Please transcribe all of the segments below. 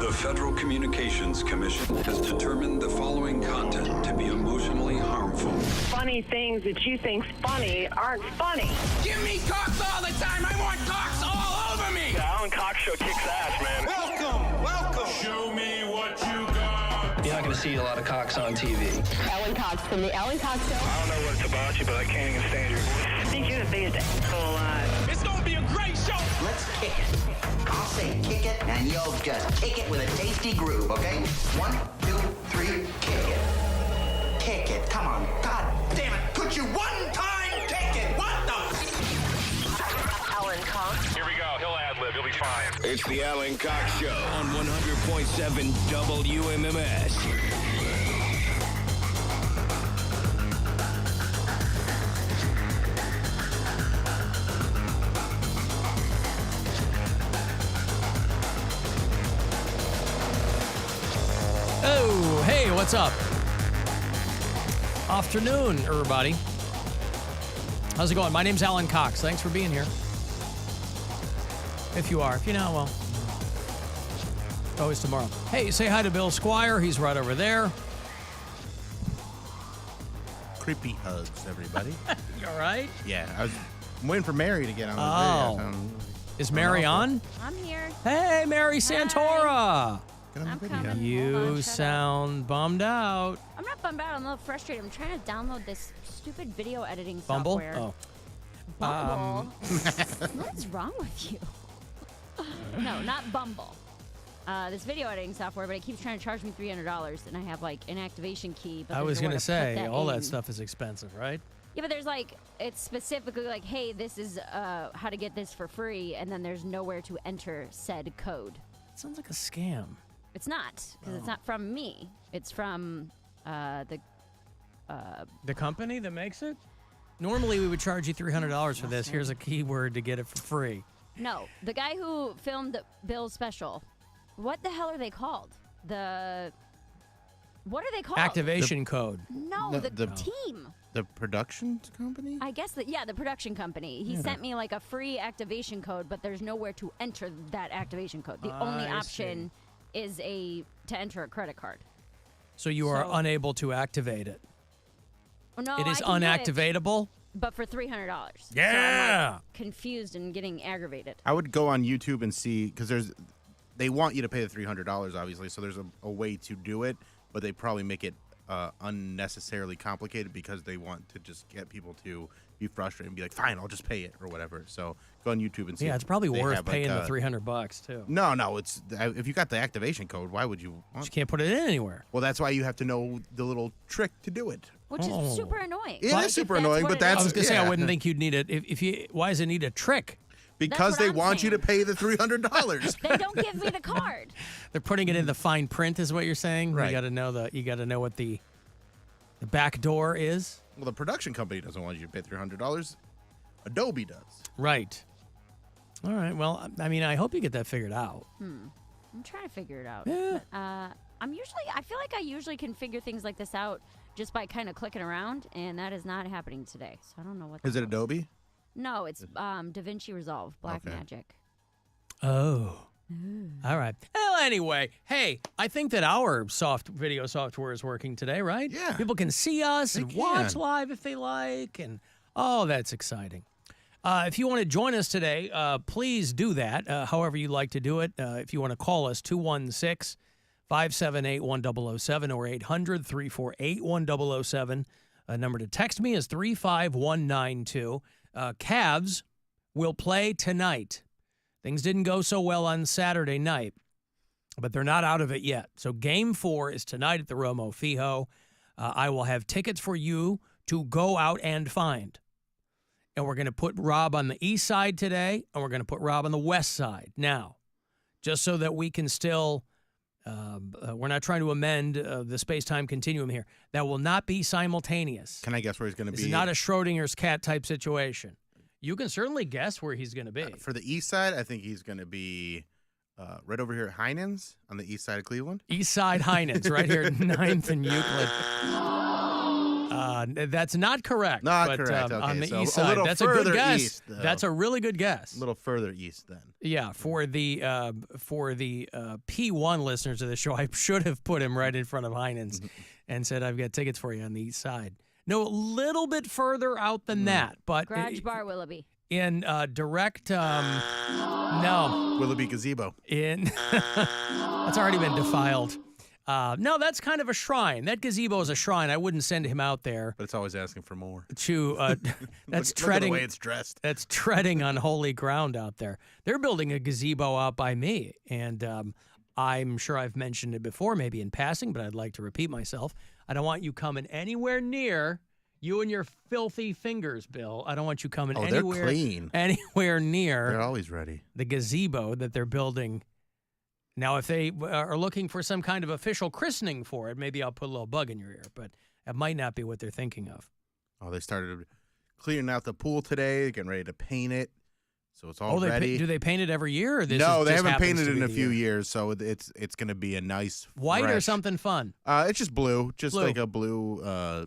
The Federal Communications Commission has determined the following content to be emotionally harmful. Funny things that you think's funny aren't funny. Give me cocks all the time. I want cocks all over me. The Alan Cox Show kicks ass, man. Welcome. Show me what you got. You're not going to see a lot of cocks on TV. Alan Cox from the Alan Cox Show. I don't know what it's about you, but I can't even stand your voice. I think you're the biggest asshole alive. It's going to be a great show. Let's kick it. I'll say kick it, and you'll just kick it with a tasty groove, okay? 1, 2, 3, kick it. Kick it. Come on. God damn it. Could you one time kick it? What the? Alan Cox. Here we go. He'll ad-lib. He'll be fine. It's the Alan Cox Show on 100.7 WMMS. Oh, hey, what's up? Afternoon, everybody. How's it going? My name's Alan Cox. Thanks for being here. If you are. If you're not, well, always tomorrow. Hey, say hi to Bill Squire. He's right over there. Creepy hugs, everybody. You all right? Yeah, I'm waiting for Mary to get on the video. Is Mary on? I'm here. Hey, Mary Santora. Get on the I'm video. coming. You sound bummed out. I'm not bummed out. I'm a little frustrated. I'm trying to download this stupid video editing Bumble? software. Oh. Bumble? What's wrong with you? No, not Bumble. This video editing software, but it keeps trying to charge me $300, and I have like an activation key. But I was going going to to say, all in. that stuff is expensive, right? Yeah, but there's like, it's specifically like, hey, this is how to get this for free, and then there's nowhere to enter said code. It sounds like a scam. It's not, because it's not from me. It's from the company that makes it? Normally, we would charge you $300 for this. Here's a keyword to get it for free. No, the guy who filmed Bill's special. What the hell are they called? What are they called? Activation code. No, the team. The production company? I guess the production company. He sent me like a free activation code, but there's nowhere to enter that activation code. The only option is to enter a credit card. So you are unable to activate it. No, it is I can do unactivatable? it, but for $300. Yeah. So I'm like confused and getting aggravated. I would go on YouTube and see, because they want you to pay the $300, obviously, so there's a way to do it, but they probably make it unnecessarily complicated because they want to just get people to be frustrated and be like, fine, I'll just pay it or whatever. So go on YouTube and see. Yeah, it's probably worth paying the $300 too. No, it's if you got the activation code, why would you? You can't put it in anywhere. Well, that's why you have to know the little trick to do it. Which is super annoying. It is super annoying, but that's. I was gonna say I wouldn't think you'd need it. Why does it need a trick? Because they want you to pay the $300. They don't give me the card. They're putting it in the fine print, is what you're saying. Right. You got to know what the back door is. Well, the production company doesn't want you to pay $300. Adobe does. Right. All right. Well, I mean, I hope you get that figured out. I'm trying to figure it out. Yeah. But, I feel like I usually can figure things like this out just by kind of clicking around, and that is not happening today. So I don't know what. Is it Adobe? No, it's DaVinci Resolve, Blackmagic. Oh. All right. Well, anyway, hey, I think that our video software is working today, right? Yeah. People can see us and watch live if they like, and that's exciting. If you want to join us today, please do that, however you like to do it. If you want to call us, 216-578-1007 or 800-348-1007. Number to text me is 35192. Cavs will play tonight. Things didn't go so well on Saturday night, but they're not out of it yet. So Game 4 is tonight at the Romo Fijo. I will have tickets for you to go out and find. And we're going to put Rob on the east side today, and we're going to put Rob on the west side. Now, just so that we can still, we're not trying to amend the space-time continuum here. That will not be simultaneous. Can I guess where he's going to be? It's not a Schrodinger's cat type situation. You can certainly guess where he's going to be. For the east side, I think he's going to be right over here at Heinen's on the east side of Cleveland. East side Heinen's, right here at 9th and Euclid. That's not correct. Not but, correct. Okay, on the so east a side. little That's a good further guess. east, though. That's a really good guess. A little further east then. Yeah, for the P1 listeners of the show, I should have put him right in front of Heinen's and said, I've got tickets for you on the east side. No, a little bit further out than that, but Garage Bar Willoughby. in direct, no. Willoughby Gazebo. That's already been defiled. No, that's kind of a shrine. That gazebo is a shrine. I wouldn't send him out there. But it's always asking for more. To that's look treading. at the way it's dressed. That's treading on holy ground out there. They're building a gazebo out by me, and I'm sure I've mentioned it before, maybe in passing, but I'd like to repeat myself. I don't want you coming anywhere near you and your filthy fingers, Bill. I don't want you coming anywhere. They're clean. Anywhere near. They're always ready. The gazebo that they're building. Now, if they are looking for some kind of official christening for it, maybe I'll put a little bug in your ear, but that might not be what they're thinking of. Oh, they started clearing out the pool today, getting ready to paint it, so it's all ready. Do they paint it every year? Or No, they haven't painted it in a few years, so it's going to be a nice white fresh, or something fun. It's just blue, like a blue.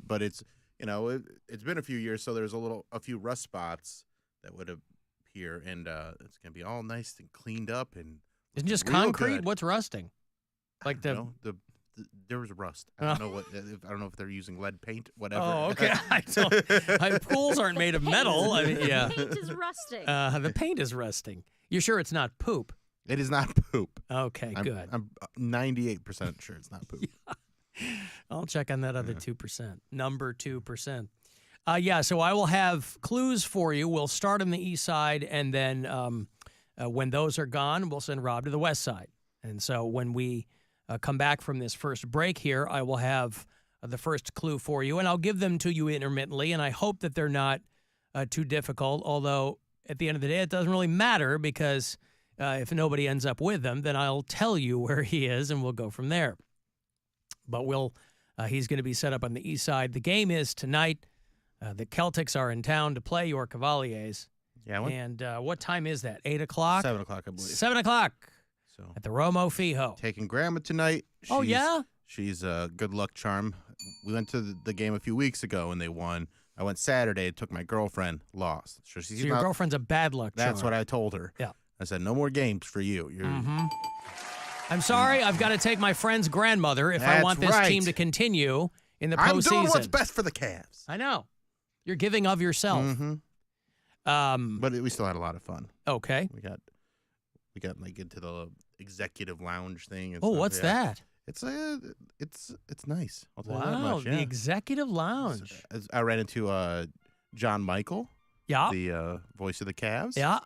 But it's it's been a few years, so there's a few rust spots that would appear, and it's going to be all nice and cleaned up and. Isn't it just real concrete? good. What's rusting? Like there was rust. I don't know what. I don't know if they're using lead paint. Whatever. Oh, okay. Pools aren't made of metal. I mean, yeah. The paint is rusting. The paint is rusting. You're sure it's not poop? It is not poop. Okay, good. I'm 98% sure it's not poop. I'll check on that other 2%. Number 2%. Yeah. So I will have clues for you. We'll start on the east side, and then. When those are gone, we'll send Rob to the west side. And so when we come back from this first break here, I will have the first clue for you, and I'll give them to you intermittently, and I hope that they're not too difficult, although at the end of the day, it doesn't really matter because if nobody ends up with them, then I'll tell you where he is, and we'll go from there. But he's going to be set up on the east side. The game is tonight. The Celtics are in town to play your Cavaliers. Yeah, and what time is that? 8 o'clock? 7 o'clock, I believe. 7 o'clock. So at the Romo Fijo. Taking Grandma tonight. Oh, yeah? She's a good luck charm. We went to the game a few weeks ago, and they won. I went Saturday, took my girlfriend, lost. So your girlfriend's a bad luck charm. That's what I told her. Yeah. I said, no more games for you. I'm sorry. I've got to take my friend's grandmother if I want this team to continue in the postseason. I'm doing what's best for the Cavs. I know. You're giving of yourself. Mm-hmm. But we still had a lot of fun. Okay. We got like into the executive lounge thing. And oh, stuff. What's that? It's nice. I'll tell you that wow, much. Yeah. The executive lounge. I ran into John Michael. Yeah. The voice of the Cavs. Yeah.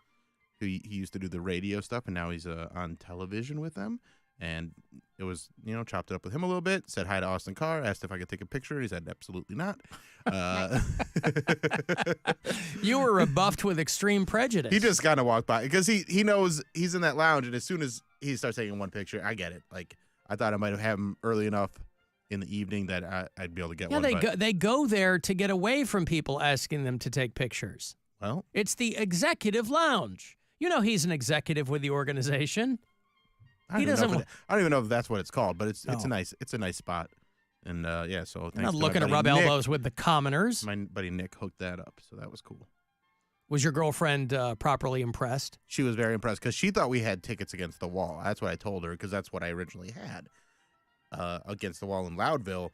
Who he used to do the radio stuff, and now he's on television with them. And it was, chopped it up with him a little bit. Said hi to Austin Carr. Asked if I could take a picture. He said absolutely not. You were rebuffed with extreme prejudice. He just kind of walked by because he knows he's in that lounge, and as soon as he starts taking one picture, I get it. Like I thought I might have him early enough in the evening that I'd be able to get one. Yeah, they go there to get away from people asking them to take pictures. Well, it's the executive lounge. He's an executive with the organization. I don't even know if that's what it's called, but it's a nice spot. And so thanks. Not looking to rub elbows with the commoners. My buddy Nick hooked that up, so that was cool. Was your girlfriend properly impressed? She was very impressed because she thought we had tickets against the wall. That's what I told her because that's what I originally had against the wall in Loudville.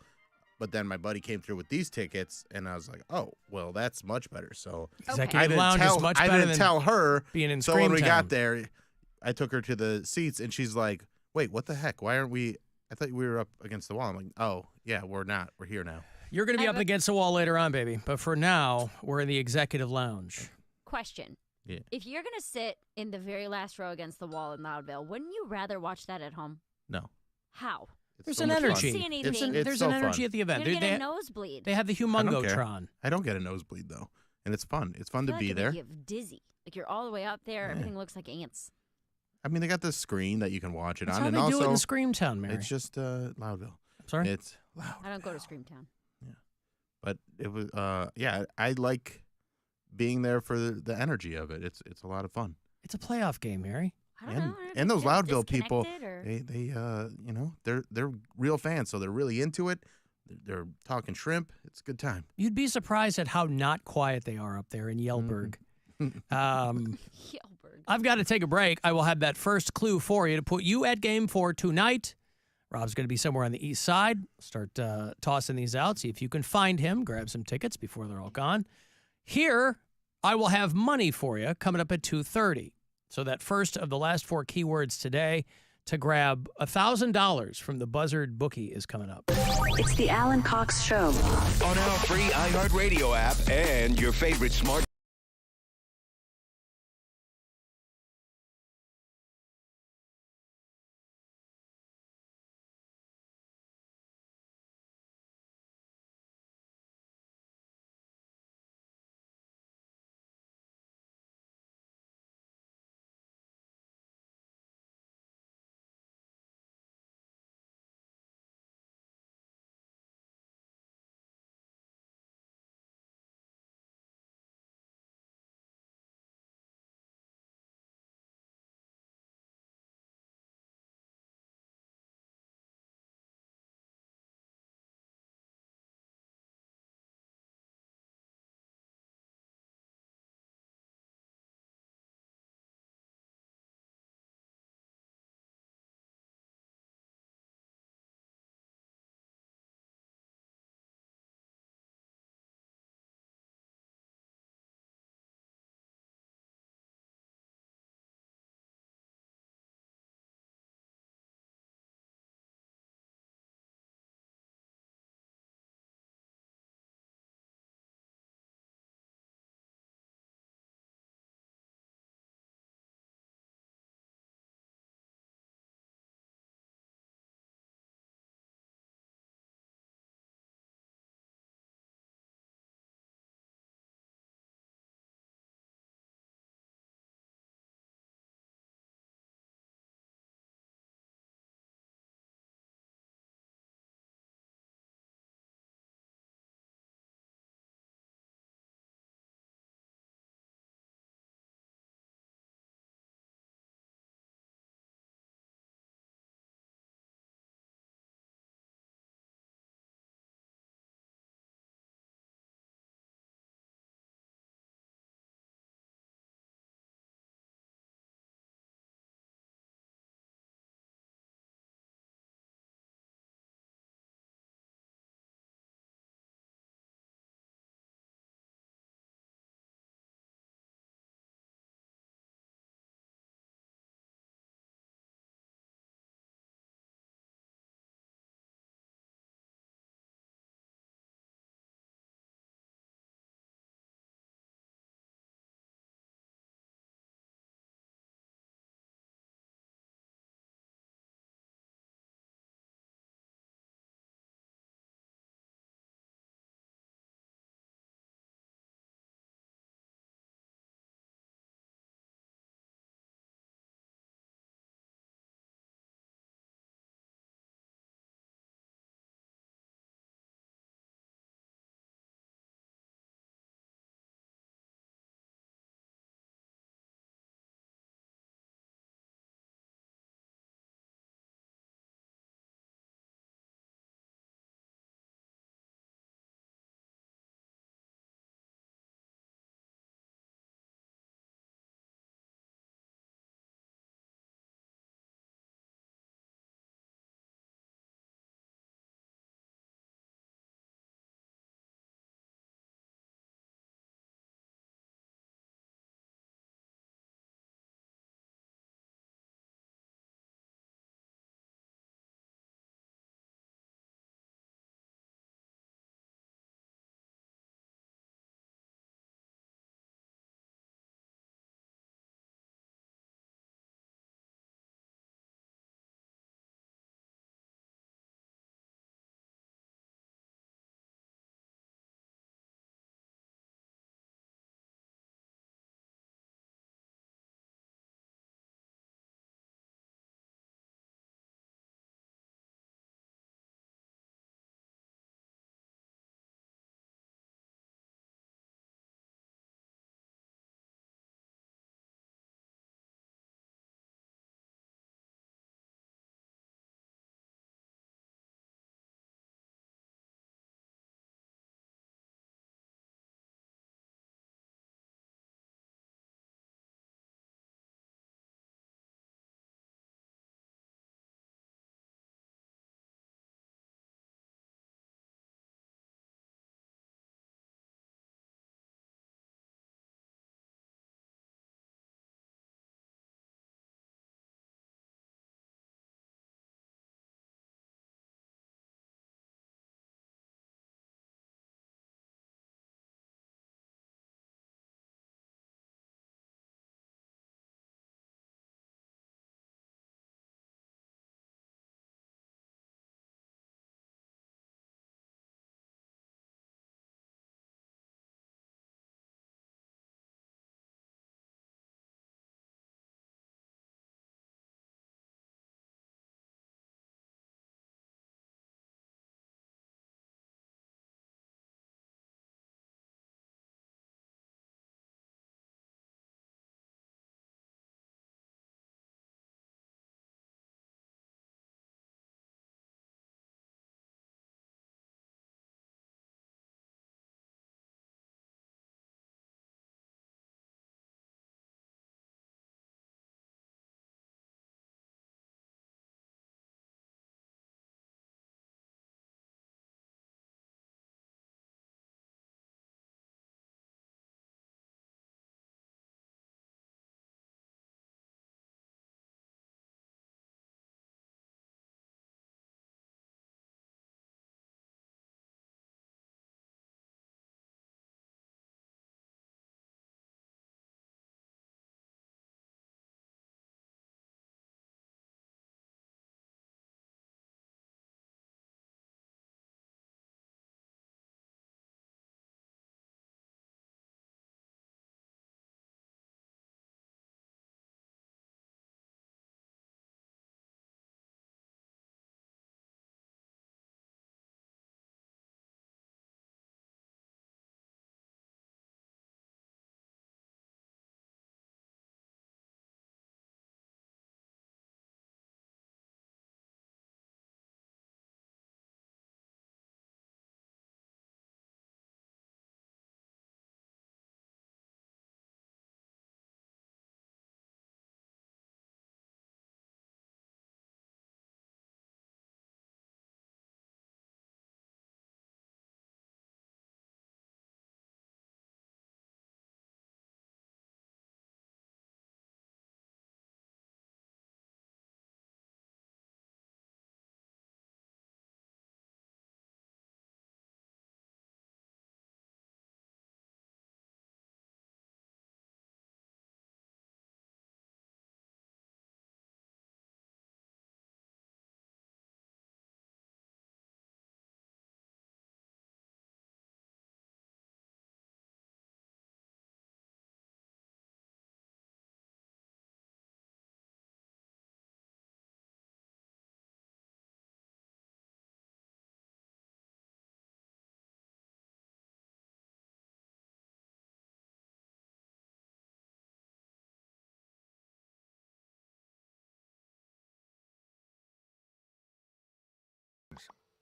But then my buddy came through with these tickets, and I was like, "Oh, well, that's much better." So executive lounge is much better. I didn't tell her being in so when we Screamtown. got there, I took her to the seats, and she's like, "Wait, what the heck? Why aren't we? I thought we were up against the wall." I'm like, "Oh, yeah, we're not. We're here now." You're going to be up against the wall later on, baby. But for now, we're in the executive lounge. Question. Yeah. If you're going to sit in the very last row against the wall in Loudville, wouldn't you rather watch that at home? No. How? There's an energy. There's an energy at the event. You're going to get a nosebleed. They have the Humongotron. I don't get a nosebleed, though. And it's fun. It's fun to be there. You get dizzy. Like you're all the way up there. Everything looks like ants. I mean, they got this screen that you can watch it That's on. how and they also, do it in Screamtown, Mary. It's just Loudville. Sorry? It's loud. I don't go to Screamtown. Yeah. But it was, I like being there for the energy of it. It's a lot of fun. It's a playoff game, Mary. I don't know. And those Loudville people, or... they're real fans, so they're really into it. they're talking shrimp. It's a good time. You'd be surprised at how not quiet they are up there in Yelberg. Yelberg. I've got to take a break. I will have that first clue for you to put you at game for tonight. Rob's going to be somewhere on the east side. Start tossing these out. See if you can find him. Grab some tickets before they're all gone. Here, I will have money for you coming up at 2:30. So that first of the last 4 keywords today to grab $1,000 from the Buzzard bookie is coming up. It's the Alan Cox Show. On our free iHeartRadio app and your favorite smart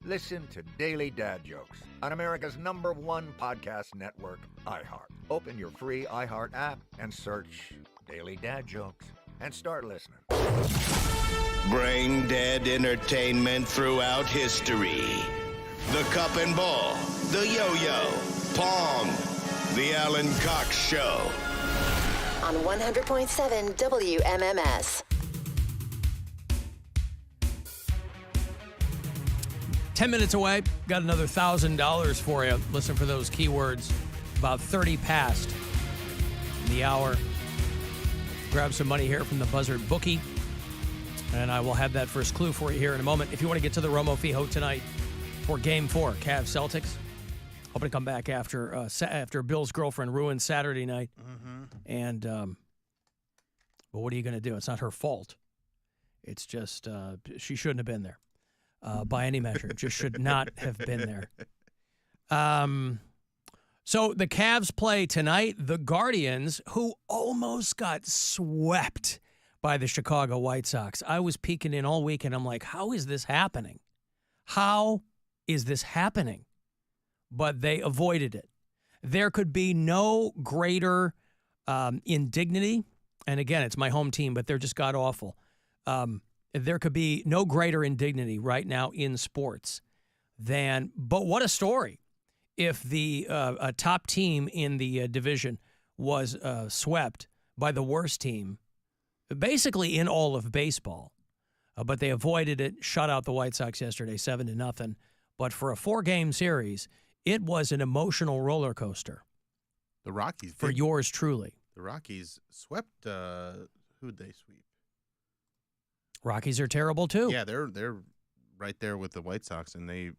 Listen to Daily Dad Jokes on America's #1 podcast network, iHeart. Open your free iHeart app and search Daily Dad Jokes and start listening. Brain dead entertainment throughout history. The cup and ball, the yo-yo, Pong, the Alan Cox Show. On 100.7 WMMS. 10 minutes away. Got another $1,000 for you. Listen for those keywords. About 30 past the hour. Grab some money here from the Buzzard bookie. And I will have that first clue for you here in a moment. If you want to get to the Romo Fijo tonight for Game 4, Cavs Celtics. Hoping to come back after Bill's girlfriend ruined Saturday night. Mm-hmm. And, but what are you going to do? It's not her fault. It's just she shouldn't have been there by any measure. Just should not have been there. So the Cavs play tonight. The Guardians, who almost got swept by the Chicago White Sox. I was peeking in all week, and I'm like, how is this happening? How is this happening? But they avoided it. There could be no greater indignity. And again, it's my home team, but they're just god-awful. There could be no greater indignity right now in sports than, but what a story, if the a top team in the division was swept by the worst team, basically in all of baseball. But they avoided it, shut out the White Sox yesterday, 7-0. But for a 4-game series, it was an emotional roller coaster. The Rockies for yours truly. The Rockies swept. Who'd they sweep? Rockies are terrible too. Yeah, they're right there with the White Sox, and they,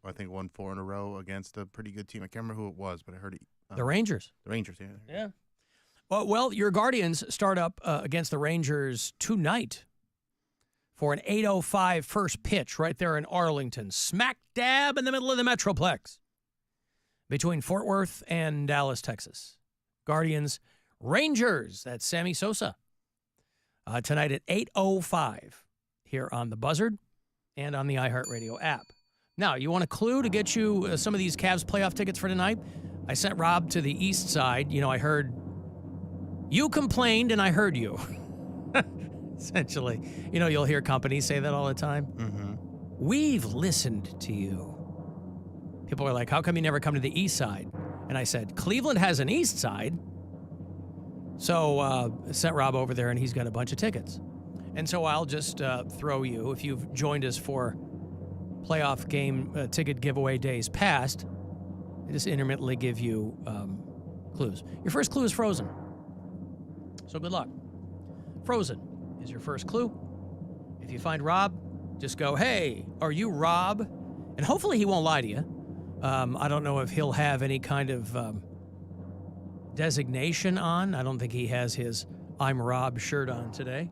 I think, won 4 in a row against a pretty good team. I can't remember who it was, but I heard it. The Rangers. The Rangers, yeah. Yeah. Well, your Guardians start up against the Rangers tonight for an 8:05 first pitch right there in Arlington, smack dab in the middle of the Metroplex, between Fort Worth and Dallas, Texas. Guardians, Rangers. That's Sammy Sosa. Tonight at 8:05 here on the Buzzard and on the iHeartRadio app. Now, you want a clue to get you some of these Cavs playoff tickets for tonight? I sent Rob to the east side. You know, I heard you complained and I heard you. Essentially. You know, you'll hear companies say that all the time. Mm-hmm. We've listened to you. People are like, how come you never come to the east side? And I said, Cleveland has an east side. So sent Rob over there, and he's got a bunch of tickets. And so I'll just throw you, if you've joined us for playoff game ticket giveaway days past, I just intermittently give you clues. Your first clue is Frozen. So good luck. Frozen is your first clue. If you find Rob, just go, hey, are you Rob? And hopefully he won't lie to you. I don't know if he'll have any kind of designation on. I don't think he has his I'm Rob shirt on today,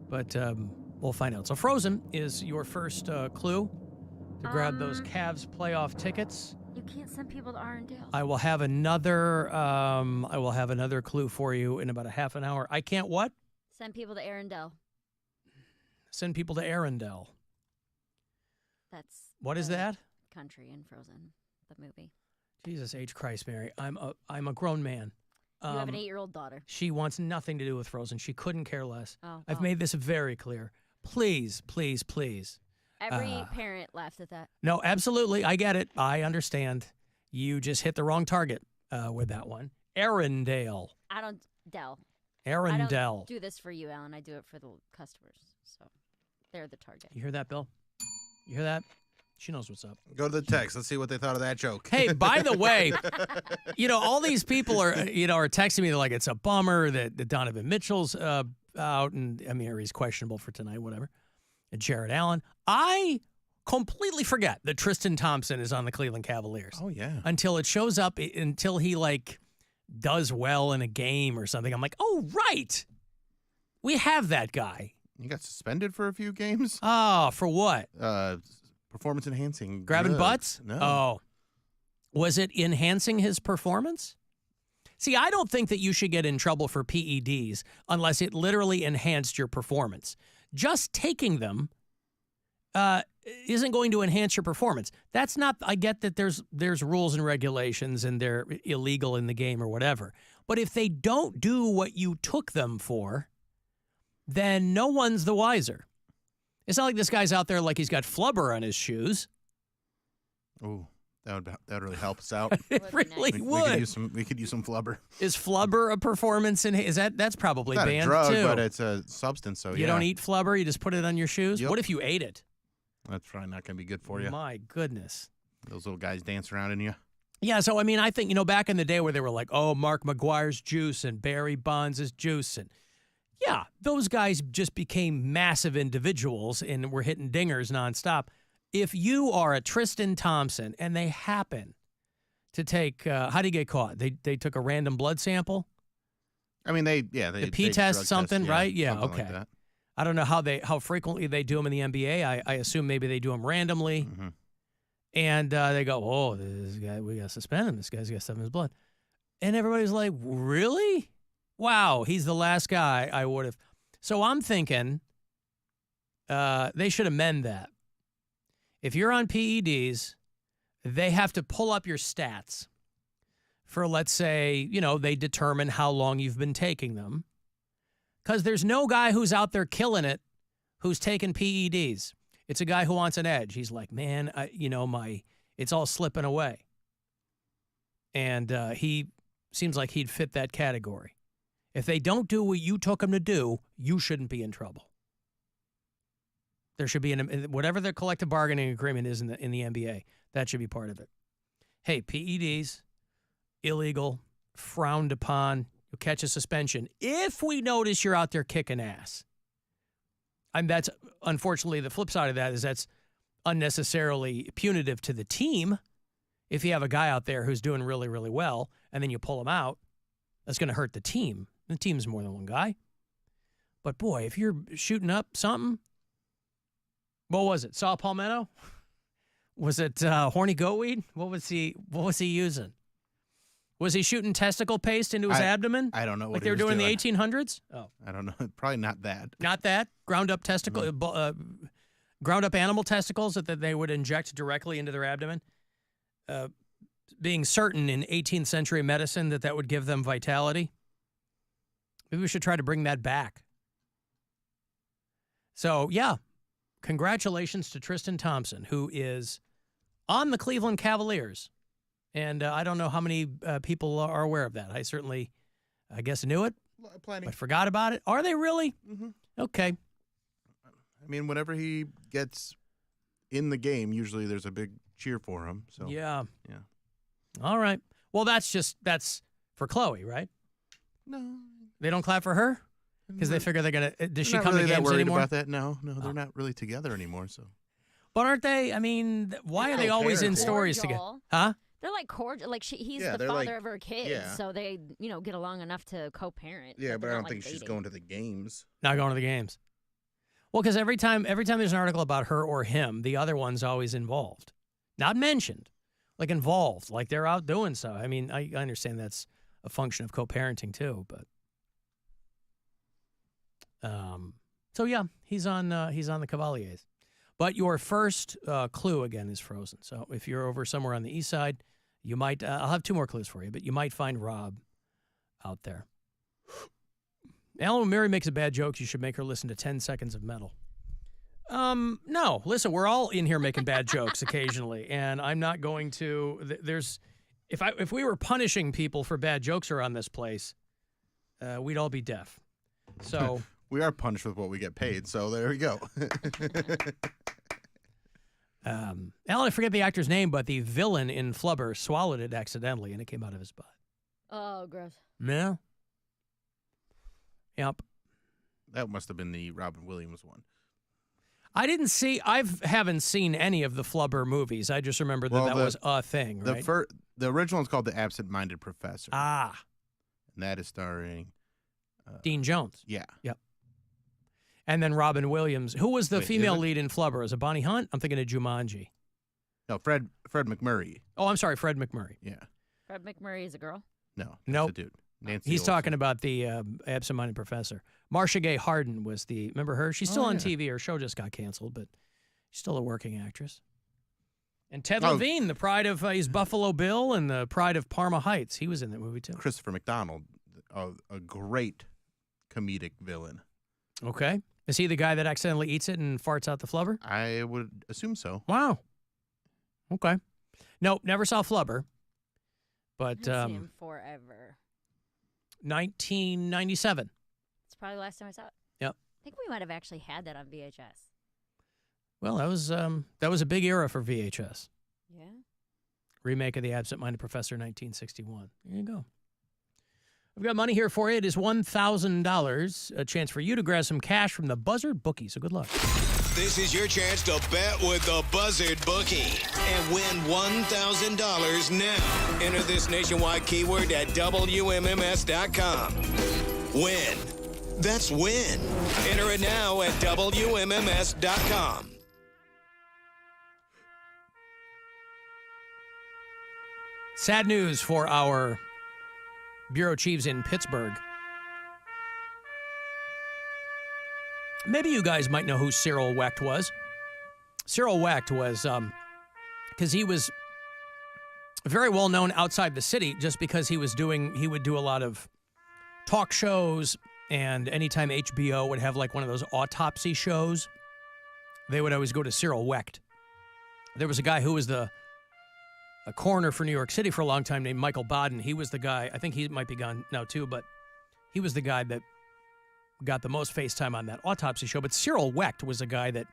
but we'll find out. So Frozen is your first clue to grab those Cavs playoff tickets. You can't send people to Arendelle. I will have another clue for you in about a half an hour. I can't what? Send people to Arendelle. Send people to Arendelle. That's what is that? Country in Frozen, the movie. Jesus H. Christ, Mary. I'm a grown man. You have an 8-year-old daughter. She wants nothing to do with Frozen. She couldn't care less. Oh, I've made this very clear. Please, please, please. Every parent laughs at that. No, absolutely. I get it. I understand. You just hit the wrong target with that one. Arendelle. Dell. Arendelle. I don't do this for you, Alan. I do it for the customers. So they're the target. You hear that, Bill? You hear that? She knows what's up. Go to the text. Let's see what they thought of that joke. Hey, by the way, you know, all these people are texting me. They're like, it's a bummer that Donovan Mitchell's out, and I mean, he's questionable for tonight, whatever. And Jared Allen. I completely forget that Tristan Thompson is on the Cleveland Cavaliers. Oh, yeah. Until it shows up, until he, does well in a game or something. I'm like, oh, right. We have that guy. You got suspended for a few games? Oh, for what? Performance enhancing. Grabbing drugs. butts? No. Oh. Was it enhancing his performance? See, I don't think that you should get in trouble for PEDs unless it literally enhanced your performance. Just taking them isn't going to enhance your performance. That's not, I get that there's rules and regulations and they're illegal in the game or whatever. But if they don't do what you took them for, then no one's the wiser. It's not like this guy's out there like he's got flubber on his shoes. Oh, that would really help us out. It really would. We could use some flubber. Is flubber a performance that's probably It's not banned a drug, too. but it's a substance. So you don't eat flubber. You just put it on your shoes. Yep. What if you ate it? That's probably not going to be good for you. My goodness. Those little guys dance around in you. Yeah, so I mean, I think, back in the day where they were like, oh, Mark McGuire's juice and Barry Bonds is juice. And yeah, those guys just became massive individuals and were hitting dingers nonstop. If you are a Tristan Thompson and they happen to take, how do you get caught? They took a random blood sample? I mean, the P test something, right? Yeah, something okay. like that. I don't know how frequently they do them in the NBA. I assume maybe they do them randomly. Mm-hmm. And they go, oh, this guy, we got to suspend him. This guy's got stuff in his blood. And everybody's like, really? Wow, he's the last guy I would have. So I'm thinking they should amend that. If you're on PEDs, they have to pull up your stats for, let's say, they determine how long you've been taking them. Because there's no guy who's out there killing it who's taking PEDs. It's a guy who wants an edge. He's like, man, it's all slipping away. And he seems like he'd fit that category. If they don't do what you took them to do, you shouldn't be in trouble. There should be whatever the collective bargaining agreement is in the NBA, that should be part of it. Hey, PEDs, illegal, frowned upon. You'll catch a suspension if we notice you're out there kicking ass. And that's unfortunately the flip side of that is that's unnecessarily punitive to the team. If you have a guy out there who's doing really, really well and then you pull him out, that's going to hurt the team. The team's more than one guy. But boy, if you're shooting up something, what was it? Saw Palmetto? Was it horny goatweed? What was he using? Was he shooting testicle paste into his abdomen? I don't know. Like they were doing in the 1800s? Oh, I don't know. Probably not that. Not that? Ground up testicle, ground up animal testicles that they would inject directly into their abdomen? Being certain in 18th century medicine that would give them vitality. Maybe we should try to bring that back. So, yeah, congratulations to Tristan Thompson, who is on the Cleveland Cavaliers. And I don't know how many people are aware of that. I guess, knew it. Plenty. But forgot about it. Are they really? Mm-hmm. Okay. I mean, whenever he gets in the game, usually there's a big cheer for him. So Yeah. Yeah. All right. Well, that's for Chloe, right? No. They don't clap for her? Because they figure they're going to... Does she not come really to games that worried anymore? about that. No, they're not really together anymore. So. But aren't they? I mean, why are they always in stories together? Huh? They're like cordial. Like he's the father of her kids, so they get along enough to co-parent. Yeah, but I don't like think she's dating. going to the games. Not going to the games. Well, because every time there's an article about her or him, the other one's always involved, not mentioned, like involved, like they're out doing so. I mean, I understand that's a function of co-parenting too, but so yeah, he's on the Cavaliers. But your first clue, again, is Frozen. So if you're over somewhere on the east side, you might, I'll have two more clues for you, but you might find Rob out there. Alan, when Mary makes a bad joke, you should make her listen to 10 Seconds of Metal. No, listen, we're all in here making bad jokes occasionally, and I'm not going to, if we were punishing people for bad jokes around this place, we'd all be deaf. So... We are punished with what we get paid, so there we go. Alan, I forget the actor's name, but the villain in Flubber swallowed it accidentally, and it came out of his butt. Oh, gross. Yeah. Yep. That must have been the Robin Williams one. I haven't seen any of the Flubber movies. I just remember that was a thing, right? The original is called The Absent-Minded Professor. Ah. And that is starring... Dean Jones. Yeah. Yep. And then Robin Williams. Who was the female lead in Flubber? Was it Bonnie Hunt? I'm thinking of Jumanji. No, Fred McMurray. Oh, I'm sorry, Fred McMurray. Yeah. Fred McMurray is a girl? No. Nope. That's a dude. Nancy He's Olsen. talking about the absent-minded professor. Marcia Gay Harden was remember her? She's still on TV. Her show just got canceled, but She's still a working actress. And Ted Levine, the pride of he's Buffalo Bill and the pride of Parma Heights. He was in that movie too. Christopher McDonald, a great comedic villain. Okay. Is he the guy that accidentally eats it and farts out the flubber? I would assume so. Wow. Okay. Nope, never saw Flubber. But I've seen him forever. 1997. It's probably the last time I saw it. Yep. I think we might have actually had that on VHS. Well, that was a big era for VHS. Yeah. Remake of The Absent-Minded Professor, 1961. There you go. We've got money here for you. It is $1,000. A chance for you to grab some cash from the Buzzard bookie. So good luck. This is your chance to bet with the Buzzard bookie and win $1,000 now. Enter this nationwide keyword at WMMS.com. Win. That's win. Enter it now at WMMS.com. Sad news for our bureau chiefs in Pittsburgh. Maybe you guys might know who Cyril Wecht was. Cyril Wecht was, because he was very well known outside the city just because he would do a lot of talk shows, and anytime HBO would have like one of those autopsy shows, they would always go to Cyril Wecht. There was a guy who was a coroner for New York City for a long time named Michael Baden. He was the guy, I think he might be gone now too, but he was the guy that got the most face time on that autopsy show. But Cyril Wecht was a guy that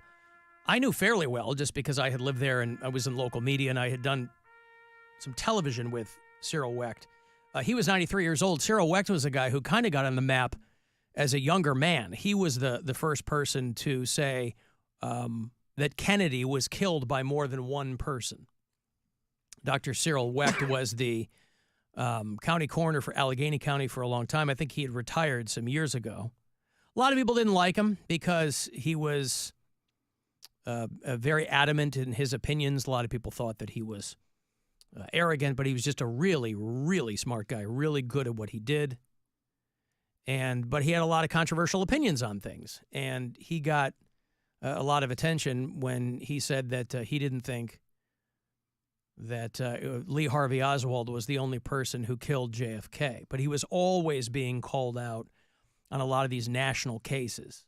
I knew fairly well just because I had lived there and I was in local media and I had done some television with Cyril Wecht. He was 93 years old. Cyril Wecht was a guy who kind of got on the map as a younger man. He was the first person to say that Kennedy was killed by more than one person. Dr. Cyril Wecht was the county coroner for Allegheny County for a long time. I think he had retired some years ago. A lot of people didn't like him because he was very adamant in his opinions. A lot of people thought that he was arrogant, but he was just a really, really smart guy, really good at what he did. But he had a lot of controversial opinions on things. And he got a lot of attention when he said that he didn't think that Lee Harvey Oswald was the only person who killed JFK. But he was always being called out on a lot of these national cases.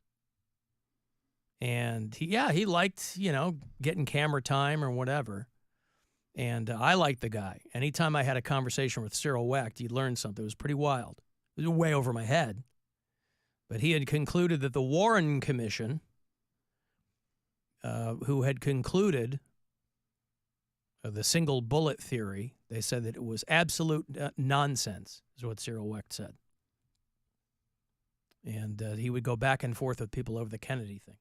And he liked, getting camera time or whatever. And I liked the guy. Anytime I had a conversation with Cyril Wecht, you'd learn something. It was pretty wild. It was way over my head. But he had concluded that the Warren Commission, who had concluded the single bullet theory, they said that it was absolute nonsense, is what Cyril Wecht said. And he would go back and forth with people over the Kennedy thing.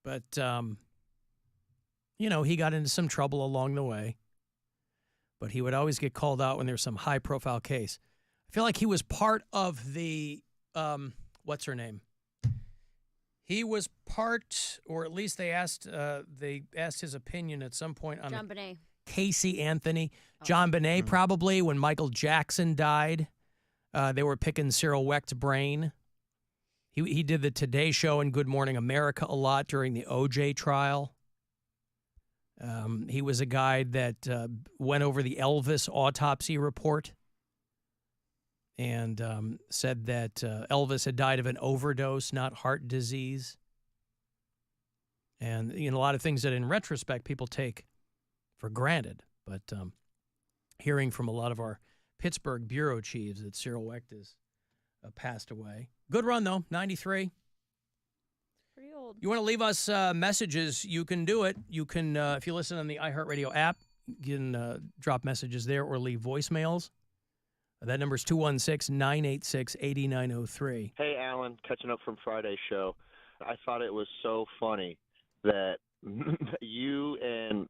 But, he got into some trouble along the way. But he would always get called out when there was some high-profile case. I feel like he was part of the, what's her name? He was part, or at least they asked his opinion at some point on John Bonet. Casey Anthony. John Bonet, probably, when Michael Jackson died. They were picking Cyril Wecht's brain. He did the Today Show and Good Morning America a lot during the OJ trial. He was a guy that went over the Elvis autopsy report and said that Elvis had died of an overdose, not heart disease. And, a lot of things that in retrospect people take for granted. But hearing from a lot of our Pittsburgh bureau chiefs that Cyril Wecht has passed away. Good run, though, 93. Pretty old. You want to leave us messages, you can do it. You can, if you listen on the iHeartRadio app, you can drop messages there or leave voicemails. That number is 216-986-8903. Hey, Alan, catching up from Friday's show. I thought it was so funny that you and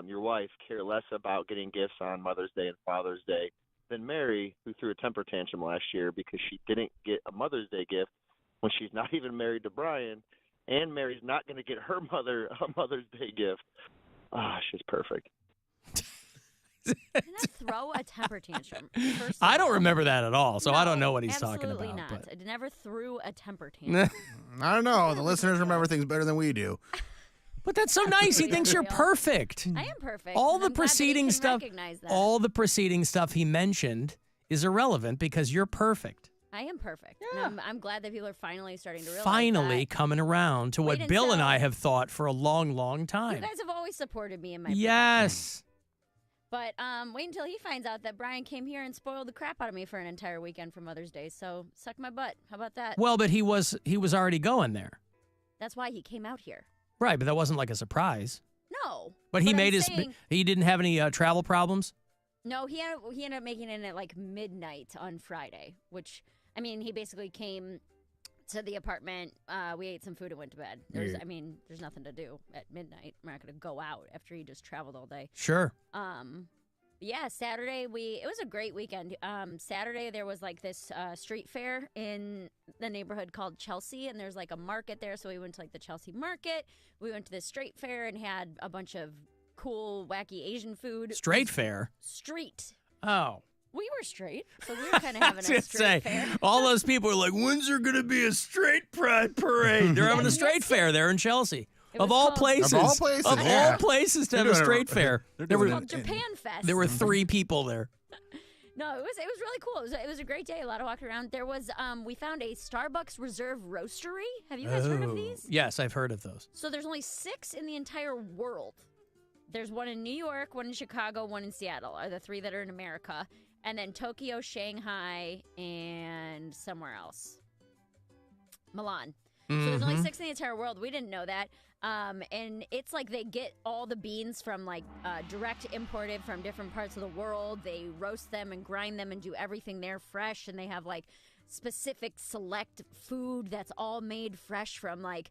your wife care less about getting gifts on Mother's Day and Father's Day than Mary, who threw a temper tantrum last year because she didn't get a Mother's Day gift when she's not even married to Brian, and Mary's not going to get her mother a Mother's Day gift. She's perfect. Did not throw a temper tantrum. I don't remember that at all, so No, I don't know what he's talking about. Absolutely not. I never threw a temper tantrum. I don't know. The listeners remember things better than we do. But that's so nice. He thinks you're perfect. I am perfect. All and the I'm glad that he preceding can stuff, recognize that. all the preceding stuff he mentioned is irrelevant because you're perfect. I am perfect. Yeah. And I'm glad that people are finally starting to realize Finally that. coming around to what Wait Bill and until- I have thought for a long, long You time. guys have always supported me in my Yes. But wait until he finds out that Brian came here and spoiled the crap out of me for an entire weekend for Mother's Day. So suck my butt. How about that? Well, but he was already going there. That's why he came out here. Right, but that wasn't like a surprise. No. But he I'm made his. saying- He didn't have any travel problems. No, he ended up making it at like midnight on Friday, which, I mean, he basically came to the apartment. We ate some food and went to bed. There's nothing to do at midnight. We're not going to go out after he just traveled all day. Sure. Yeah, Saturday it was a great weekend. Saturday there was like this street fair in the neighborhood called Chelsea, and there's like a market there. So we went to like the Chelsea market. We went to the street fair and had a bunch of cool, wacky Asian food. Straight fair. Street. Oh. We were straight, so we were kind of having a straight fair. All those people are like, when's there going to be a straight pride parade? They're having a straight fair there in Chelsea. Of all places. Of all places. Of all places to have a straight fair. There were called Japan Fest. There were 3 people there. No, it was really cool. It was a great day. A lot of walking around. There was we found a Starbucks Reserve Roastery. Have you guys heard of these? Yes, I've heard of those. So there's only 6 in the entire world. There's one in New York, one in Chicago, one in Seattle are the 3 that are in America. And then Tokyo, Shanghai, and somewhere else. Milan. So there's only 6 in the entire world. We didn't know that. And it's like they get all the beans from like direct imported from different parts of the world. They roast them and grind them and do everything there fresh. And they have like specific select food that's all made fresh from like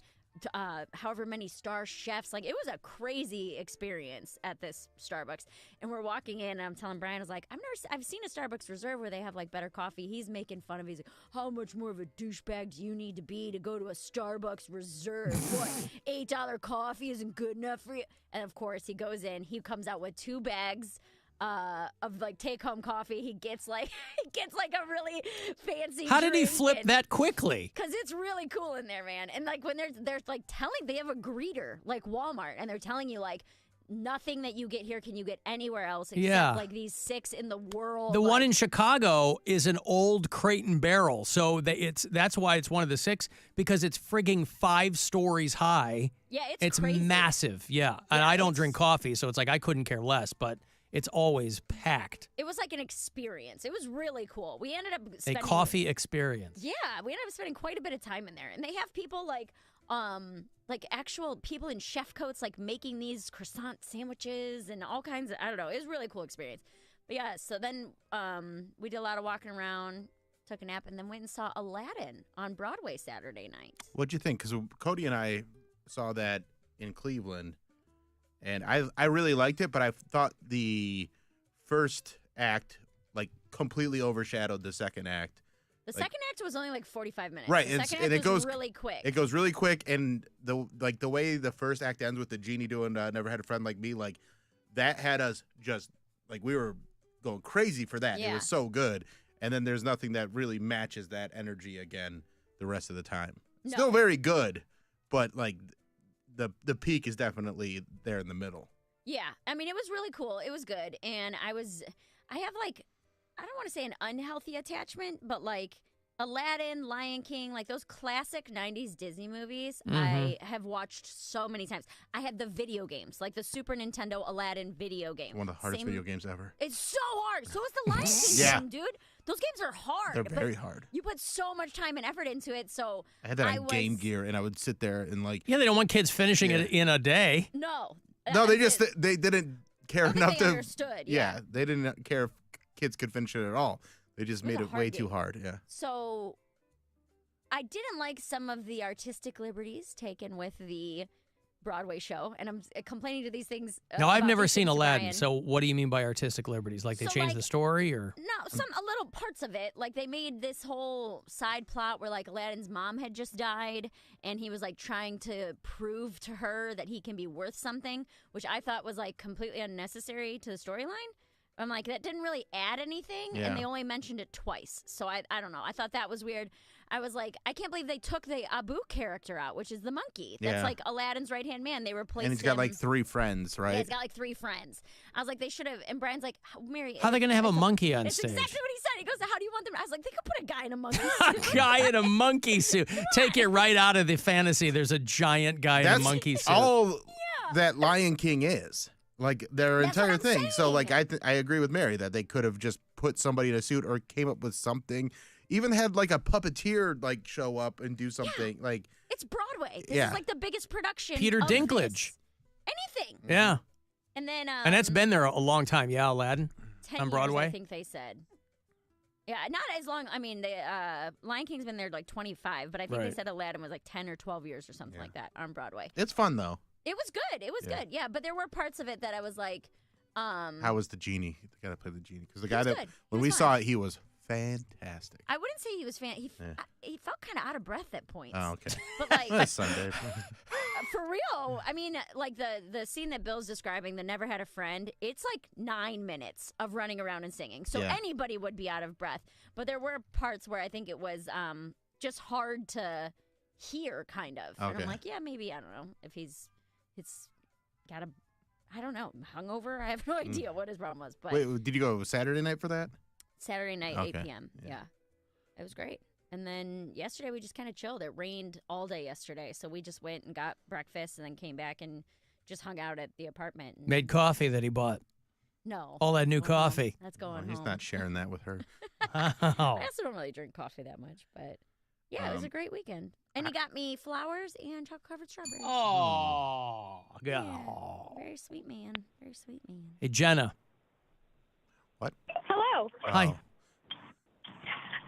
however many star chefs. Like it was a crazy experience at this Starbucks. And we're walking in and I'm telling Brian, I was like, I've seen a Starbucks Reserve where they have like better coffee. He's making fun of me. He's like, how much more of a douchebag do you need to be to go to a Starbucks Reserve? What, $8 coffee isn't good enough for you? And of course he goes in, he comes out with 2 bags of like take-home coffee. He gets like a really fancy. How did he flip that quickly? Because it's really cool in there, man. And like when they're like they have a greeter like Walmart, and they're telling you like nothing that you get here can you get anywhere else except like these 6 in the world. The one in Chicago is an old Crate and Barrel, so that's why it's one of the 6 because it's frigging 5 stories high. Yeah, it's crazy. massive. Yeah, and I don't drink coffee, so it's like I couldn't care less, but. It's always packed. It was like an experience. It was really cool. We ended up spending... A coffee experience. Yeah, we ended up spending quite a bit of time in there. And they have people like actual people in chef coats like making these croissant sandwiches and all kinds of, I don't know. It was a really cool experience. But yeah, so then we did a lot of walking around, took a nap, and then went and saw Aladdin on Broadway Saturday night. What'd you think? Because Cody and I saw that in Cleveland. And I really liked it, but I thought the first act like completely overshadowed the second act. The second act was only like 45 minutes. Right, The second act was really quick. It goes really quick, and the way the first act ends with the genie doing "Never Had a Friend Like Me," like that had us just like we were going crazy for that. Yeah. It was so good, and then there's nothing that really matches that energy again the rest of the time. No. Still very good, but like. The peak is definitely there in the middle. Yeah. I mean, it was really cool. It was good. And I have like, I don't want to say an unhealthy attachment, but like Aladdin, Lion King, like those classic 90s Disney movies, I have watched so many times. I had the video games, like the Super Nintendo Aladdin video game. One of the hardest video games ever. It's so hard. So is the Lion King game, dude. Those games are hard. They're very hard. You put so much time and effort into it. So I had that on Game Gear, and I would sit there and like. Yeah, they don't want kids finishing it in a day. No. No, they didn't care enough to. Understood. Yeah, they didn't care if kids could finish it at all. They just made it way too hard. Yeah. So I didn't like some of the artistic liberties taken with the Broadway show, and I'm complaining to these things. No, I've never seen Aladdin. So what do you mean by artistic liberties? Like they changed the story, or no? A little parts of it. Like they made this whole side plot where like Aladdin's mom had just died, and he was like trying to prove to her that he can be worth something, which I thought was like completely unnecessary to the storyline. I'm like, that didn't really add anything, and they only mentioned it twice. So I don't know. I thought that was weird. I was like, I can't believe they took the Abu character out, which is the monkey. That's Yeah. like Aladdin's right-hand man. They replaced And he's got him. like 3 friends, right? Yeah, he's got like 3 friends. I was like, they should have. And Brian's like, Mary. How are they going to have a monkey on It's stage? exactly what he said. He goes, how do you want them? I was like, they could put a guy in a monkey A suit. guy in a monkey suit. Take it right out of the fantasy. There's a giant guy in a monkey suit. all that Lion King is. Like their That's what entire I'm thing. So saying. like I agree with Mary that they could have just put somebody in a suit or came up with something. Even had like a puppeteer like show up and do something like It's Broadway. This Yeah. is like the biggest production. Peter of Dinklage. this. Anything. Yeah. And then. And that's been there a long time. Yeah, Aladdin 10 on years, Broadway. I think they said. Yeah, not as long. I mean, the Lion King's been there like 25, but I think they Right. said Aladdin was like 10 or 12 years or something like that on Broadway. it's fun though. It was good. It was Yeah. good. Yeah, but there were parts of it that I was like, How was the genie? The guy that played the genie. Because the He guy was that good. He when was we fine. saw it, he was fantastic. I wouldn't say he was he felt kind of out of breath at points. Oh, okay. But like That's Sunday. for real, I mean, like the scene that Bill's describing, the Never Had a Friend, it's like 9 minutes of running around and singing. So Yeah. anybody would be out of breath. But there were parts where I think it was just hard to hear, kind of. And Okay. I'm like, yeah, maybe, I don't know, if it's got a, I don't know, hungover? I have no idea what his problem was. But Wait, did you go Saturday night for that? Saturday night, Okay. 8 p.m. Yeah. It was great. And then yesterday we just kind of chilled. It rained all day yesterday. So we just went and got breakfast and then came back and just hung out at the apartment. And Made coffee that he bought. no. All that new Well, coffee. That's going He's home. not sharing that with her. Oh. I also don't really drink coffee that much. But yeah, it was a great weekend. And he got me flowers and chocolate-covered strawberries. Oh, Yeah. God. Very sweet man. Very sweet man. Hey, Jenna. What? Hello. Hi.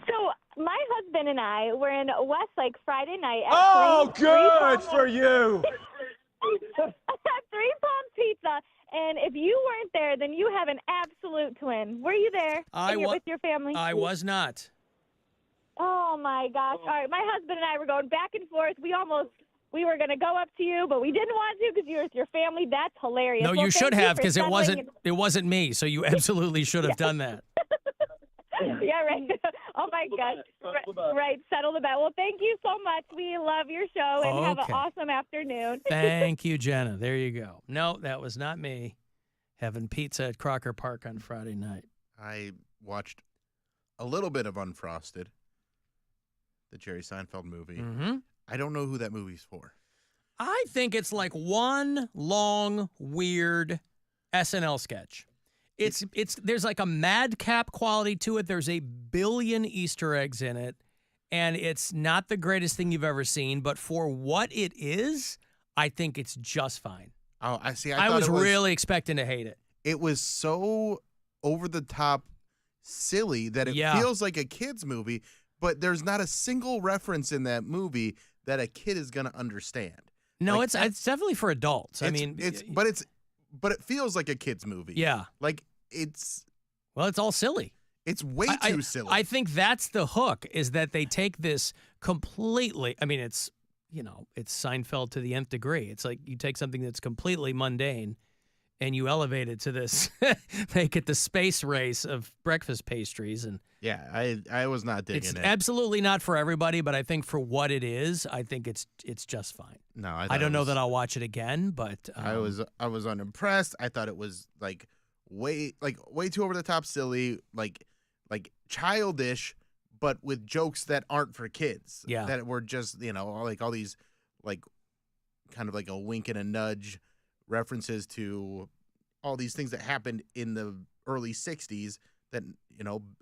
So my husband and I were in Westlake Friday night at Oh, Three good Palm- for you. at 3 Palms Pizza, and if you weren't there, then you have an absolute twin. Were you there? And you're with your family? I was not. Oh my gosh! All right, my husband and I were going back and forth. We were going to go up to you, but we didn't want to because you were with your family. That's hilarious. No, Well, you thank should have for because it settling wasn't me. So you absolutely should have done that. Yeah, right. Oh my gosh. Right, settle the bet. Well, thank you so much. We love your show and have an Okay. awesome afternoon. Thank you, Jenna. There you go. No, that was not me having pizza at Crocker Park on Friday night. I watched a little bit of Unfrosted, the Jerry Seinfeld movie. Mm-hmm. I don't know who that movie's for. I think it's like one long, weird SNL sketch. It's there's like a madcap quality to it. There's a billion Easter eggs in it, and it's not the greatest thing you've ever seen. But for what it is, I think it's just fine. Oh, I see. I thought was it really expecting to hate it. It was so over the top, silly that it Yeah. feels like a kid's movie. But there's not a single reference in that movie that a kid is going to understand. No, Like, it's definitely for adults. I it's- mean, but it feels like a kid's movie. Yeah. Like it's all silly. It's way too silly. I think that's the hook, is that they take this completely. I mean, it's Seinfeld to the nth degree. It's like you take something that's completely mundane and you elevate it to this, make it the space race of breakfast pastries. And yeah, I was not digging it's it. absolutely not for everybody, but I think for what it is, I think it's just fine. No, I don't know that I'll watch it again, but I was unimpressed. I thought it was like way too over the top silly, like childish, but with jokes that aren't for kids. Yeah. That were just, like all these like kind of like a wink and a nudge references to all these things that happened in the early 60s that,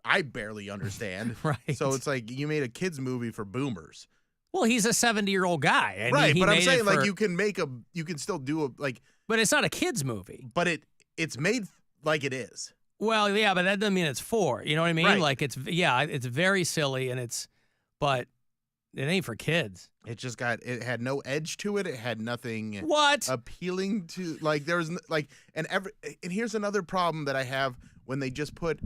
I barely understand. Right. So it's like you made a kids movie for boomers. Well, he's a 70-year-old guy. And Right, he but I'm made saying it like for- you can still do But it's not a kid's movie. But it's made like it is. Well, yeah, but that doesn't mean it's for. You know what I mean? Right. Like it's very silly but it ain't for kids. It had no edge to it. It had nothing What? appealing to, like, there was like, and here's another problem that I have when they just put,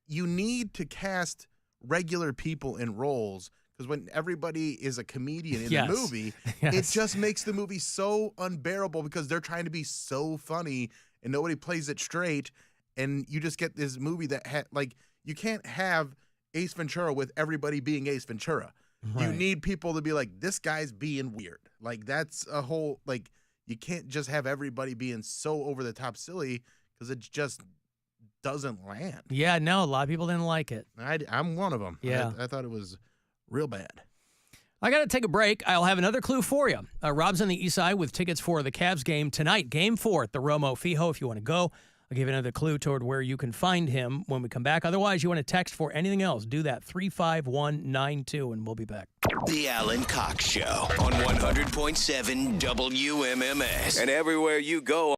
you need to cast regular people in roles, because when everybody is a comedian in Yes. the movie, Yes. it just makes the movie so unbearable because they're trying to be so funny and nobody plays it straight, and you just get this movie that you can't have Ace Ventura with everybody being Ace Ventura. You Right. need people to be like, this guy's being weird. Like, that's a whole, like, you can't just have everybody being so over the top silly, because it just doesn't land. Yeah, no, a lot of people didn't like it. I'm one of them. Yeah. I thought it was real bad. I got to take a break. I'll have another clue for you. Rob's on the east side with tickets for the Cavs game tonight. Game 4 at the Romo Fijo if you want to go. I'll give you another clue toward where you can find him when we come back. Otherwise, you want to text for anything else, do that, 35192, and we'll be back. The Alan Cox Show on 100.7 WMMS. And everywhere you go.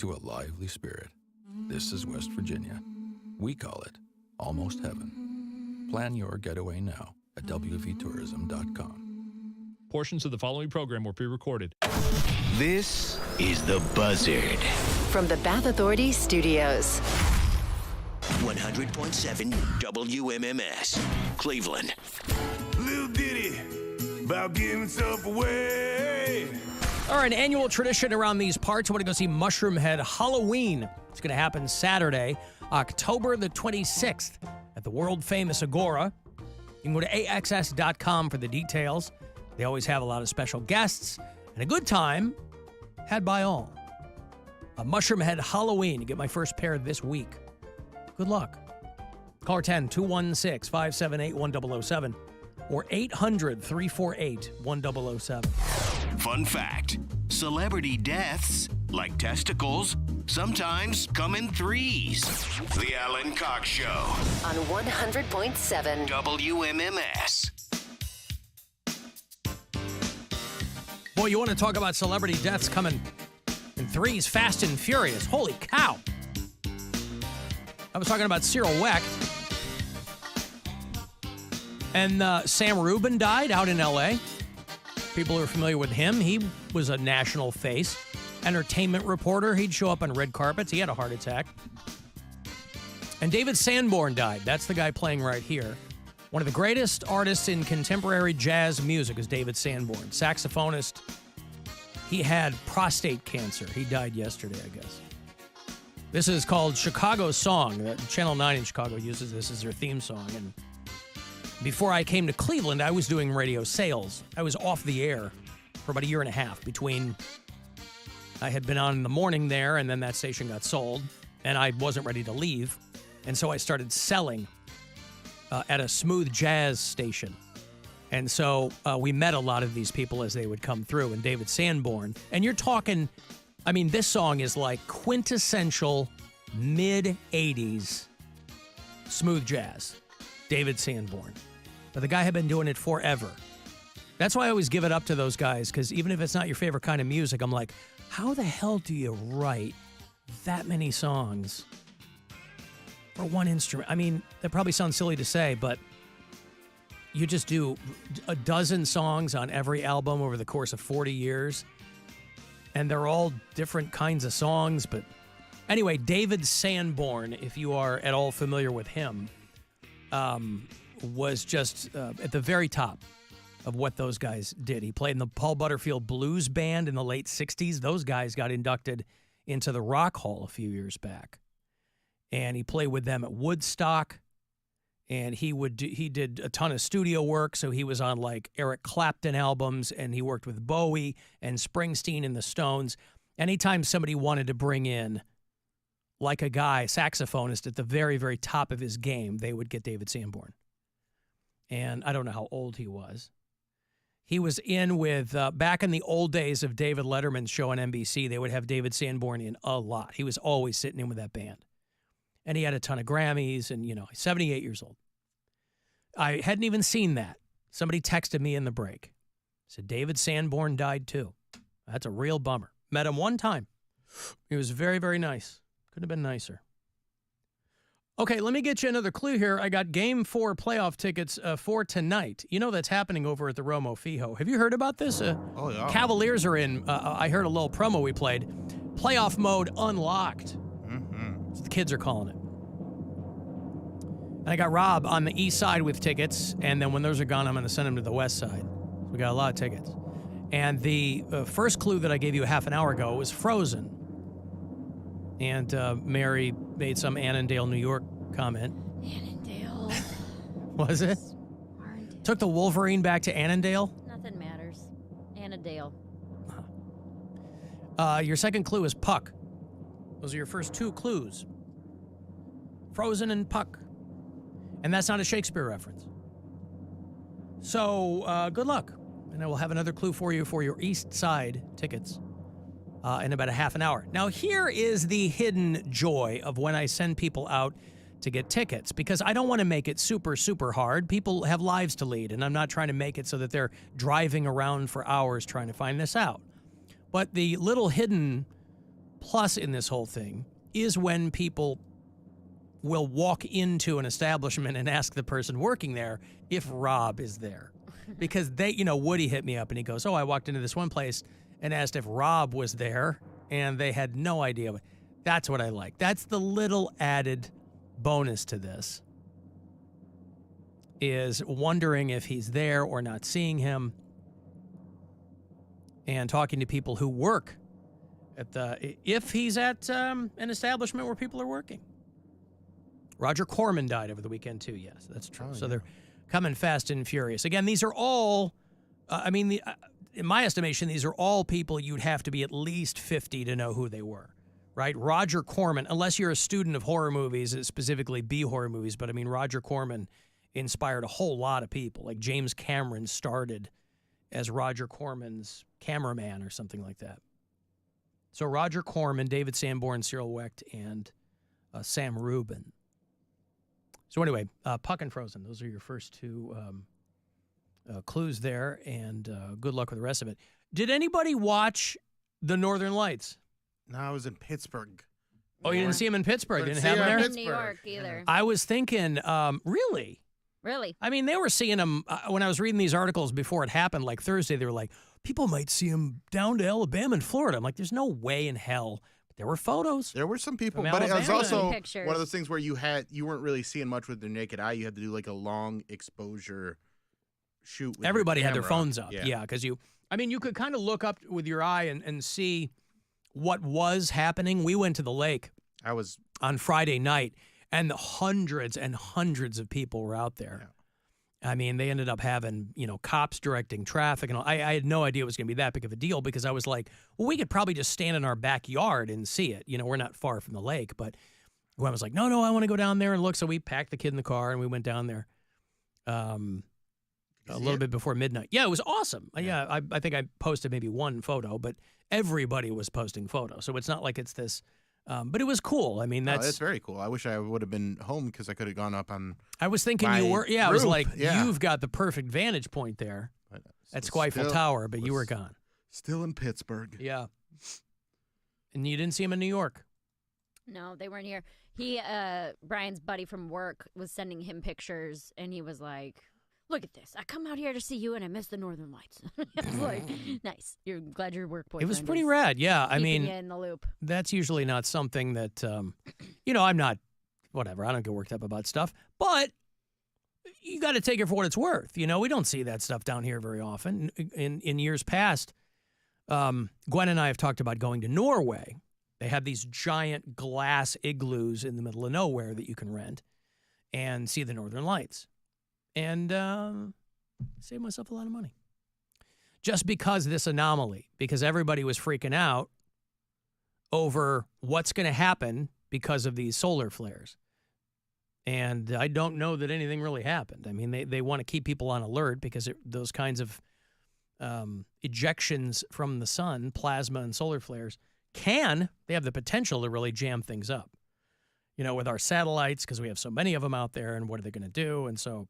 to a lively spirit. This is West Virginia. We call it Almost Heaven. Plan your getaway now at wvtourism.com. Portions of the following program were pre-recorded. This is The Buzzard. From the Bath Authority Studios. 100.7 WMMS, Cleveland. Little ditty about giving stuff away. All right, an annual tradition around these parts. I want to go see Mushroom Head Halloween. It's going to happen Saturday, October the 26th at the world-famous Agora. You can go to axs.com for the details. They always have a lot of special guests and a good time had by all. A Mushroom Head Halloween. You get my first pair this week. Good luck. Caller 10-216-578-1007 or 800-348-1007. Fun fact, celebrity deaths, like testicles, sometimes come in threes. The Alan Cox Show. On 100.7 WMMS. Boy, you want to talk about celebrity deaths coming in threes, fast and furious. Holy cow. I was talking about Cyril Wecht. And Sam Rubin died out in L.A. People who are familiar with him, he was a national face. Entertainment reporter. He'd show up on red carpets. He had a heart attack. And David Sanborn died. That's the guy playing right here. One of the greatest artists in contemporary jazz music is David Sanborn. Saxophonist. He had prostate cancer. He died yesterday, I guess. This is called Chicago Song. Channel 9 in Chicago uses this as their theme song. And before I came to Cleveland, I was doing radio sales. I was off the air for about a year and a half between I had been on in the morning there, and then that station got sold, and I wasn't ready to leave. And so I started selling at a smooth jazz station. And so we met a lot of these people as they would come through, and David Sanborn. And you're talking, I mean, this song is like quintessential mid-'80s smooth jazz. David Sanborn. But the guy had been doing it forever. That's why I always give it up to those guys, because even if it's not your favorite kind of music, I'm like, how the hell do you write that many songs for one instrument? I mean, that probably sounds silly to say, but you just do a dozen songs on every album over the course of 40 years, and they're all different kinds of songs. But anyway, David Sanborn, if you are at all familiar with him, was just at the very top of what those guys did. He played in the Paul Butterfield Blues Band in the late 60s. Those guys got inducted into the Rock Hall a few years back. And he played with them at Woodstock. And he did a ton of studio work. So he was on like Eric Clapton albums, and he worked with Bowie and Springsteen and the Stones. Anytime somebody wanted to bring in like a guy, saxophonist at the very, very top of his game, they would get David Sanborn. And I don't know how old he was. He was in with, back in the old days of David Letterman's show on NBC, they would have David Sanborn in a lot. He was always sitting in with that band. And he had a ton of Grammys, and, you know, he's 78 years old. I hadn't even seen that. Somebody texted me in the break. Said, David Sanborn died too. That's a real bummer. Met him one time. He was very, very nice. Could have been nicer. Okay, let me get you another clue here. I got Game 4 playoff tickets for tonight. You know that's happening over at the Romo Fijo. Have you heard about this? Oh, yeah. Cavaliers are in. I heard a little promo we played. Playoff mode unlocked. Mm-hmm. The kids are calling it. And I got Rob on the east side with tickets, and then when those are gone, I'm going to send him to the west side. We got a lot of tickets. And the first clue that I gave you a half an hour ago was Frozen. And Mary made some Annandale, New York comment. Annandale. Was it? Took the Wolverine back to Annandale? Nothing matters. Annandale. Your second clue is Puck. Those are your first two clues. Frozen and Puck. And that's not a Shakespeare reference. So, good luck. And I will have another clue for you for your East Side tickets in about a half an hour. Now, here is the hidden joy of when I send people out to get tickets, because I don't want to make it super, super hard. People have lives to lead, and I'm not trying to make it so that they're driving around for hours trying to find this out. But the little hidden plus in this whole thing is when people will walk into an establishment and ask the person working there if Rob is there. Because Woody hit me up and he goes, I walked into this one place and asked if Rob was there, and they had no idea. That's what I like. That's the little added bonus to this, is wondering if he's there or not seeing him, and talking to people who work if he's at an establishment where people are working. Roger Corman died over the weekend too. Yes, that's true. So they're coming fast and furious. Again, these are all, in my estimation, these are all people you'd have to be at least 50 to know who they were, right? Roger Corman, unless you're a student of horror movies, specifically B-horror movies, but Roger Corman inspired a whole lot of people. Like James Cameron started as Roger Corman's cameraman or something like that. So Roger Corman, David Sanborn, Cyril Wecht, and Sam Rubin. So anyway, Puck and Frozen, those are your first two clues there, and good luck with the rest of it. Did anybody watch The Northern Lights? No, I was in Pittsburgh. Oh, you didn't see him in Pittsburgh? Didn't have him there? New York either. I was thinking, really? Really? They were seeing him, when I was reading these articles before it happened, like Thursday, they were like, people might see him down to Alabama and Florida. I'm like, there's no way in hell. There were photos. There were some people, but it was also one of those things where you weren't really seeing much with the naked eye. You had to do like a long exposure shoot. With Everybody your had their camera. phones up. Yeah, because you could kind of look up with your eye and see what was happening. We went to the lake. I was on Friday night, and hundreds and hundreds of people were out there. Yeah. They ended up having, cops directing traffic and all. I had no idea it was going to be that big of a deal, because I was like, well, we could probably just stand in our backyard and see it. We're not far from the lake. But I was like, no, I want to go down there and look. So we packed the kid in the car and we went down there a little bit before midnight. Yeah, it was awesome. Yeah, I think I posted maybe one photo, but everybody was posting photos. So it's not like it's this. But it was cool. That's very cool. I wish I would have been home because I could have gone up on. I was thinking you were. Yeah, I was like, you've got the perfect vantage point there at Squifle Tower, but you were gone. Still in Pittsburgh. Yeah. And you didn't see him in New York. No, they weren't here. Brian's buddy from work was sending him pictures, and he was like, look at this. I come out here to see you, and I miss the Northern Lights. I was like, nice. You're glad your work boyfriend. It was pretty rad. Yeah, keeping you in the loop. That's usually not something that, I'm not, whatever. I don't get worked up about stuff. But you got to take it for what it's worth. We don't see that stuff down here very often. In years past, Gwen and I have talked about going to Norway. They have these giant glass igloos in the middle of nowhere that you can rent and see the Northern Lights. And saved myself a lot of money. Just because of this anomaly, because everybody was freaking out over what's going to happen because of these solar flares. And I don't know that anything really happened. They want to keep people on alert because those kinds of ejections from the sun, plasma and solar flares, they have the potential to really jam things up. With our satellites, because we have so many of them out there, and what are they going to do? And so,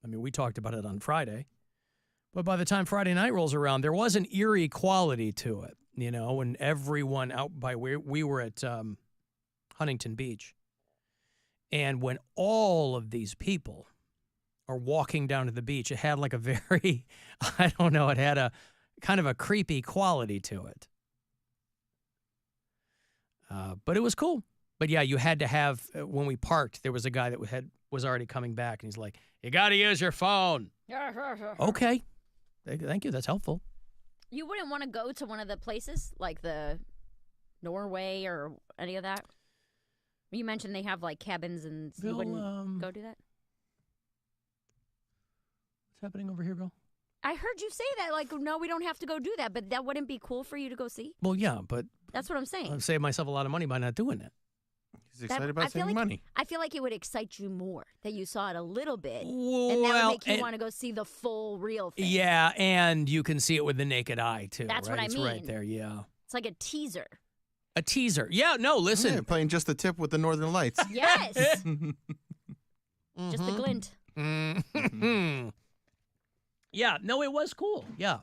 we talked about it on Friday, but by the time Friday night rolls around, there was an eerie quality to it, when everyone out by where we were at Huntington Beach, and when all of these people are walking down to the beach, it had like a very, I don't know, it had a kind of a creepy quality to it. But it was cool. But yeah, you had to have, when we parked, there was a guy that was already coming back, and he's like, you got to use your phone. Okay. Thank you. That's helpful. You wouldn't want to go to one of the places, like the Norway or any of that? You mentioned they have like cabins, and you wouldn't go do that? What's happening over here, Bill? I heard you say that, like, no, we don't have to go do that, but that wouldn't be cool for you to go see? Well, yeah, but... That's what I'm saying. I've saved myself a lot of money by not doing it. He's excited about saving money. I feel like it would excite you more that you saw it a little bit, and that would make you want to go see the full, real thing. Yeah, and you can see it with the naked eye, too. That's right? what I mean. It's right there, yeah. It's like a teaser. A teaser. Yeah, no, listen. Yeah, playing just the tip with the Northern Lights. Yes. Just the glint. Mm-hmm. Yeah, no, it was cool. Yeah.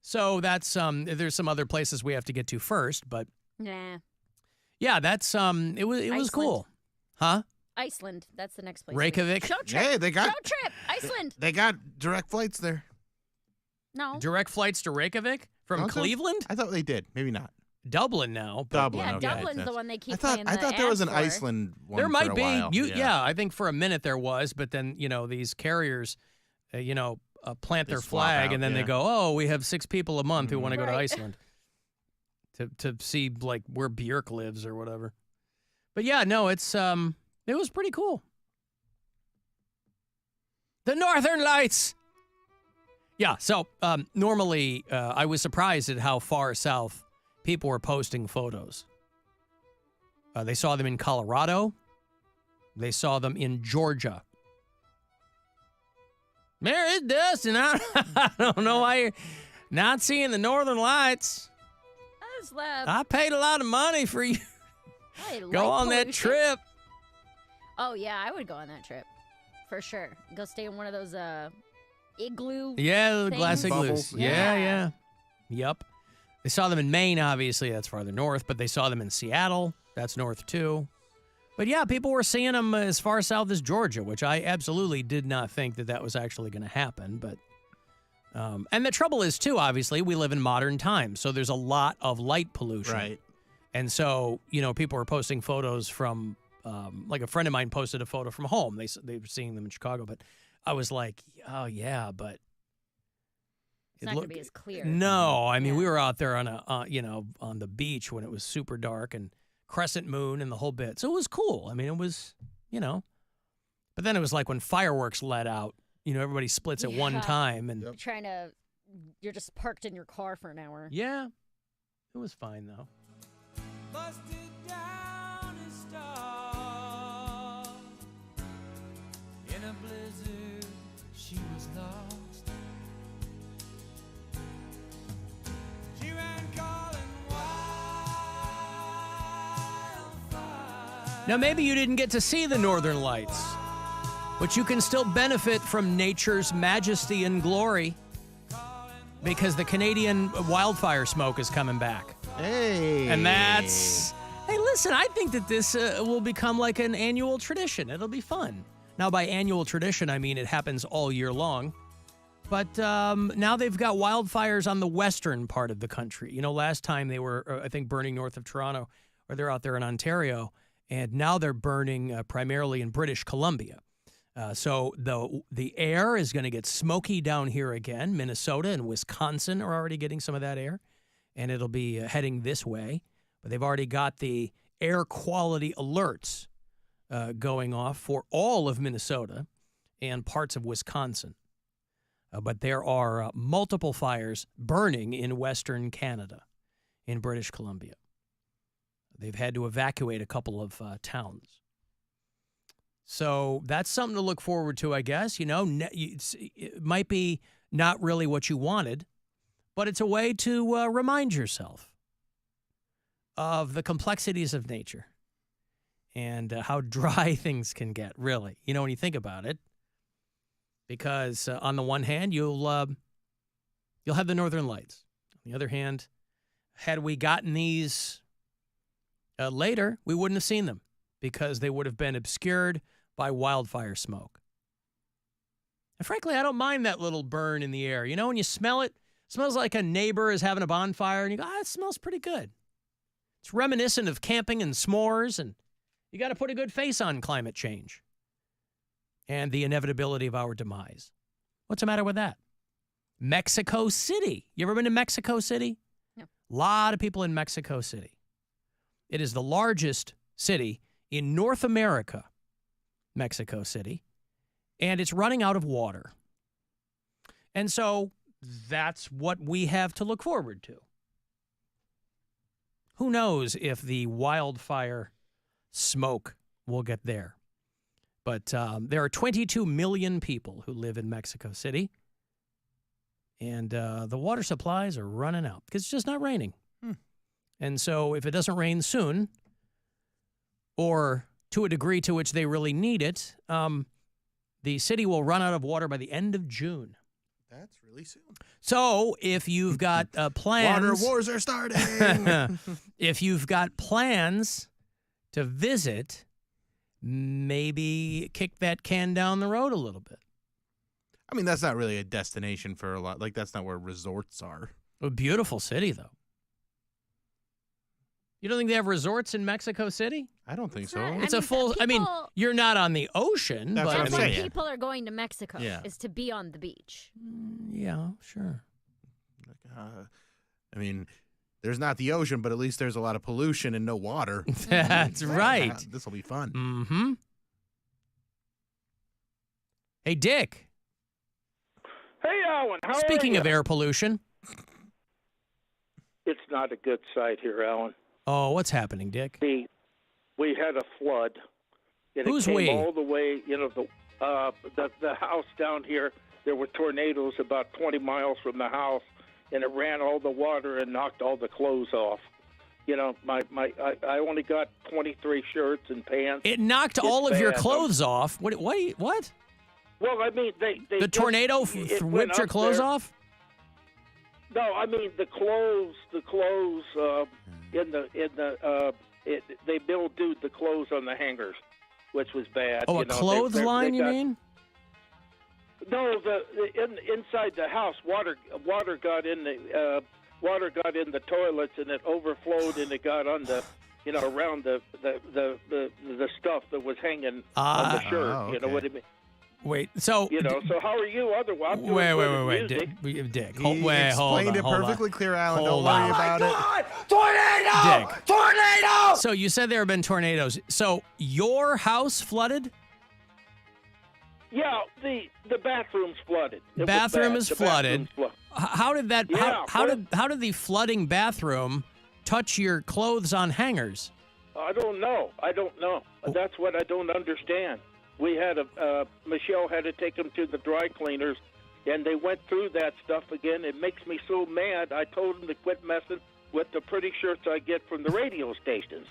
So that's there's some other places we have to get to first, but Nah. Yeah, that's it was cool. Huh? Iceland. That's the next place. Reykjavik. Show trip. Hey, they got Show trip. Iceland. They got direct flights there. No. Direct flights to Reykjavik from Okay. Cleveland? I thought they did. Maybe not. Dublin now. But Dublin. Yeah, okay. Dublin's the one they keep I thought playing I the thought there was an ads for. Iceland one. There might for a be. while. Yeah, I think for a minute there was, but then these carriers, plant They their swap flag out, and then they yeah. go, oh, we have 6 people a month who want to go to Right. Iceland to see like where Björk lives or whatever. But yeah, no, it was pretty cool. The Northern Lights. Yeah, so normally I was surprised at how far south people were posting photos. They saw them in Colorado. They saw them in Georgia. There is Dustin. I don't know why you're not seeing the Northern Lights. I paid a lot of money for you. Go on that trip. Oh, yeah, I would go on that trip. For sure. Go stay in one of those igloo Yeah, the glass things. igloos. Yeah. Yep. They saw them in Maine, obviously. That's farther north. But they saw them in Seattle. That's north, too. But yeah, people were seeing them as far south as Georgia, which I absolutely did not think that was actually going to happen. But and the trouble is, too, obviously, we live in modern times. So there's a lot of light pollution. Right. And so, people were posting photos from, like a friend of mine posted a photo from home. They were seeing them in Chicago. But I was like, oh, yeah, but It's not going to be as clear. no, I mean, we were out there on on the beach when it was super dark and crescent moon and the whole bit. So it was cool. I mean, it was, but then it was like when fireworks let out, everybody splits at one time. And You're just parked in your car for an hour. yeah, it was fine though. Busted down and starved. In a blizzard, she was lost. She ran calling wildfire. Now, maybe you didn't get to see the Northern Lights, but you can still benefit from nature's majesty and glory because the Canadian wildfire smoke is coming back. Hey. And that's... Hey, listen, I think that this will become like an annual tradition. It'll be fun. Now, by annual tradition, I mean it happens all year long. But now they've got wildfires on the western part of the country. Last time they were, I think, burning north of Toronto, or they're out there in Ontario. And now they're burning primarily in British Columbia. So the air is going to get smoky down here again. Minnesota and Wisconsin are already getting some of that air. And it'll be heading this way. But they've already got the air quality alerts going off for all of Minnesota and parts of Wisconsin. But there are multiple fires burning in Western Canada, in British Columbia. They've had to evacuate a couple of towns. So that's something to look forward to, I guess. It might be not really what you wanted, but it's a way to remind yourself of the complexities of nature and how dry things can get, really, when you think about it. Because on the one hand, you'll have the Northern Lights. On the other hand, had we gotten these later, we wouldn't have seen them because they would have been obscured by wildfire smoke. And frankly, I don't mind that little burn in the air. When you smell it, it smells like a neighbor is having a bonfire, and you go, it smells pretty good. It's reminiscent of camping and s'mores, and you got to put a good face on climate change and the inevitability of our demise. What's the matter with that? Mexico City. You ever been to Mexico City? No. A lot of people in Mexico City. It is the largest city in North America, Mexico City, and it's running out of water. And so that's what we have to look forward to. Who knows if the wildfire smoke will get there. But there are 22 million people who live in Mexico City, and the water supplies are running out because it's just not raining. And so if it doesn't rain soon, or to a degree to which they really need it, the city will run out of water by the end of June. That's really soon. So if you've got plans, Water wars are starting. if you've got plans to visit, maybe kick that can down the road a little bit. I mean, that's not really a destination for a lot. Like, that's not where resorts are. A beautiful city, though. You don't think they have resorts in Mexico City? I don't think so. It's a full. I mean, you're not on the ocean, That's but what I I'm mean, saying. People are going to Mexico Yeah. is to be on the beach. Yeah, sure. I mean, there's not the ocean, but at least there's a lot of pollution and no water. That's right. This will be fun. Mm-hmm. Hey, Dick. Hey, Alan. How Speaking are of you? air pollution. It's not a good sight here, Alan. Oh, what's happening, Dick? We had a flood. And Who's it came we? all the way, the house down here. There were tornadoes about 20 miles from the house, and it ran all the water and knocked all the clothes off. I only got 23 shirts and pants. It knocked It's all of your bad. clothes off. What? Well, I mean, they The just- tornado it went whipped your up clothes there. off? No, I mean the clothes. They mildewed the clothes on the hangers, which was bad. Oh, a clothesline, you got- mean? No, inside the house, water got in the toilets, and it overflowed, and it got on the, around the stuff that was hanging on the shirt. Oh, You know what I mean? Wait, so So how are you? Otherwise, I'm doing wait, good wait, at music. Dick. He Hold explained it on. perfectly clear, Alan. Hold Don't worry on. about it. Tornado! Dick. Tornado! So you said there have been tornadoes. So your house flooded? Yeah, the bathroom's flooded. It was Bathroom bad. is The flooded. bathroom's How did that? Yeah, how did the flooding bathroom touch your clothes on hangers? I don't know. That's what I don't understand. We had Michelle had to take them to the dry cleaners, and they went through that stuff again. It makes me so mad. I told them to quit messing with the pretty shirts I get from the radio stations,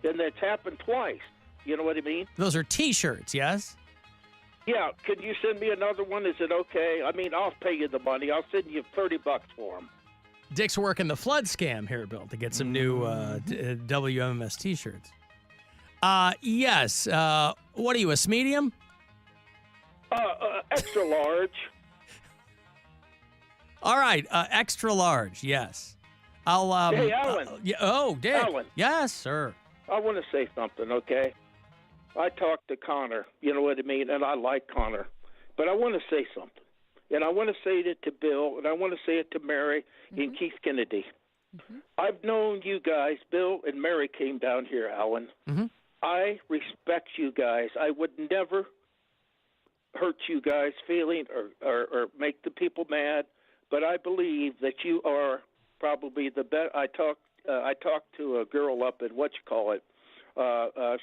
and that's happened twice. You know what I mean? Those are T-shirts, yes. Yeah. Can you send me another one? Is it okay? I mean, I'll pay you the money. I'll send you $30 for them. Dick's working the flood scam here, Bill, to get some new WMMS T-shirts. Yes. What are you, a medium? Extra large. All right, extra large. Yes. I'll. Hey, Alan. Dick. Alan. Yes, sir. I want to say something, okay? I talked to Connor, you know what I mean, and I like Connor. But I want to say something. And I want to say it to Bill, and I want to say it to Mary and Keith Kennedy. I've known you guys. Bill and Mary came down here, Alan. I respect you guys. I would never hurt you guys' feeling or make the people mad, but I believe that you are probably the best. I talked to a girl up in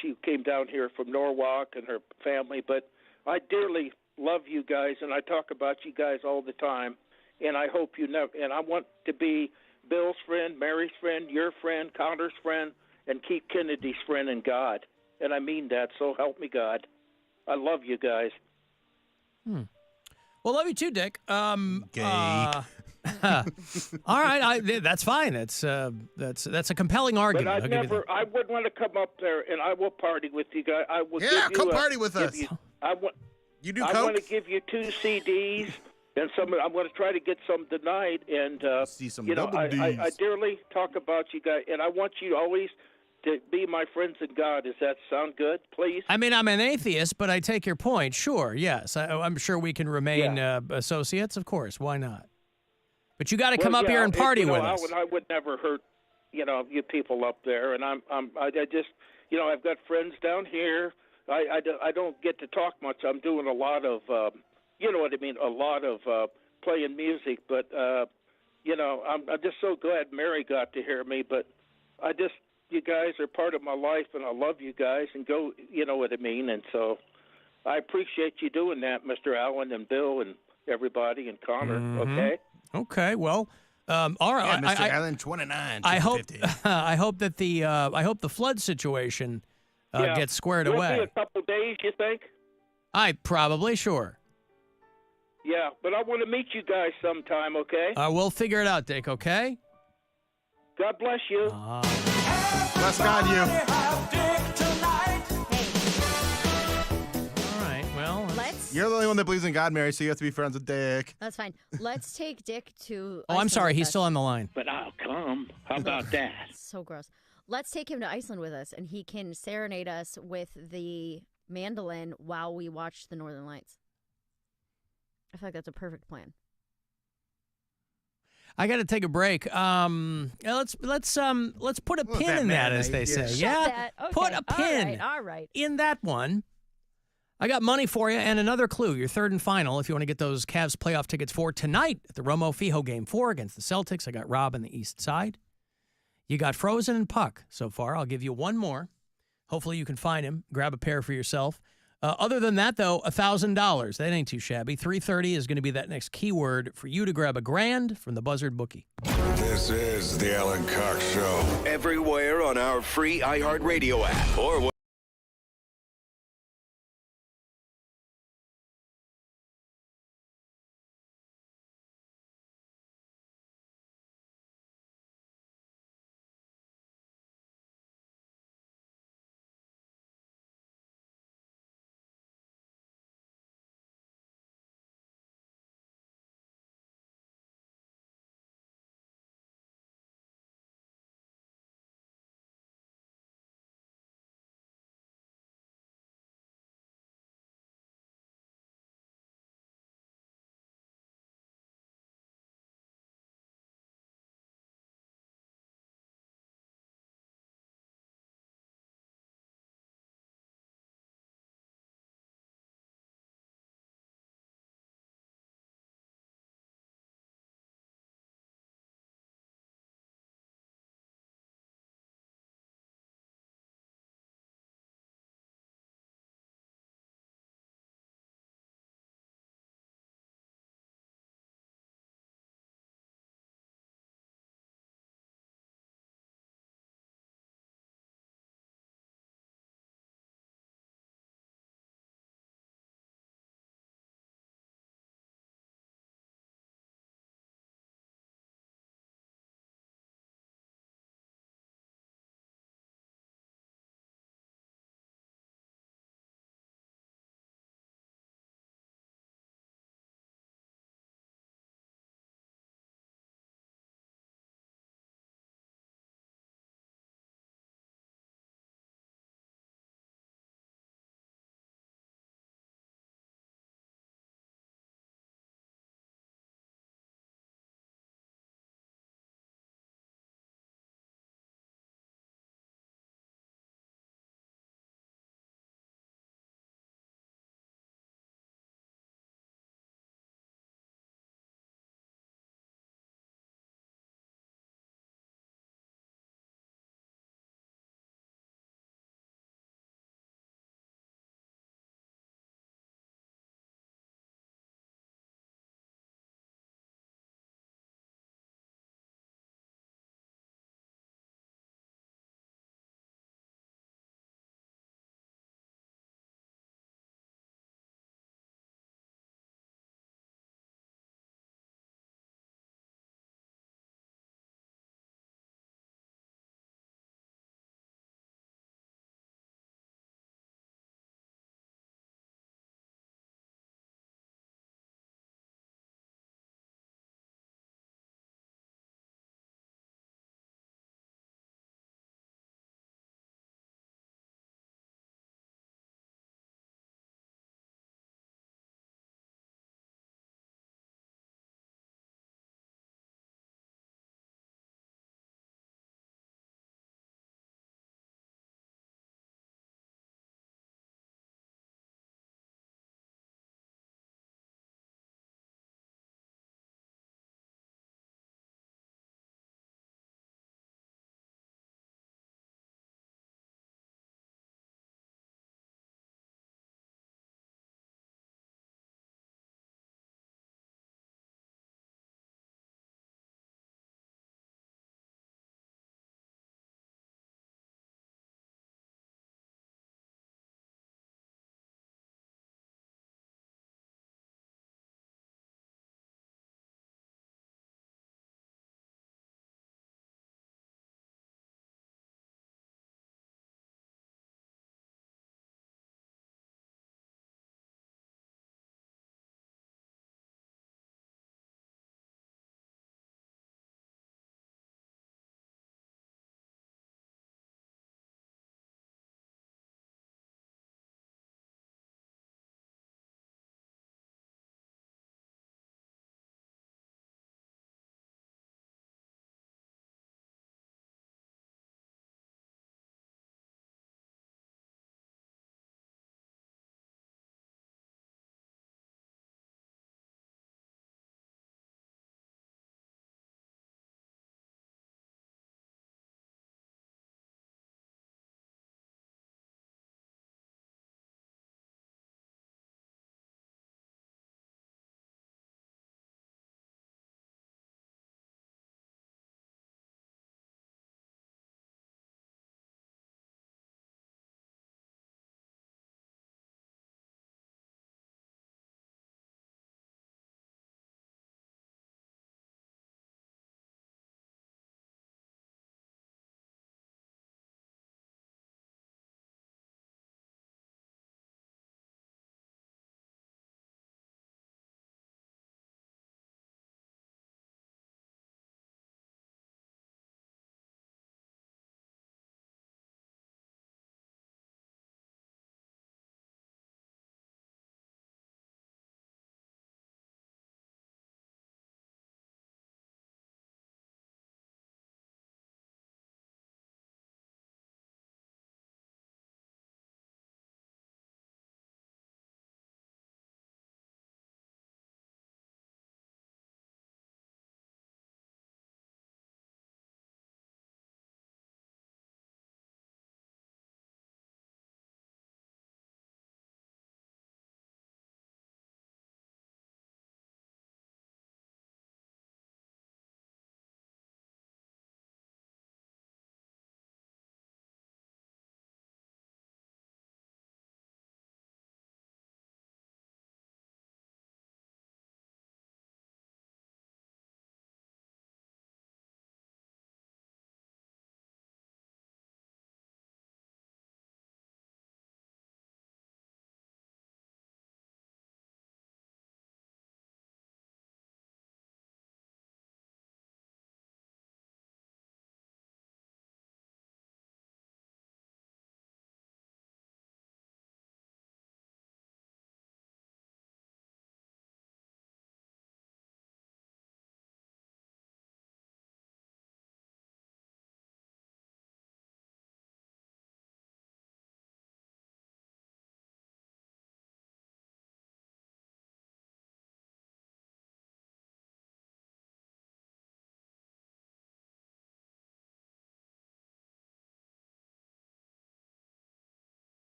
she came down here from Norwalk and her family, but I dearly love you guys, and I talk about you guys all the time, and I hope you never. And I want to be Bill's friend, Mary's friend, your friend, Connor's friend, and Keith Kennedy's friend in God. And I mean that, so help me God. I love you guys. Well, love you too, Dick. Gay. All right, that's fine. That's a compelling argument. But I'll give you that. I wouldn't want to come up there, and I will party with you guys. I will. Yeah, give you come party with give us. You, You do I coke? want to give you 2 CDs, and some. I'm going to try to get some tonight, and see some double Ds. I dearly talk about you guys, and I want you always to be my friends in God. Does that sound good, please? I mean, I'm an atheist, but I take your point. Sure, yes. I'm sure we can remain associates, of course. Why not? But you got to come up here and party with us. I would never hurt, you people up there, and I just, I've got friends down here. I don't get to talk much. I'm doing a lot of, you know what I mean, a lot of playing music. But I'm just so glad Mary got to hear me. But you guys are part of my life, and I love you guys. And go, you know what I mean. And so I appreciate you doing that, Mr. Allen and Bill and everybody and Connor. Okay. Okay. Well. All right. Yeah, Mr. Allen, 29. I hope that the the flood situation gets squared Will it away. be a couple days, you think? Sure. Yeah, but I want to meet you guys sometime, okay? We'll figure it out, Dick, okay? God bless you. Bless God, you. All right, well. You're the only one that believes in God, Mary, so you have to be friends with Dick. That's fine. Let's take Dick to Oh, I'm Iceland sorry. with He's us. still on the line. But I'll come. How about that? So gross. Let's take him to Iceland with us, and he can serenade us with the mandolin while we watch the Northern Lights. I feel like that's a perfect plan. I got to take a break. Let's put a pin in that, as they say. Shut Yeah, that. Okay. put a pin All right. in that one. I got money for you and another clue. Your third and final, if you want to get those Cavs playoff tickets for tonight at the Romo Fijo Game 4 against the Celtics. I got Rob on the East Side. You got Frozen and Puck so far. I'll give you one more. Hopefully you can find him. Grab a pair for yourself. Other than that, though, $1,000. That ain't too shabby. 3:30 is going to be that next keyword for you to grab $1,000 from the Buzzard Bookie. This is the Alan Cox Show. Everywhere on our free iHeartRadio app or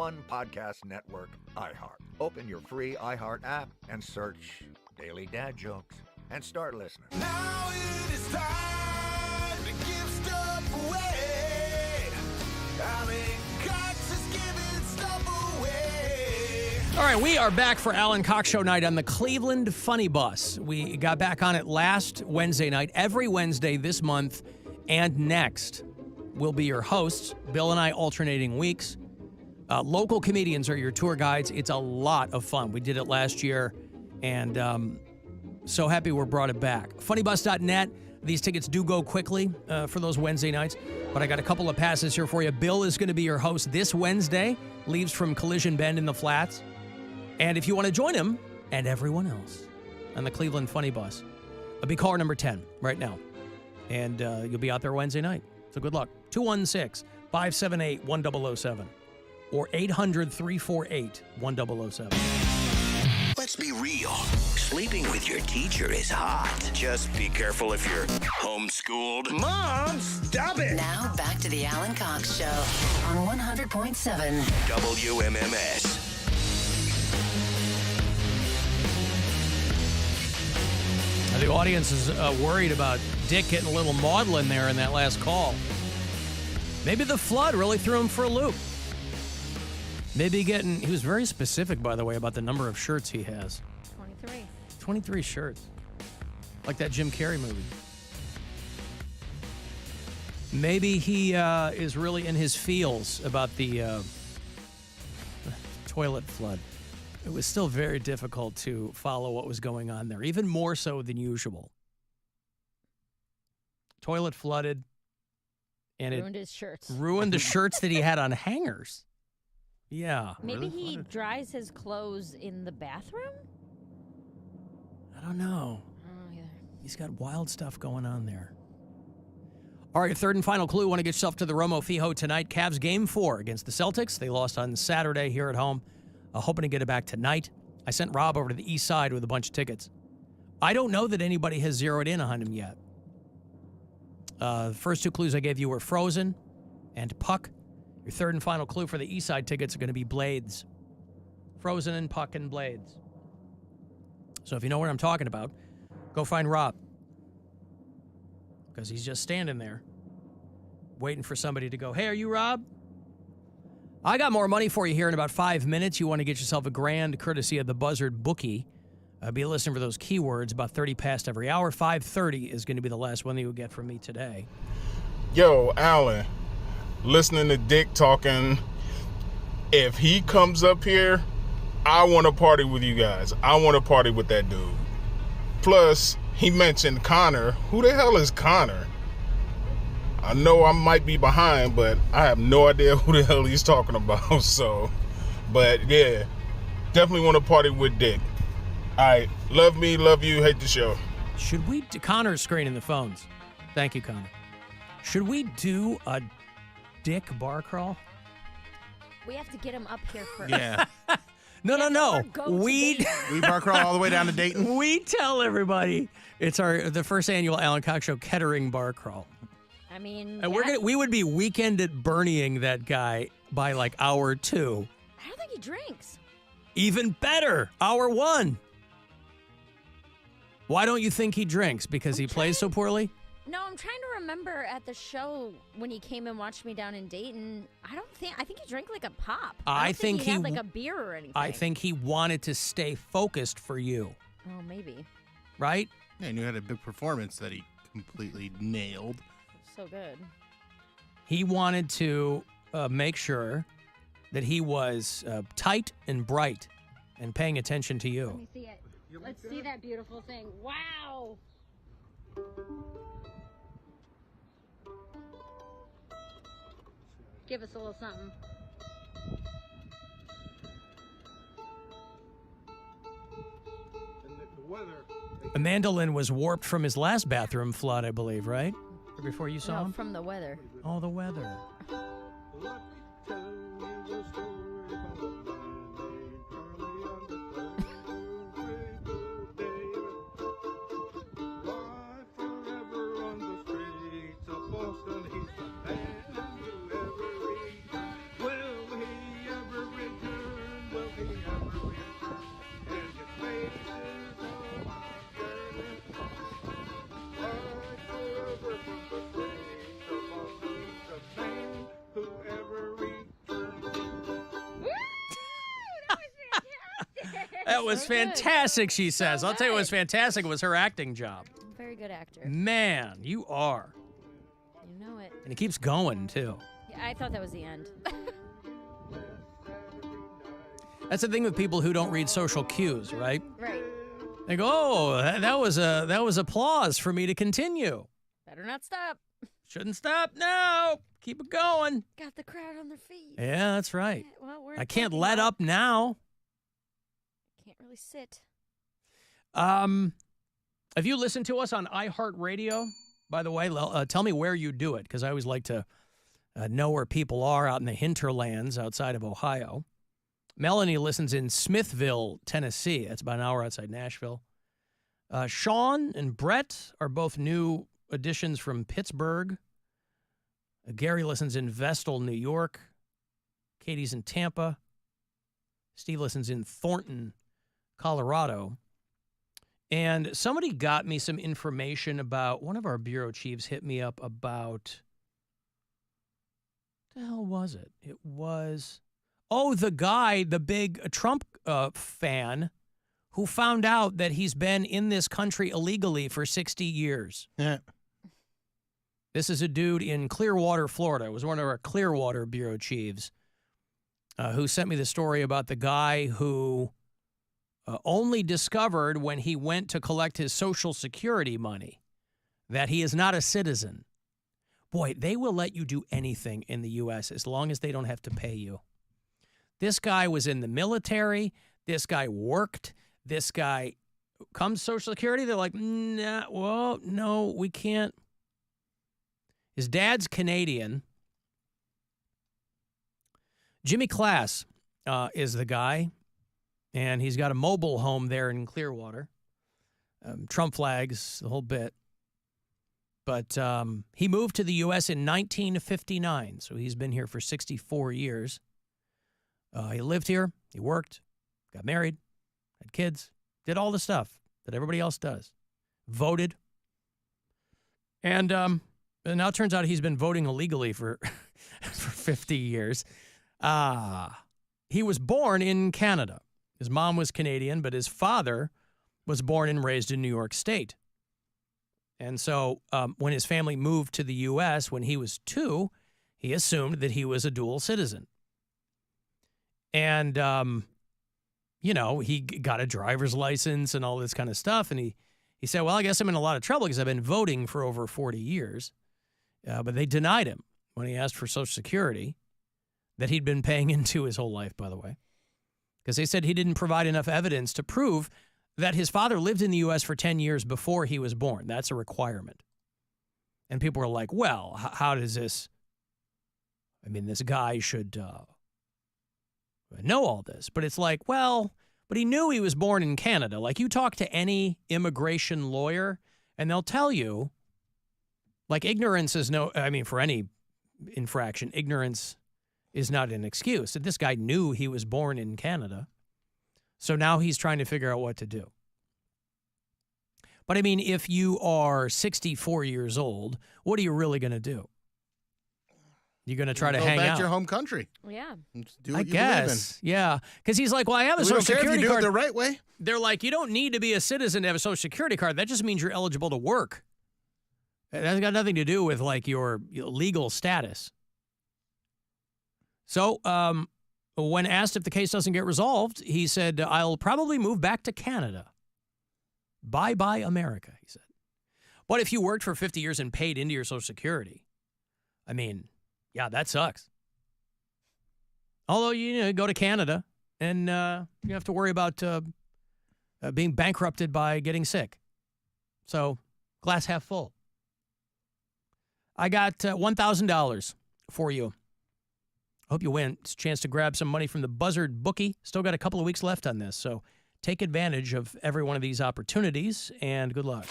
one podcast network, iHeart. Open your free iHeart app and search Daily Dad Jokes and start listening. Now it is time to give stuff away. Alan Cox is giving stuff away. All right, we are back for Alan Cox Show night on the Cleveland Funny Bus. We got back on it last Wednesday night. Every Wednesday this month and next will be your hosts, Bill and I alternating weeks. Local comedians are your tour guides. It's a lot of fun. We did it last year, and so happy we brought it back. Funnybus.net. These tickets do go quickly for those Wednesday nights, but I got a couple of passes here for you. Bill is going to be your host this Wednesday, leaves from Collision Bend in the Flats. And if you want to join him and everyone else on the Cleveland Funny Bus, be caller number 10 right now, and you'll be out there Wednesday night. So good luck. 216-578-1007 or 800-348-1007. Let's be real. Sleeping with your teacher is hot. Just be careful if you're homeschooled. Mom, stop it! Now back to the Alan Cox Show on 100.7 WMMS. The audience is worried about Dick getting a little maudlin there in that last call. Maybe the flood really threw him for a loop. Maybe he was very specific, by the way, about the number of shirts he has. 23. 23 shirts. Like that Jim Carrey movie. Maybe he is really in his feels about the toilet flood. It was still very difficult to follow what was going on there, even more so than usual. Toilet flooded, and ruined his shirts. Ruined the shirts that he had on hangers. Yeah. Maybe he dries his clothes in the bathroom? I don't know. I don't know either. He's got wild stuff going on there. All right, third and final clue. Want to get yourself to the Romo Fijo tonight. Cavs game 4 against the Celtics. They lost on Saturday here at home. Hoping to get it back tonight. I sent Rob over to the east side with a bunch of tickets. I don't know that anybody has zeroed in on him yet. The first two clues I gave you were Frozen and Puck. Your third and final clue for the east side tickets are going to be Blades. Frozen and Puck and Blades. So if you know what I'm talking about, go find Rob. Because he's just standing there waiting for somebody to go, hey, are you Rob? I got more money for you here in about 5 minutes. You want to get yourself a grand courtesy of the Buzzard bookie. Be listening for those keywords about 30 past every hour. 5:30 is going to be the last one that you'll get from me today. Yo, Alan, listening to Dick talking, if he comes up here, I want to party with you guys. I want to party with that dude. Plus, he mentioned Connor. Who the hell is Connor? I know I might be behind, but I have no idea who the hell he's talking about. So, but yeah, definitely want to party with Dick. All right, love me, love you, hate the show. Should we? Connor's screening the phones. Thank you, Connor. Should we do a Dick bar crawl? We have to get him up here first. Yeah. No. We bar crawl all the way down to Dayton. We tell everybody it's the first annual Alan Cox Show Kettering bar crawl. I mean, and we would be weekend at Bernieing that guy by like hour 2. I don't think he drinks. Even better, hour 1. Why don't you think he drinks? Because he plays so poorly? No, I'm trying to remember at the show when he came and watched me down in Dayton. I think he drank like a pop. I don't think he had like a beer or anything. I think he wanted to stay focused for you. Oh, maybe. Right? Yeah, and you had a big performance that he completely nailed. So good. He wanted to make sure that he was tight and bright and paying attention to you. Let me see it. Let's see that beautiful thing. Wow. Give us a little something. Amanda Lynn was warped from his last bathroom flood, I believe, right? Or before you saw him? From the weather. Oh, the weather. That was fantastic, she says. I'll tell you what was fantastic was her acting job. Very good actor. Man, you are. You know it. And it keeps going, too. Yeah, I thought that was the end. That's the thing with people who don't read social cues, right? Right. They go, oh, that was applause for me to continue. Better not stop. Shouldn't stop now. Keep it going. Got the crowd on their feet. Yeah, that's right. Well, we're I can't let up now. Can't really sit. Have you listened to us on iHeartRadio? By the way, tell me where you do it, because I always like to know where people are out in the hinterlands outside of Ohio. Melanie listens in Smithville, Tennessee. That's about an hour outside Nashville. Sean and Brett are both new additions from Pittsburgh. Gary listens in Vestal, New York. Katie's in Tampa. Steve listens in Thornton, Colorado. And somebody got me some information about, one of our bureau chiefs hit me up about, what the hell was it? It was, the guy, the big Trump fan, who found out that he's been in this country illegally for 60 years. Yeah. This is a dude in Clearwater, Florida. It was one of our Clearwater bureau chiefs who sent me the story about the guy who only discovered when he went to collect his Social Security money that he is not a citizen. Boy, they will let you do anything in the U.S. as long as they don't have to pay you. This guy was in the military. This guy worked. This guy comes Social Security. They're like, nah, well, no, we can't. His dad's Canadian. Jimmy Class is the guy, and he's got a mobile home there in Clearwater. Trump flags, the whole bit. But he moved to the U.S. in 1959, so he's been here for 64 years. He lived here, he worked, got married, had kids, did all the stuff that everybody else does. Voted. And now it turns out he's been voting illegally for 50 years. He was born in Canada. His mom was Canadian, but his father was born and raised in New York State. And so when his family moved to the U.S. when he was 2, he assumed that he was a dual citizen. And, he got a driver's license and all this kind of stuff. And he said, well, I guess I'm in a lot of trouble because I've been voting for over 40 years. But they denied him when he asked for Social Security that he'd been paying into his whole life, by the way, because they said he didn't provide enough evidence to prove that his father lived in the U.S. for 10 years before he was born. That's a requirement. And people were like, well, how does this, this guy should know all this. But it's like, well, but he knew he was born in Canada. Like, you talk to any immigration lawyer, and they'll tell you, like, ignorance is for any infraction, ignorance is not an excuse. And this guy knew he was born in Canada. So now he's trying to figure out what to do. But if you are 64 years old, what are you really going to do? You're going to try to hang out. Go back to your home country. Yeah. Do what I guess. Yeah. Because he's like, well, I have a Social Security card. Do it the right way. They're like, you don't need to be a citizen to have a Social Security card. That just means you're eligible to work. That's got nothing to do with, like, your legal status. So when asked if the case doesn't get resolved, he said, I'll probably move back to Canada. Bye-bye, America, he said. But if you worked for 50 years and paid into your Social Security, yeah, that sucks. Although, you go to Canada and you have to worry about being bankrupted by getting sick. So, glass half full. I got $1,000 for you. I hope you win. It's a chance to grab some money from the Buzzard bookie. Still got a couple of weeks left on this, so take advantage of every one of these opportunities, and good luck.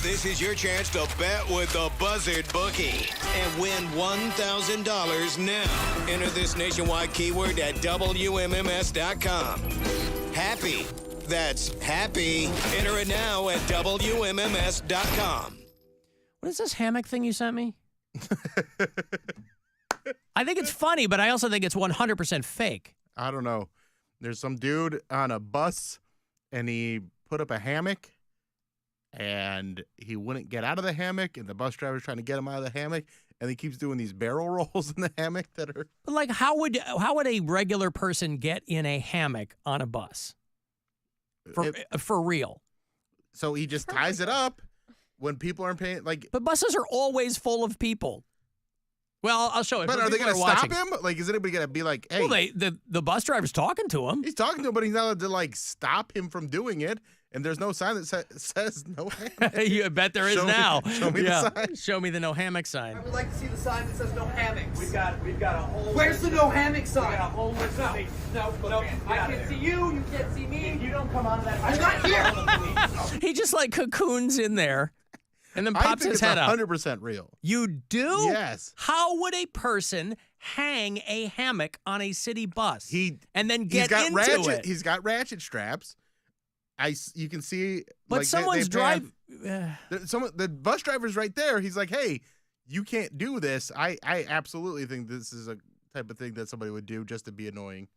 This is your chance to bet with the Buzzard bookie and win $1,000 now. Enter this nationwide keyword at WMMS.com. Happy. That's happy. Enter it now at WMMS.com. What is this hammock thing you sent me? I think it's funny, but I also think it's 100% fake. I don't know. There's some dude on a bus and he put up a hammock, and he wouldn't get out of the hammock, and the bus driver's trying to get him out of the hammock, and he keeps doing these barrel rolls in the hammock that are. But like, how would a regular person get in a hammock on a bus? For real. So he just ties it up when people aren't paying. Like, but buses are always full of people. Well, I'll show it. But are they going to stop him? Like, is anybody going to be like, hey? Well, the bus driver's talking to him. He's talking to him, but he's not allowed to, like, stop him from doing it. And there's no sign that says no hammock. You bet there is now. Show me the sign. Show me the no hammock sign. I would like to see the sign that says no hammocks. We've got a whole. Where's the no hammock sign? We got a whole list of things. No. I can't see you. You can't see me. If you don't come out of that. I'm not here. He just like cocoons in there, and then pops his head up. 100% real. You do? Yes. How would a person hang a hammock on a city bus and then get into it? He's got ratchet straps. You can see. But like, someone's driving. The bus driver's right there. He's like, hey, you can't do this. I absolutely think this is a type of thing that somebody would do just to be annoying.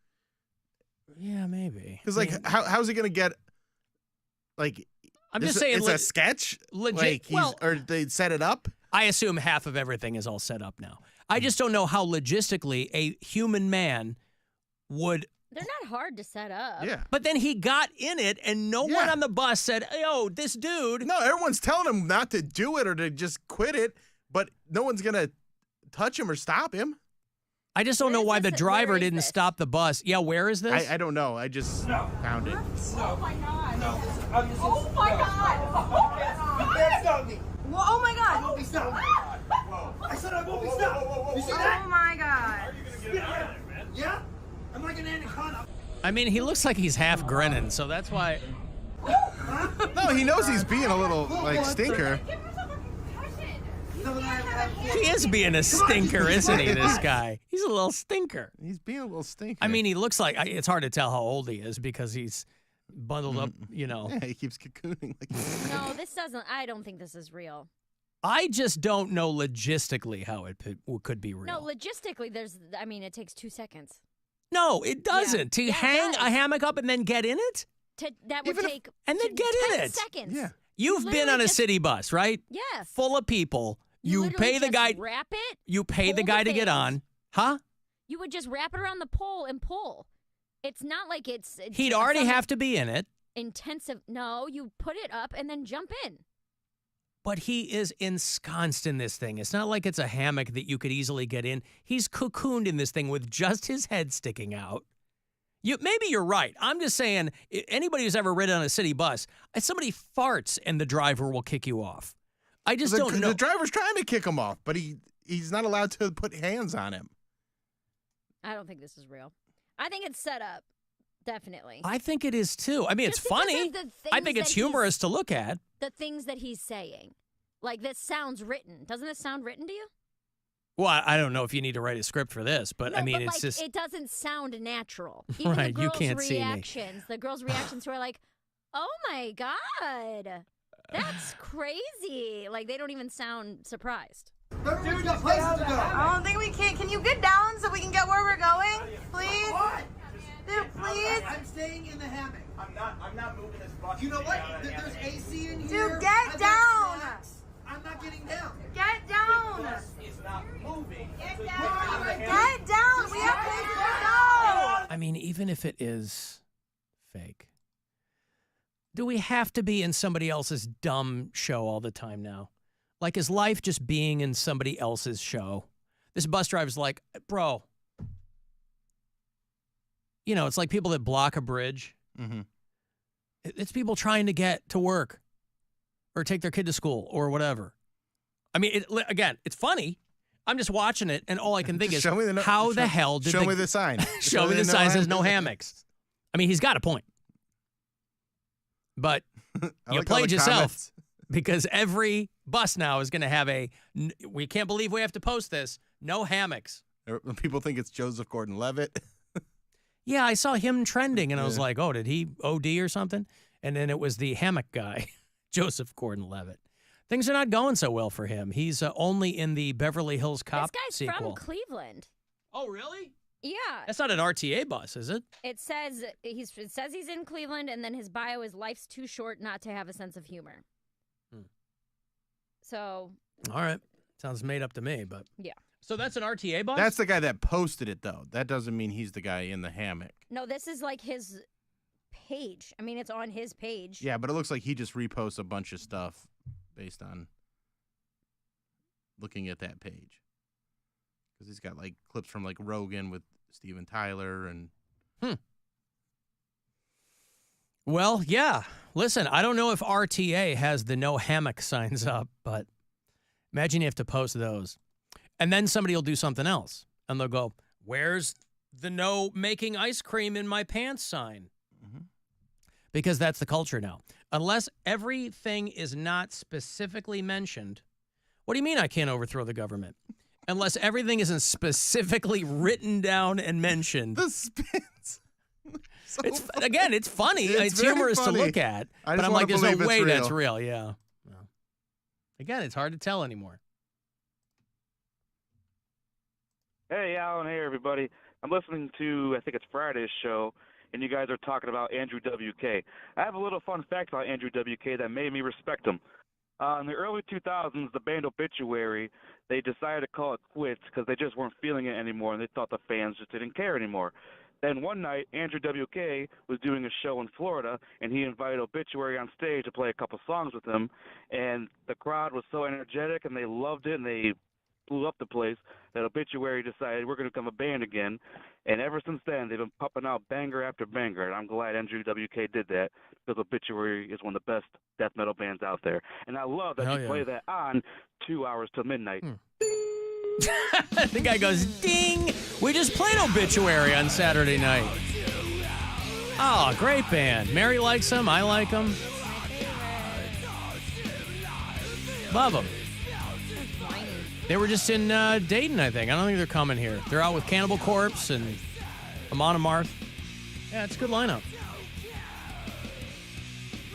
Yeah, maybe. Because, like, how's he going to get, like, I'm just saying. It's a sketch? Legit. Like or they set it up? I assume half of everything is all set up now. I just don't know how logistically a human man would. They're not hard to set up. Yeah. But then he got in it, and no one on the bus said, yo, this dude. No, everyone's telling him not to do it or to just quit it, but no one's going to touch him or stop him. I just don't know why the driver didn't stop the bus. Yeah, where is this? I don't know. I just found it. Oh my God. No. Oh my God. You can't stop me. Well, oh my God. I won't be stopped. I said I won't be stopped. You see that? Oh my God. Yeah? I'm like an anaconda. I mean, he looks like he's half grinning, so that's why. No, he knows he's being a little, like, stinker. He is being a stinker, isn't he, this guy? He's a little stinker. He's being a little stinker. I mean, he looks like, it's hard to tell how old he is because he's bundled up, you know. Yeah, he keeps cocooning. No, this doesn't, I don't think this is real. I just don't know logistically how it could be real. No, logistically, it takes 2 seconds. No, it doesn't. To hang a hammock up and then get in it? That would take and then get in 10 it. seconds. Yeah. You've been on a city bus, right? Yeah. Full of people. You pay the guy. Wrap it. You pay the guy to get on. Huh? You would just wrap it around the pole and pull. It's not like it's He'd already have to be in it. Intensive. No, you put it up and then jump in. But he is ensconced in this thing. It's not like it's a hammock that you could easily get in. He's cocooned in this thing with just his head sticking out. Maybe you're right. I'm just saying, anybody who's ever ridden on a city bus, somebody farts and the driver will kick you off. I just don't know. The driver's trying to kick him off, but he's not allowed to put hands on him. I don't think this is real. I think it's set up. Definitely. I think it is too. I mean, it's funny. I think it's humorous to look at. The things that he's saying. Like, this sounds written. Doesn't it sound written to you? Well, I don't know if you need to write a script for this, but I mean, it's just. It doesn't sound natural. Even right, the you girls' can't reactions, see me. the girls' reactions who are like, oh my God, that's crazy. Like, they don't even sound surprised. Dude, the place to go. I don't think we can. Can you get down so we can get where we're going, please? What? Dude, please. I'm staying in the hammock. I'm not moving this bus. You know what? There's AC in here. Dude, get down. I'm not getting down. Get down. The bus is not moving. Get down. Get down. We have places to go. I mean, even if it is fake, do we have to be in somebody else's dumb show all the time now? Like, is life just being in somebody else's show? This bus driver's like, bro, you know, it's like people that block a bridge. Mm-hmm. It's people trying to get to work or take their kid to school or whatever. I mean, again, it's funny. I'm just watching it, and all I can think is, how the hell did show me the sign? Show me the sign that says no hammocks. I mean, he's got a point. But you played yourself because every bus now is going to have we can't believe we have to post this, no hammocks. People think it's Joseph Gordon-Levitt. Yeah, I saw him trending, and I was like, oh, did he OD or something? And then it was the hammock guy, Joseph Gordon-Levitt. Things are not going so well for him. He's only in the Beverly Hills Cop sequel. This guy's from Cleveland. Oh, really? Yeah. That's not an RTA bus, is it? It says he's in Cleveland, and then his bio is life's too short not to have a sense of humor. So. All right. Sounds made up to me, but. Yeah. So that's an RTA bus? That's the guy that posted it, though. That doesn't mean he's the guy in the hammock. No, this is like his page. I mean, it's on his page. Yeah, but it looks like he just reposts a bunch of stuff based on looking at that page. Because he's got like clips from like Rogan with Steven Tyler and. Well, yeah. Listen, I don't know if RTA has the no hammock signs up, but imagine you have to post those. And then somebody will do something else. And they'll go, where's the no making ice cream in my pants sign? Because that's the culture now. Unless everything is not specifically mentioned, what do you mean I can't overthrow the government? Unless everything isn't specifically written down and mentioned. The spins. It's funny. It's very humorous funny. to look at. I But just I'm like, wanna there's no believe way it's that's real. real. Yeah. Again, it's hard to tell anymore. Hey, Alan. Hey, everybody. I'm listening to, I think it's Friday's show, and you guys are talking about Andrew WK. I have a little fun fact about Andrew WK that made me respect him. In the early 2000s, the band Obituary, they decided to call it quits because they just weren't feeling it anymore, and they thought the fans just didn't care anymore. Then one night, Andrew WK was doing a show in Florida, and he invited Obituary on stage to play a couple songs with him, and the crowd was so energetic, and they loved it, and they blew up the place that Obituary decided we're going to become a band again. And ever since then, they've been pumping out banger after banger. And I'm glad Andrew WK did that because Obituary is one of the best death metal bands out there. And I love that you play that on 2 hours till midnight. The guy goes, ding! We just played Obituary on Saturday night. Oh, great band. Mary likes them. I like them. Love them. They were just in Dayton, I think. I don't think they're coming here. They're out with Cannibal Corpse and Amon Amarth. Yeah, it's a good lineup.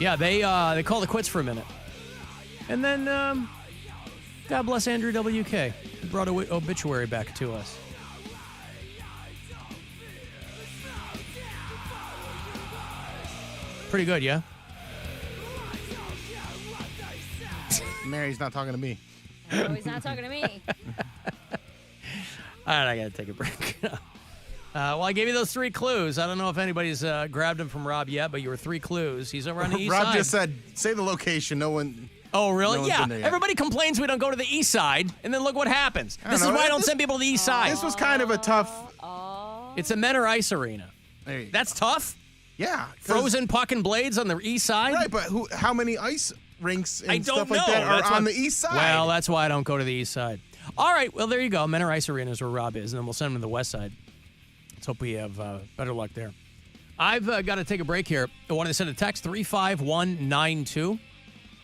Yeah, they called it quits for a minute. And then, God bless Andrew WK. He brought Obituary back to us. Pretty good, yeah? Mary's not talking to me. No, he's not talking to me. All right, I got to take a break. Well, I gave you those 3 clues. I don't know if anybody's grabbed them from Rob yet, but you were 3 clues. He's over on the east Rob side. just said, say the location. No one. Oh, really? No one's Yeah. been there yet. Everybody complains we don't go to the east side, and then look what happens. This is why I don't send people to the east side. This was kind of a tough. It's a men or ice arena. That's tough? Yeah. Frozen puck and blades on the east side? Right, but how many ice rinks and I don't stuff know. like that are That's on what- the east side? Well, that's why I don't go to the east side. All right, well, there you go. Men or ice arena is where Rob is, and then we'll send him to the west side. Let's hope we have better luck there. I've got to take a break here. I wanted to send a text, 35192.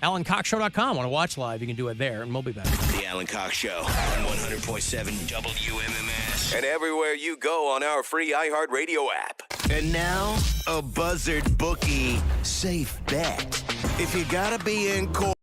AlanCoxShow.com. Want to watch live, you can do it there, and we'll be back. The Alan Cox Show on 100.7 WMMS. And everywhere you go on our free iHeartRadio app. And now, a Buzzard Bookie safe bet. If you gotta be in court.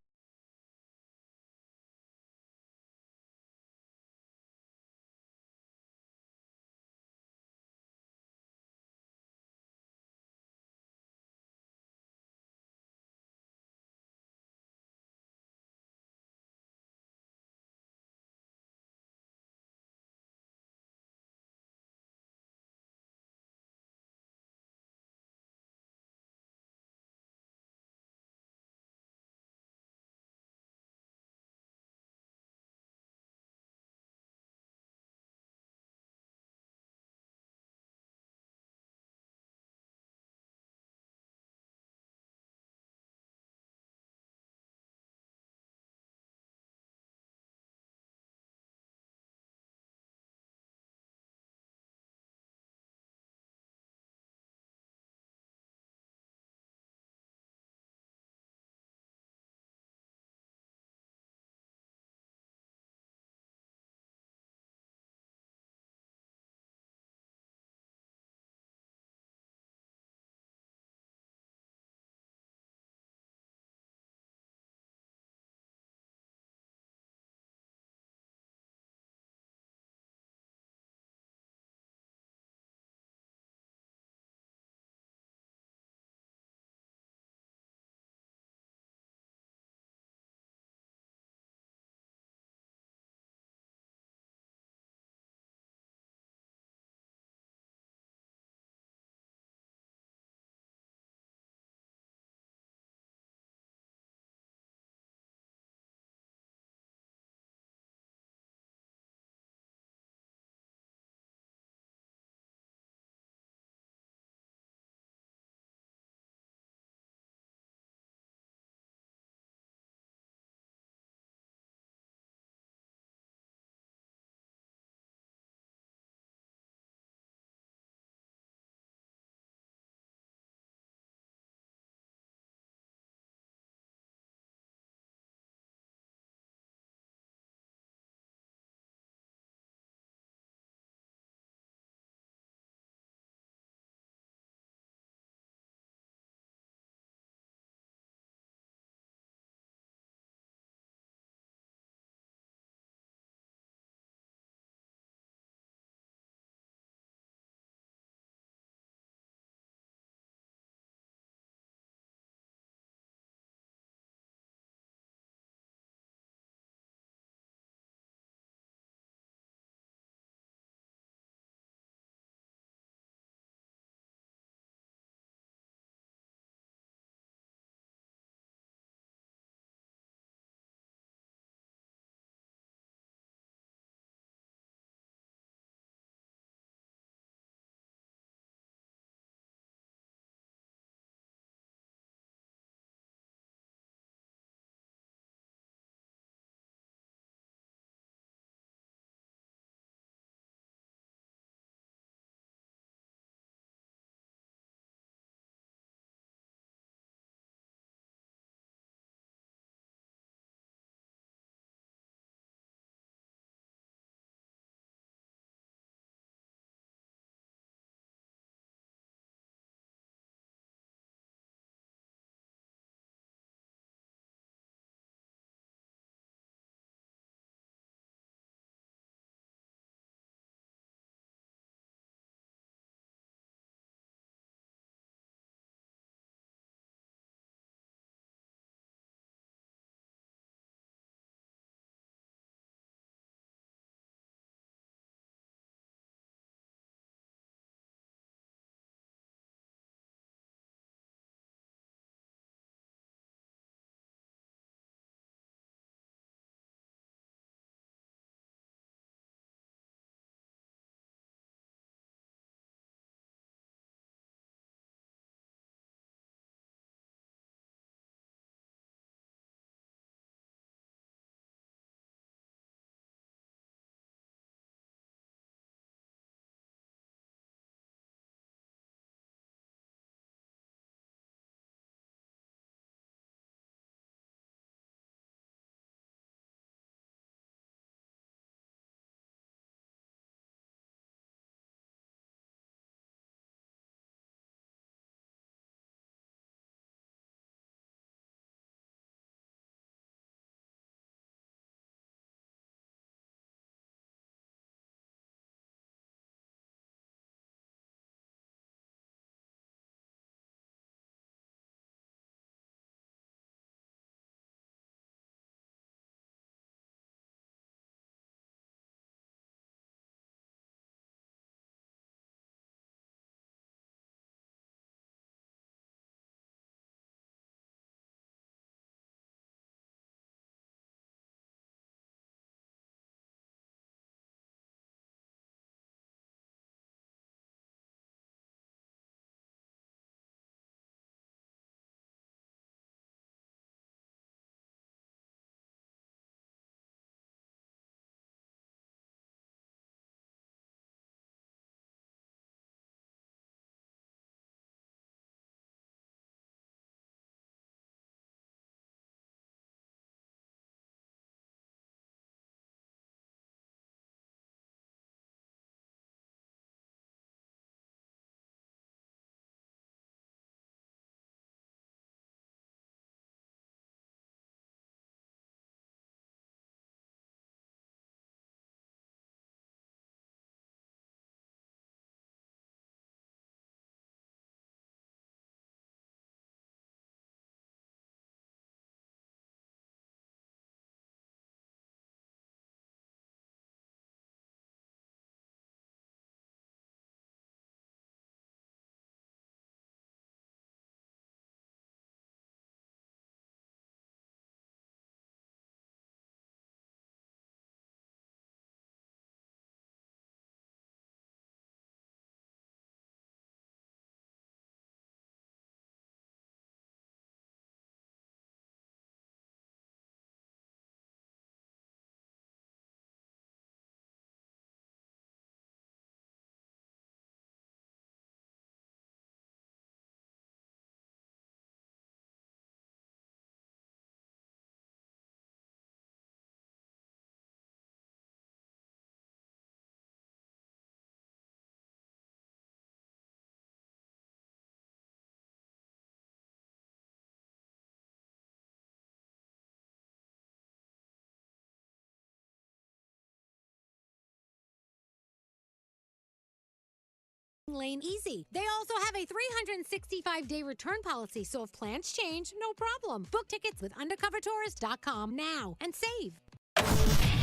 Lane easy. They also have a 365-day return policy, so if plans change, no problem. Book tickets with undercovertourist.com now and save.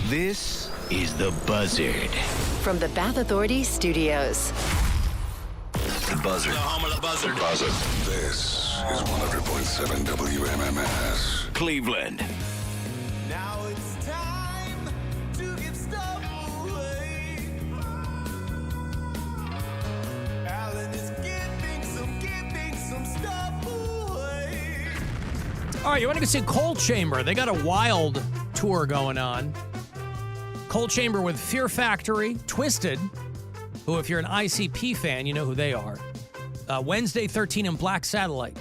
This is The Buzzard. From the Bath Authority Studios. The Buzzard. The home of The Buzzard. The Buzzard. This is 100.7 WMMS. Cleveland. Now it's time to give stuff away. Alan is giving some stuff away. All right, you want to go see Coal Chamber? They got a wild tour going on. Coal Chamber with Fear Factory, Twisted, who, if you're an ICP fan, you know who they are. Wednesday 13 and Black Satellite.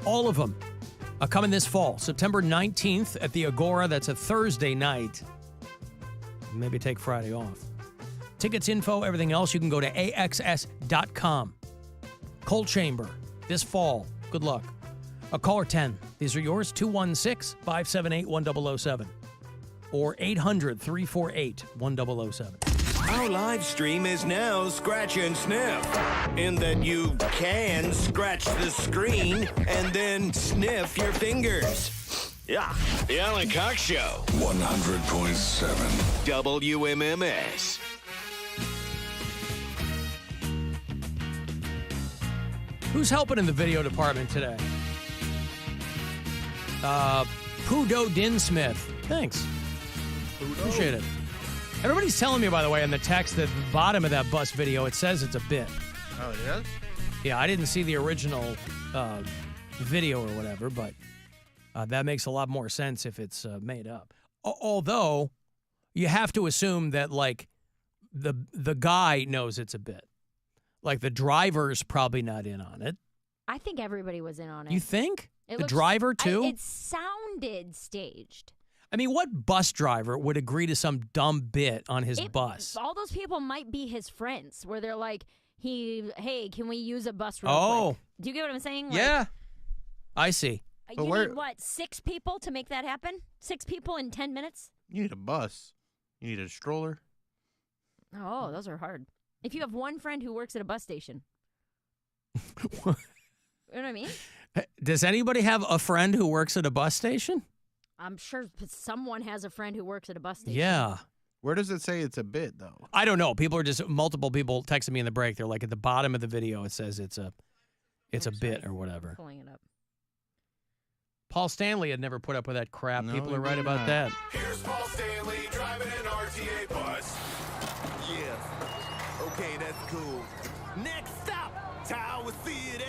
All of them are coming this fall. September 19th at the Agora. That's a Thursday night. Maybe take Friday off. Tickets, info, everything else, you can go to AXS.com. Coal Chamber this fall. Good luck. A caller 10. These are yours. 216-578-1007. Or 800-348-1007. Our live stream is now Scratch and Sniff, in that you can scratch the screen and then sniff your fingers. Yeah, the Alan Cox Show. 100.7 WMMS. Who's helping in the video department today? Pudo Dinsmith. Thanks. Appreciate it. Everybody's telling me, by the way, in the text that the bottom of that bus video, it says it's a bit. Oh, it is? Yeah, I didn't see the original video or whatever, but that makes a lot more sense if it's made up. Although, you have to assume that, like, the guy knows it's a bit. Like, the driver's probably not in on it. I think everybody was in on it. You think? It The looks- driver, too? It sounded staged. I mean, what bus driver would agree to some dumb bit on his bus? All those people might be his friends, where they're like, hey, can we use a bus real quick? Do you get what I'm saying? Like, Yeah. I see. You need, what, 6 people to make that happen? 6 people in 10 minutes? You need a bus. You need a stroller. Oh, those are hard. If you have one friend who works at a bus station. You know what I mean? Does anybody have a friend who works at a bus station? I'm sure someone has a friend who works at a bus station. Yeah. Where does it say it's a bit, though? I don't know. Multiple people texting me in the break. They're like, at the bottom of the video, it says it's a bit or whatever. Pulling it up. Paul Stanley had never put up with that crap. No, People are he right did about not. that. Here's Paul Stanley driving an RTA bus. Yes. Okay, that's cool. Next stop, Tower City.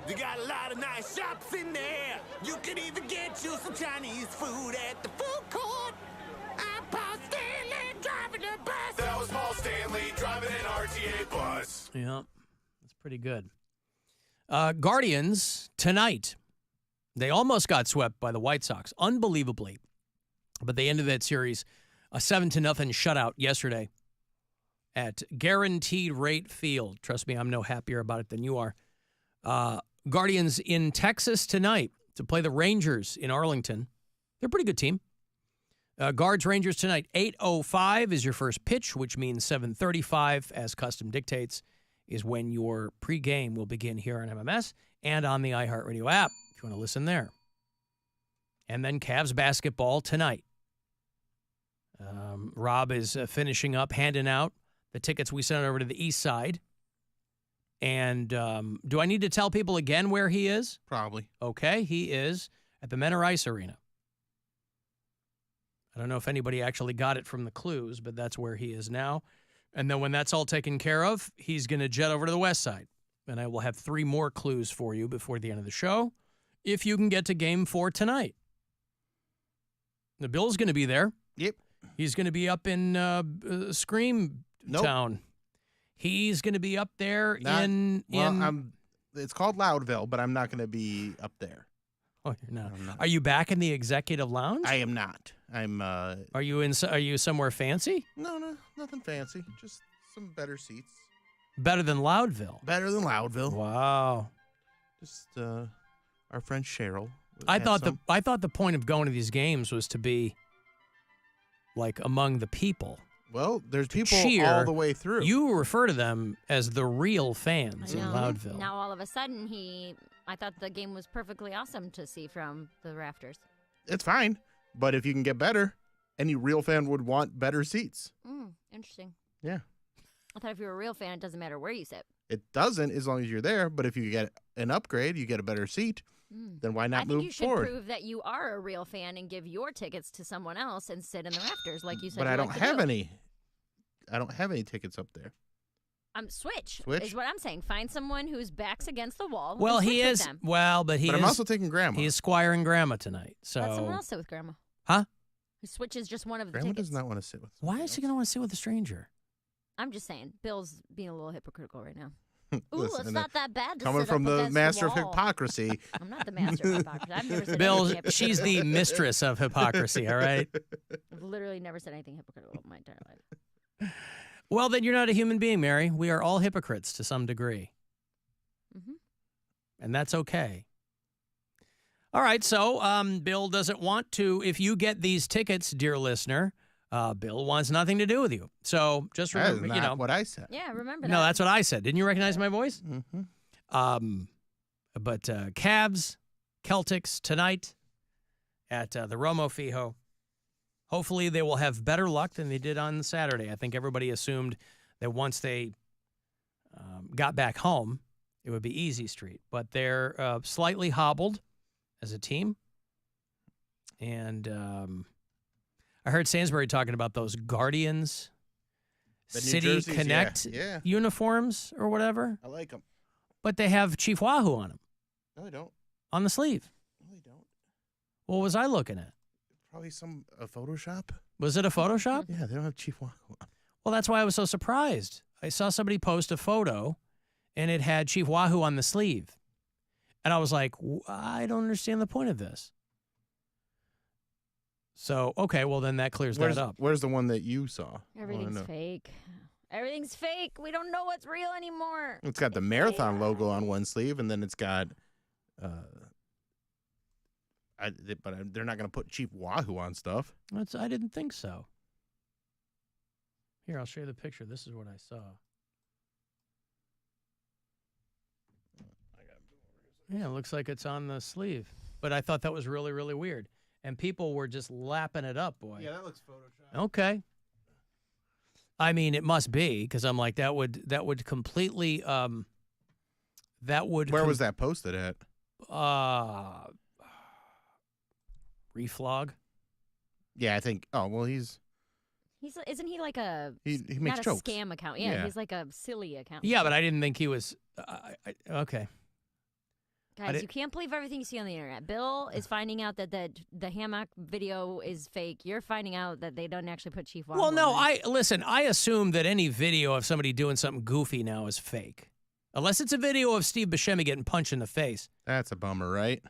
You got a lot of nice shops in there. You can even get you some Chinese food at the food court. I'm Paul Stanley driving a bus. That was Paul Stanley driving an RTA bus. Yeah, that's pretty good. Guardians tonight. They almost got swept by the White Sox, unbelievably. But they ended that series a 7-0 shutout yesterday at Guaranteed Rate Field. Trust me, I'm no happier about it than you are. Guardians in Texas tonight to play the Rangers in Arlington. They're a pretty good team. Guards Rangers tonight, 8:05 is your first pitch, which means 7:35, as custom dictates, is when your pregame will begin here on MMS and on the iHeartRadio app, if you want to listen there. And then Cavs basketball tonight. Rob is finishing up, handing out the tickets we sent over to the east side. And do I need to tell people again where he is? Probably. Okay, he is at the Menor Ice Arena. I don't know if anybody actually got it from the clues, but that's where he is now. And then when that's all taken care of, he's going to jet over to the west side. And I will have 3 more clues for you before the end of the show, if you can get to Game 4 tonight. The Bill's going to be there. Yep. He's going to be up in Scream Town. He's going to be up there it's called Loudville, but I'm not going to be up there. Oh, you're not. Are you back in the executive lounge? I am not. I'm. Are you somewhere fancy? No, nothing fancy. Just some better seats. Better than Loudville. Better than Loudville. Wow. Just our friend Cheryl. I thought the point of going to these games was to be like among the people Well, there's people cheer all the way through. You refer to them as the real fans in Loudville. Now all of a sudden I thought the game was perfectly awesome to see from the rafters. It's fine, but if you can get better, any real fan would want better seats. Interesting. Yeah. I thought if you're a real fan, it doesn't matter where you sit. It doesn't as long as you're there, but if you get an upgrade, you get a better seat, then why not move I think you should forward? prove that you are a real fan and give your tickets to someone else and sit in the rafters like you said. But you I don't like to have do. any. I don't have any tickets up there. Switch Switch? is what I'm saying. Find someone whose back's against the wall. Well, and he switch with is. them. Well, but he But is. I'm also taking Grandma. He is Squire and Grandma tonight. So. Let someone else sit with Grandma. Huh? Who switches just one of the Grandma tickets. does not want to sit with. Why is she going to want to sit with a stranger? I'm just saying. Bill's being a little hypocritical right now. Ooh, Listen, it's not that bad to coming sit from up the against master the of wall. hypocrisy. I'm not the master of hypocrisy. I've never said Bill, anything she's the mistress of hypocrisy, all right? I've literally never said anything hypocritical in my entire life. Well, then you're not a human being, Mary. We are all hypocrites to some degree. And that's okay. All right, so Bill doesn't want to, if you get these tickets, dear listener, Bill wants nothing to do with you. So just That is remember, not you know. what I said. Yeah, remember No, that. that's what I said. Didn't you recognize my voice? Mm-hmm. But Cavs, Celtics tonight at the Romo Fijo. Hopefully they will have better luck than they did on Saturday. I think everybody assumed that once they got back home, it would be easy street. But they're slightly hobbled as a team. And I heard Sainsbury talking about those Guardians The New City Jerseys, Connect yeah. uniforms or whatever. I like them. But they have Chief Wahoo on them, No, they don't. on the sleeve. No, they don't. What was I looking at? Probably some Photoshop. Was it a Photoshop? Yeah, they don't have Chief Wahoo on. Well, that's why I was so surprised. I saw somebody post a photo, and it had Chief Wahoo on the sleeve. And I was like, I don't understand the point of this. So, okay, well, then that clears that up. Where's the one that you saw? Everything's fake. Everything's fake. We don't know what's real anymore. It's got the marathon logo on one sleeve, and then it's got, but they're not going to put Chief Wahoo on stuff. I didn't think so. Here, I'll show you the picture. This is what I saw. Yeah, it looks like it's on the sleeve. But I thought that was really, really weird. And people were just lapping it up, boy. Yeah, that looks Photoshop. Okay. I mean, it must be, because I'm like, that would completely, Where was that posted at? Reflog. Yeah, I think. Oh well, Isn't he like a he makes not jokes. a scam account? Yeah, Yeah. he's like a silly account. Yeah, but I didn't think he was. Okay. Guys, you can't believe everything you see on the internet. Bill is finding out that the hammock video is fake. You're finding out that they don't actually put Chief Wahoo Well, no, on it. I assume that any video of somebody doing something goofy now is fake. Unless it's a video of Steve Buscemi getting punched in the face. That's a bummer, right?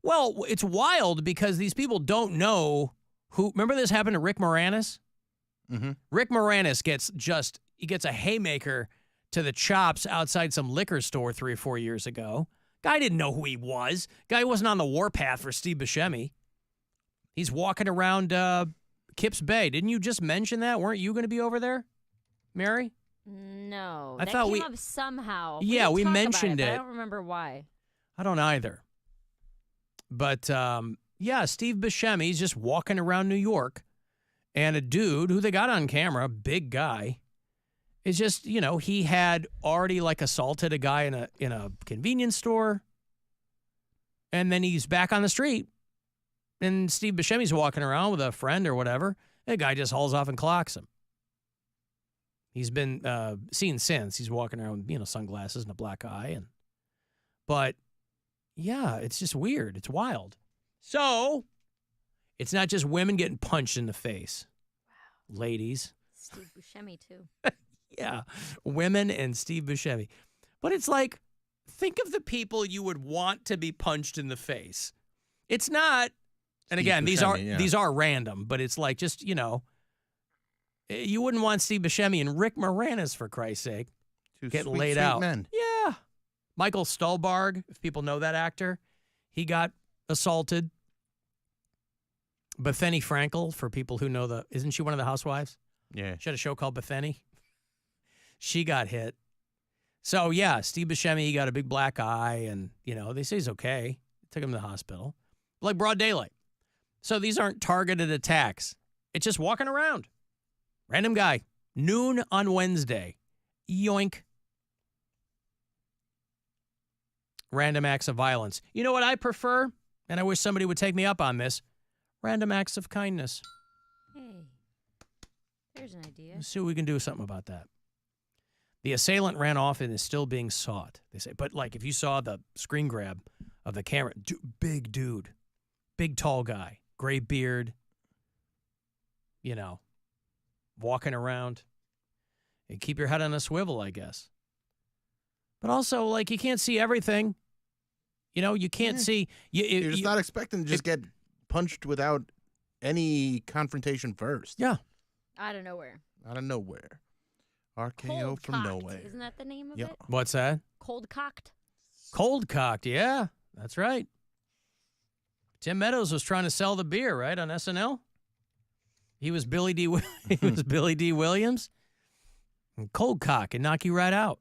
Well, it's wild because these people don't know who. Remember this happened to Rick Moranis? Mm-hmm. Rick Moranis gets a haymaker to the chops outside some liquor store 3 or 4 years ago. Guy didn't know who he was. Guy wasn't on the warpath for Steve Buscemi. He's walking around Kips Bay. Didn't you just mention that? Weren't you going to be over there, Mary? No, I that thought came up somehow. Yeah, didn't we talk about mentioned but it. I don't remember why. I don't either. But, yeah, Steve Buscemi's just walking around New York, and a dude who they got on camera, big guy, is just, he had already, assaulted a guy in a convenience store, and then he's back on the street, and Steve Buscemi's walking around with a friend or whatever. The guy just hauls off and clocks him. He's been seen since. He's walking around with, sunglasses and a black eye. But, yeah, it's just weird. It's wild. So, it's not just women getting punched in the face. Wow. Ladies. Steve Buscemi, too. Yeah, women and Steve Buscemi. But it's like, think of the people you would want to be punched in the face. It's not, and Steve again, Buscemi, these are random, but it's like just, you wouldn't want Steve Buscemi and Rick Moranis, for Christ's sake, getting sweet, laid sweet out. men. Yeah. Michael Stuhlbarg, if people know that actor, he got assaulted. Bethany Frankel, for people who know isn't she one of the housewives? Yeah. She had a show called Bethany. She got hit. So, yeah, Steve Buscemi, he got a big black eye, and, they say he's okay. Took him to the hospital. Like broad daylight. So these aren't targeted attacks. It's just walking around. Random guy. Noon on Wednesday. Yoink. Random acts of violence. You know what I prefer? And I wish somebody would take me up on this. Random acts of kindness. Hey, there's an idea. Let's see what we can do something about that. The assailant ran off and is still being sought, they say. But, if you saw the screen grab of the camera, big dude, big tall guy, gray beard, walking around. And keep your head on a swivel, I guess. But also, you can't see everything. You can't see. You're just not expecting to just get punched without any confrontation first. Yeah. Out of nowhere. Out of nowhere. RKO Cold from cocked. nowhere. Isn't that the name of Yep. it? What's that? Cold cocked. Cold cocked, yeah. That's right. Tim Meadows was trying to sell the beer, right, on SNL? He was Billy D. Williams. And cold cock and knock you right out.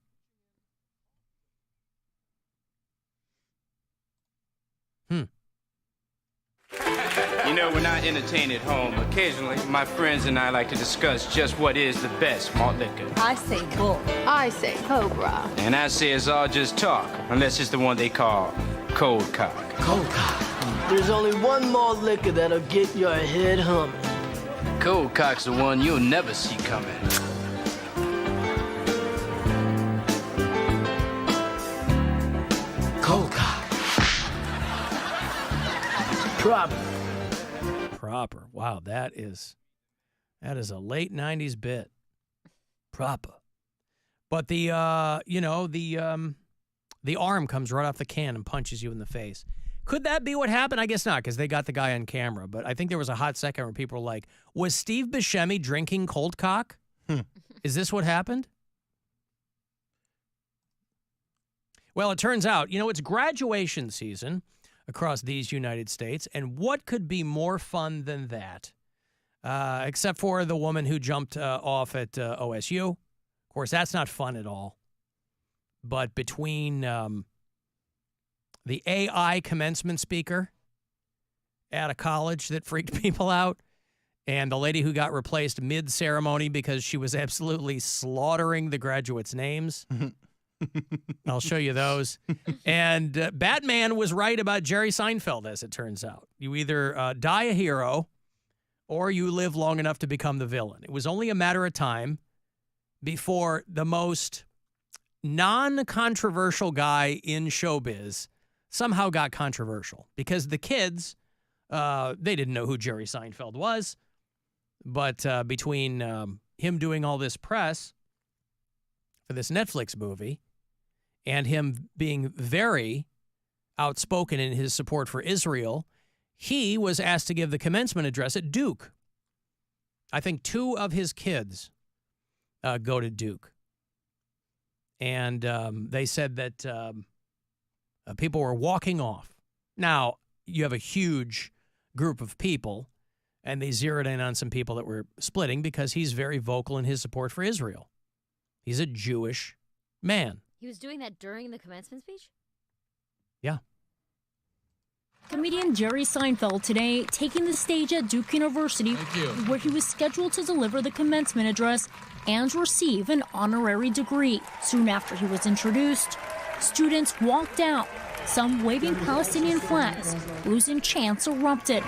When I entertain at home, occasionally my friends and I like to discuss just what is the best malt liquor. I say bull. I say cobra. And I say it's all just talk, unless it's the one they call cold cock. Cold cock. There's only one more liquor that'll get your head humming. Cold cock's the one you'll never see coming. Cold cock. Proper. Wow, that is a late 90s bit. Proper. But the arm comes right off the can and punches you in the face. Could that be what happened? I guess not, because they got the guy on camera. But I think there was a hot second where people were like, was Steve Buscemi drinking cold cock? Is this what happened? Well, it turns out, it's graduation season across these United States, and what could be more fun than that? Except for the woman who jumped off at OSU. Of course, that's not fun at all. But between the AI commencement speaker at a college that freaked people out and the lady who got replaced mid-ceremony because she was absolutely slaughtering the graduates' names. I'll show you those. And Batman was right about Jerry Seinfeld, as it turns out. You either die a hero or you live long enough to become the villain. It was only a matter of time before the most non-controversial guy in showbiz somehow got controversial because the kids, they didn't know who Jerry Seinfeld was. But between him doing all this press for this Netflix movie and him being very outspoken in his support for Israel, he was asked to give the commencement address at Duke. I think 2 of his kids go to Duke. And they said that people were walking off. Now, you have a huge group of people, and they zeroed in on some people that were splitting because he's very vocal in his support for Israel. He's a Jewish man. He was doing that during the commencement speech? Yeah. Comedian Jerry Seinfeld today taking the stage at Duke University, where he was scheduled to deliver the commencement address and receive an honorary degree. Soon after he was introduced, students walked out, some waving Palestinian flags. Losing chants erupted.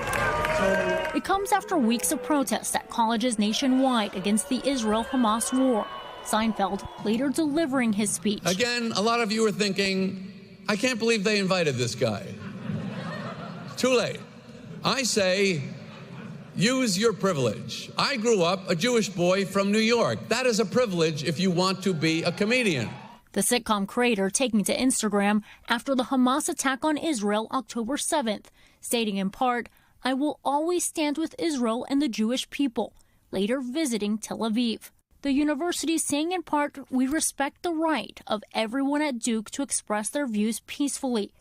It comes after weeks of protests at colleges nationwide against the Israel-Hamas war. Seinfeld later delivering his speech. Again, a lot of you are thinking, I can't believe they invited this guy. Too late. I say, use your privilege. I grew up a Jewish boy from New York. That is a privilege if you want to be a comedian. The sitcom creator taking to Instagram after the Hamas attack on Israel October 7th, stating in part, I will always stand with Israel and the Jewish people, later visiting Tel Aviv. The university saying in part, we respect the right of everyone at Duke to express their views peacefully.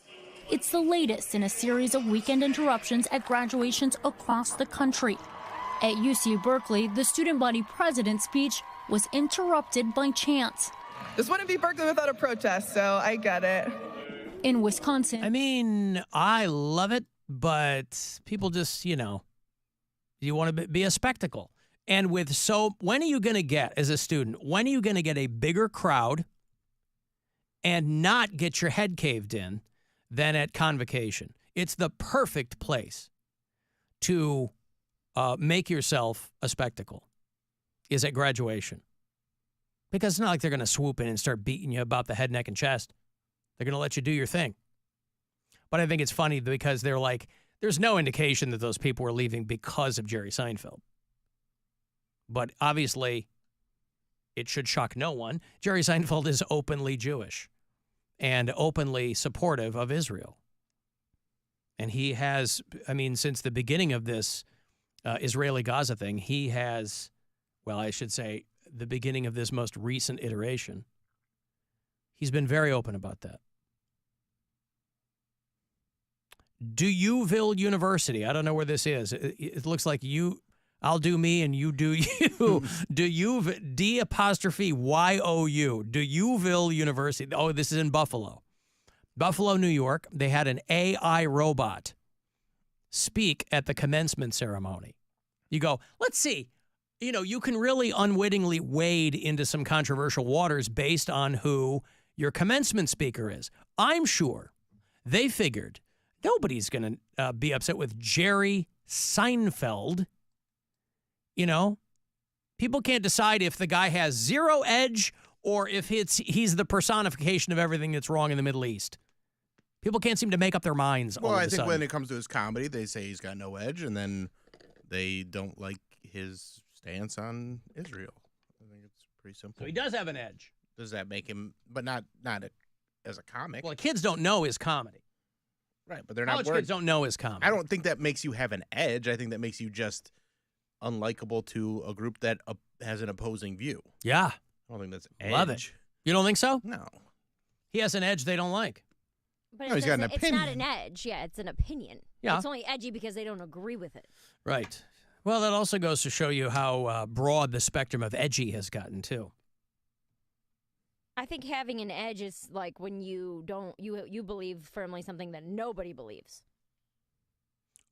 It's the latest in a series of weekend interruptions at graduations across the country. At UC Berkeley, the student body president's speech was interrupted by chants. This wouldn't be Berkeley without a protest, so I get it. In Wisconsin. I mean, I love it, but people just, you want to be a spectacle. And when are you going to get, as a student, when are you going to get a bigger crowd and not get your head caved in than at convocation? It's the perfect place to make yourself a spectacle, is at graduation. Because it's not like they're going to swoop in and start beating you about the head, neck, and chest. They're going to let you do your thing. But I think it's funny because they're like, there's no indication that those people were leaving because of Jerry Seinfeld. But obviously, it should shock no one. Jerry Seinfeld is openly Jewish and openly supportive of Israel. And he has, since the beginning of this Israeli-Gaza thing, he has, I should say, the beginning of this most recent iteration, he's been very open about that. Duville University. I don't know where this is. It looks like I'll do me and you do you. D''Y''O''U. Duville University. Oh, this is in Buffalo. Buffalo, New York. They had an AI robot speak at the commencement ceremony. You go, let's see. You can really unwittingly wade into some controversial waters based on who your commencement speaker is. I'm sure they figured nobody's going to be upset with Jerry Seinfeld. People can't decide if the guy has zero edge or if he's the personification of everything that's wrong in the Middle East. People can't seem to make up their minds. Well, I think when it comes to his comedy, they say he's got no edge, and then they don't like his stance on Israel. I think it's pretty simple. So he does have an edge. Does that make him, but not as a comic? Well, kids don't know his comedy. Right, but they're not College kids don't know his comedy. I don't think that makes you have an edge. I think that makes you just unlikable to a group that has an opposing view. Yeah. I don't think that's edge. Love it. You don't think so? No. He has an edge they don't like. But No, he's got an it's not an edge. Yeah, it's an opinion. Yeah. It's only edgy because they don't agree with it. Right. Well, that also goes to show you how broad the spectrum of edgy has gotten, too. I think having an edge is like when you believe firmly something that nobody believes.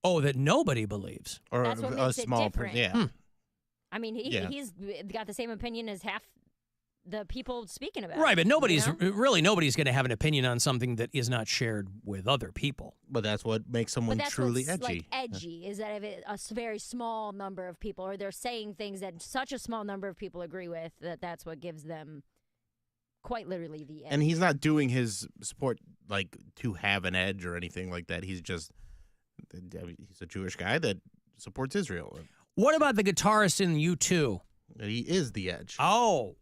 Oh, that nobody believes. Or That's what makes it different. Yeah. I mean, he's got the same opinion as half the people speaking about Right, it. but nobody's going to have an opinion on something that is not shared with other people. But that's what makes someone But that's truly what's, edgy. like edgy is that if a very small number of people, or they're saying things that such a small number of people agree with, that's what gives them quite literally the edge. And he's not doing his support like to have an edge or anything like that. He's a Jewish guy that supports Israel. What about the guitarist in U2? He is the edge. Oh.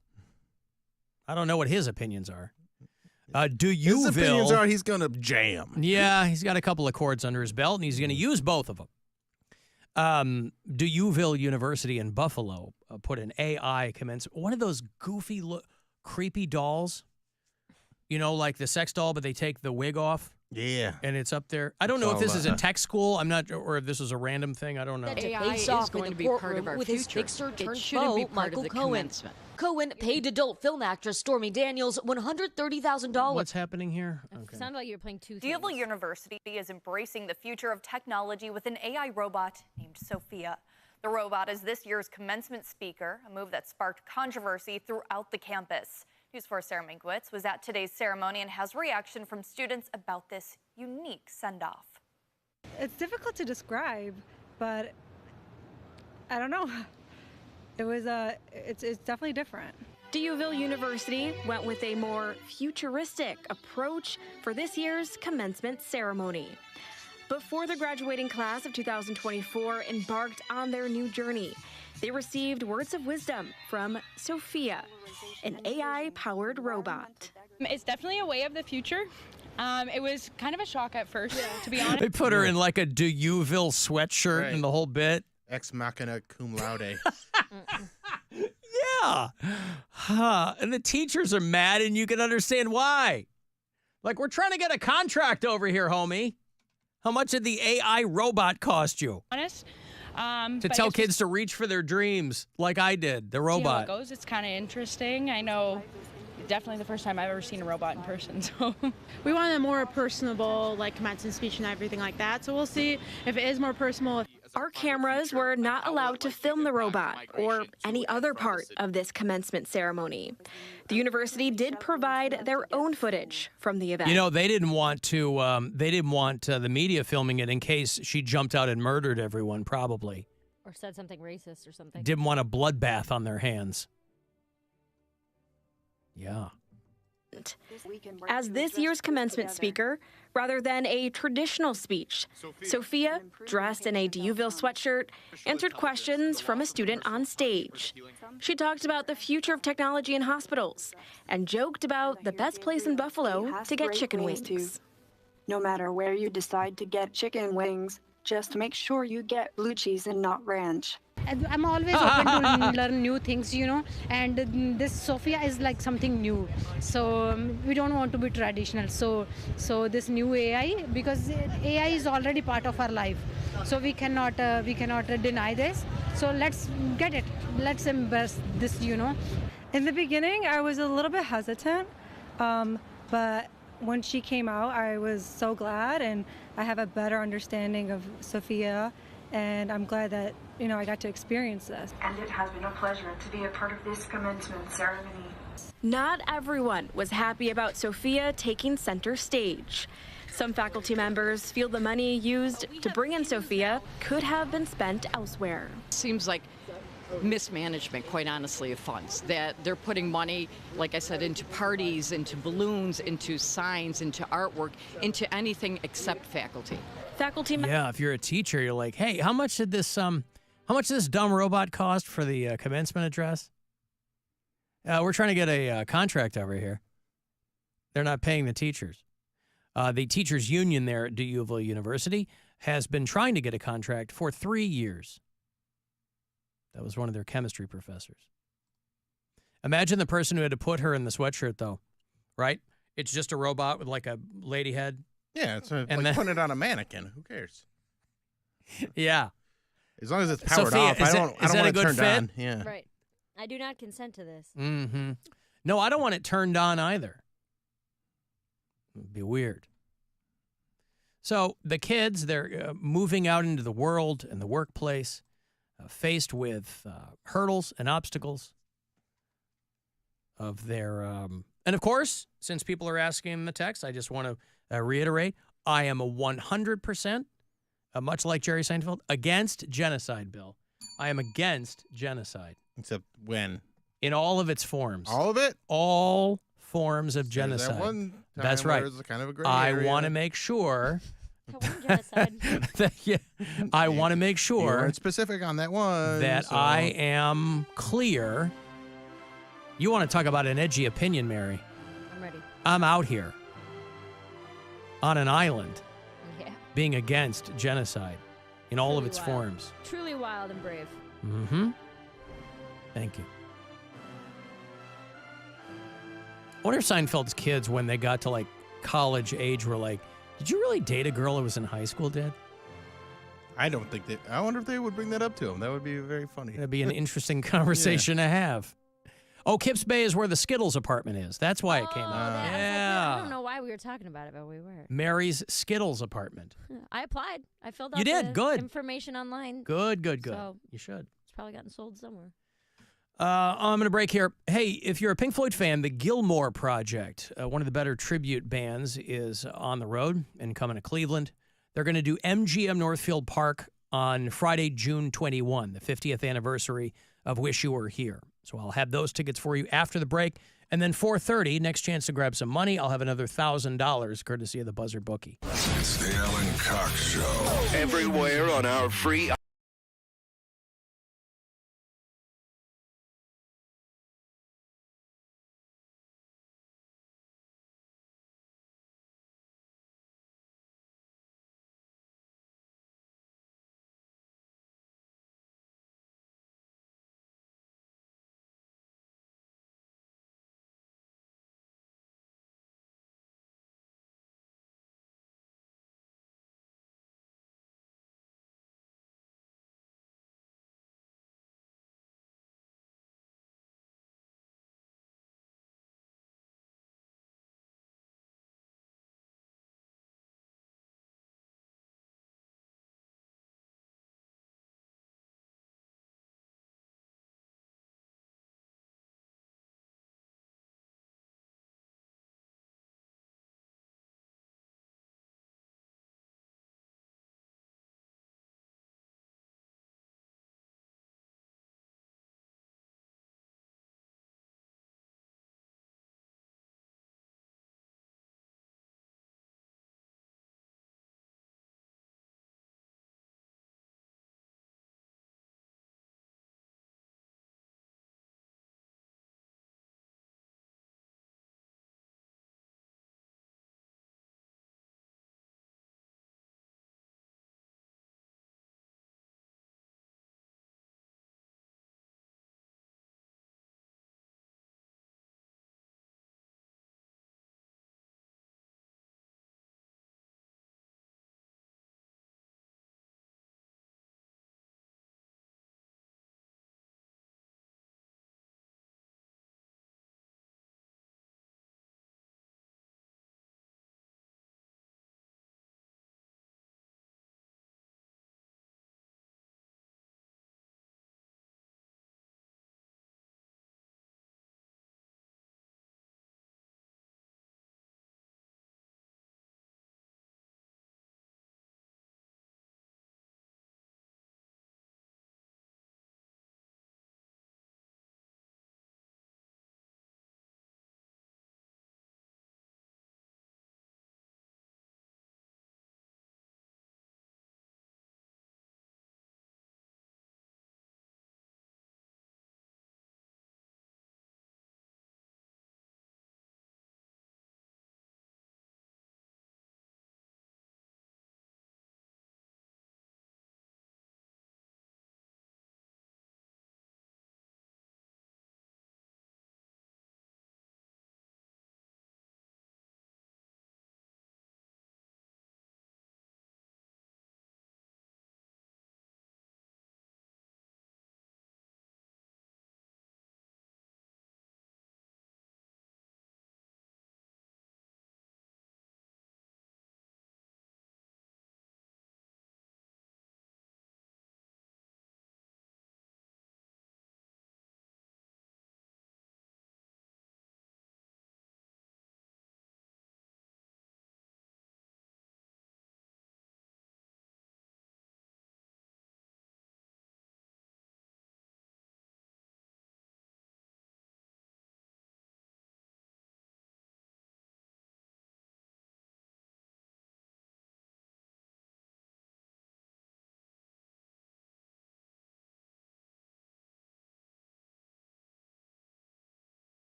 I don't know what his opinions are. His opinions are he's going to jam. Yeah, he's got a couple of chords under his belt, and he's going to use both of them. Duville University in Buffalo put an AI one of those goofy, creepy dolls. Like the sex doll, but they take the wig off. Yeah. And it's up there. I don't know if this is a tech school. I'm not, or if this is a random thing. I don't know. AI is going to be part of our with future. his fixer turned It shouldn't be foe, part of Michael the Cohen. commencement. Cohen paid adult film actress Stormy Daniels $130,000. What's happening here? It sounded like you were playing two things. Duville University is embracing the future of technology with an AI robot named Sophia. The robot is this year's commencement speaker, a move that sparked controversy throughout the campus. News 4's Sarah Minkwitz was at today's ceremony and has reaction from students about this unique send-off. It's difficult to describe, but I don't know. It was it's definitely different. Duville University went with a more futuristic approach for this year's commencement ceremony. Before the graduating class of 2024 embarked on their new journey, they received words of wisdom from Sophia, an AI-powered robot. It's definitely a way of the future. It was kind of a shock at first, to be honest. They put her in like a Duville sweatshirt and the whole bit. Ex machina cum laude. Yeah. And the teachers are mad, and you can understand why. Like, we're trying to get a contract over here, homie. How much did the AI robot cost you? Honest, To tell kids to reach for their dreams, like I did, the robot. See how it goes. It's kind of interesting. I know. Definitely the first time I've ever seen a robot in person. So we want a more personable, like commencement speech and everything like that. So we'll see if it is more personal. Our cameras were not allowed to film the robot or any other part of this commencement ceremony. The university did provide their own footage from the event. You know, they didn't want to. They didn't want the media filming it in case she jumped out and murdered everyone. Probably. Or said something racist or something. Didn't want a bloodbath on their hands. Yeah. As this year's commencement speaker, rather than a traditional speech, Sophia, dressed in a Duville sweatshirt, answered questions from a student on stage. She talked about the future of technology in hospitals and joked about the best place in Buffalo to get chicken wings. No matter where you decide to get chicken wings, just make sure you get blue cheese and not ranch. I'm always open to learn new things, you know, and this Sophia is like something new. So we don't want to be traditional. So this new AI, because AI is already part of our life. So we cannot deny this. So let's get it. Let's embrace this, you know. In the beginning, I was a little bit hesitant, but when she came out, I was so glad, and I have a better understanding of Sophia. And I'm glad that, you know, I got to experience this. And it has been a pleasure to be a part of this commencement ceremony. Not everyone was happy about Sophia taking center stage. Some faculty members feel the money used to bring in Sophia could have been spent elsewhere. Seems like mismanagement, quite honestly, of funds. That they're putting money, like I said, into parties, into balloons, into signs, into artwork, into anything except faculty. Yeah, if you're a teacher, you're like, hey, how much did this dumb robot cost for the commencement address? We're trying to get a contract over here. They're not paying the teachers. The teachers union there at Duville University has been trying to get a contract for 3 years. That was one of their chemistry professors. Imagine the person who had to put her in the sweatshirt, though, right? It's just a robot with like a lady head. Yeah, it's like putting it on a mannequin. Who cares? Yeah. As long as it's powered Sophia, off, I don't want it turned on. Yeah. Right. I do not consent to this. Mm-hmm. No, I don't want it turned on either. It'd be weird. So the kids, they're moving out into the world and the workplace, faced with hurdles and obstacles of their... and of course, since people are asking in the text, I just want to reiterate, I am a 100%, much like Jerry Seinfeld, against genocide, Bill. I am against genocide. Except when? In all of its forms. All of it? All forms of genocide. That one That's right. Kind of a gray I area. want to make sure... genocide. Yeah, I want to make sure... You weren't specific on that one. That I am clear. You want to talk about an edgy opinion, Mary? I'm ready. I'm out here. On an island, Yeah. being against genocide in all of its wild. forms. Truly wild and brave. Mm-hmm. Thank you. I wonder if Seinfeld's kids, when they got to like college age, were like, did you really date a girl who was in high school, Dad? I don't think that. I wonder if they would bring that up to him. That would be very funny. That'd be an interesting conversation to have. Oh, Kips Bay is where the Skittles apartment is. That's why it came out. I don't know why we were talking about it, but we were. Mary's Skittles apartment. I applied. I filled out You did? the Good. information online. Good. So You should. it's probably gotten sold somewhere. I'm going to break here. Hey, if you're a Pink Floyd fan, the Gilmore Project, one of the better tribute bands, is on the road and coming to Cleveland. They're going to do MGM Northfield Park on Friday, June 21, the 50th anniversary of Wish You Were Here. So I'll have those tickets for you after the break. And then 4:30, next chance to grab some money, I'll have another $1,000 courtesy of the Buzzard Bookie. It's the Alan Cox Show. Everywhere on our free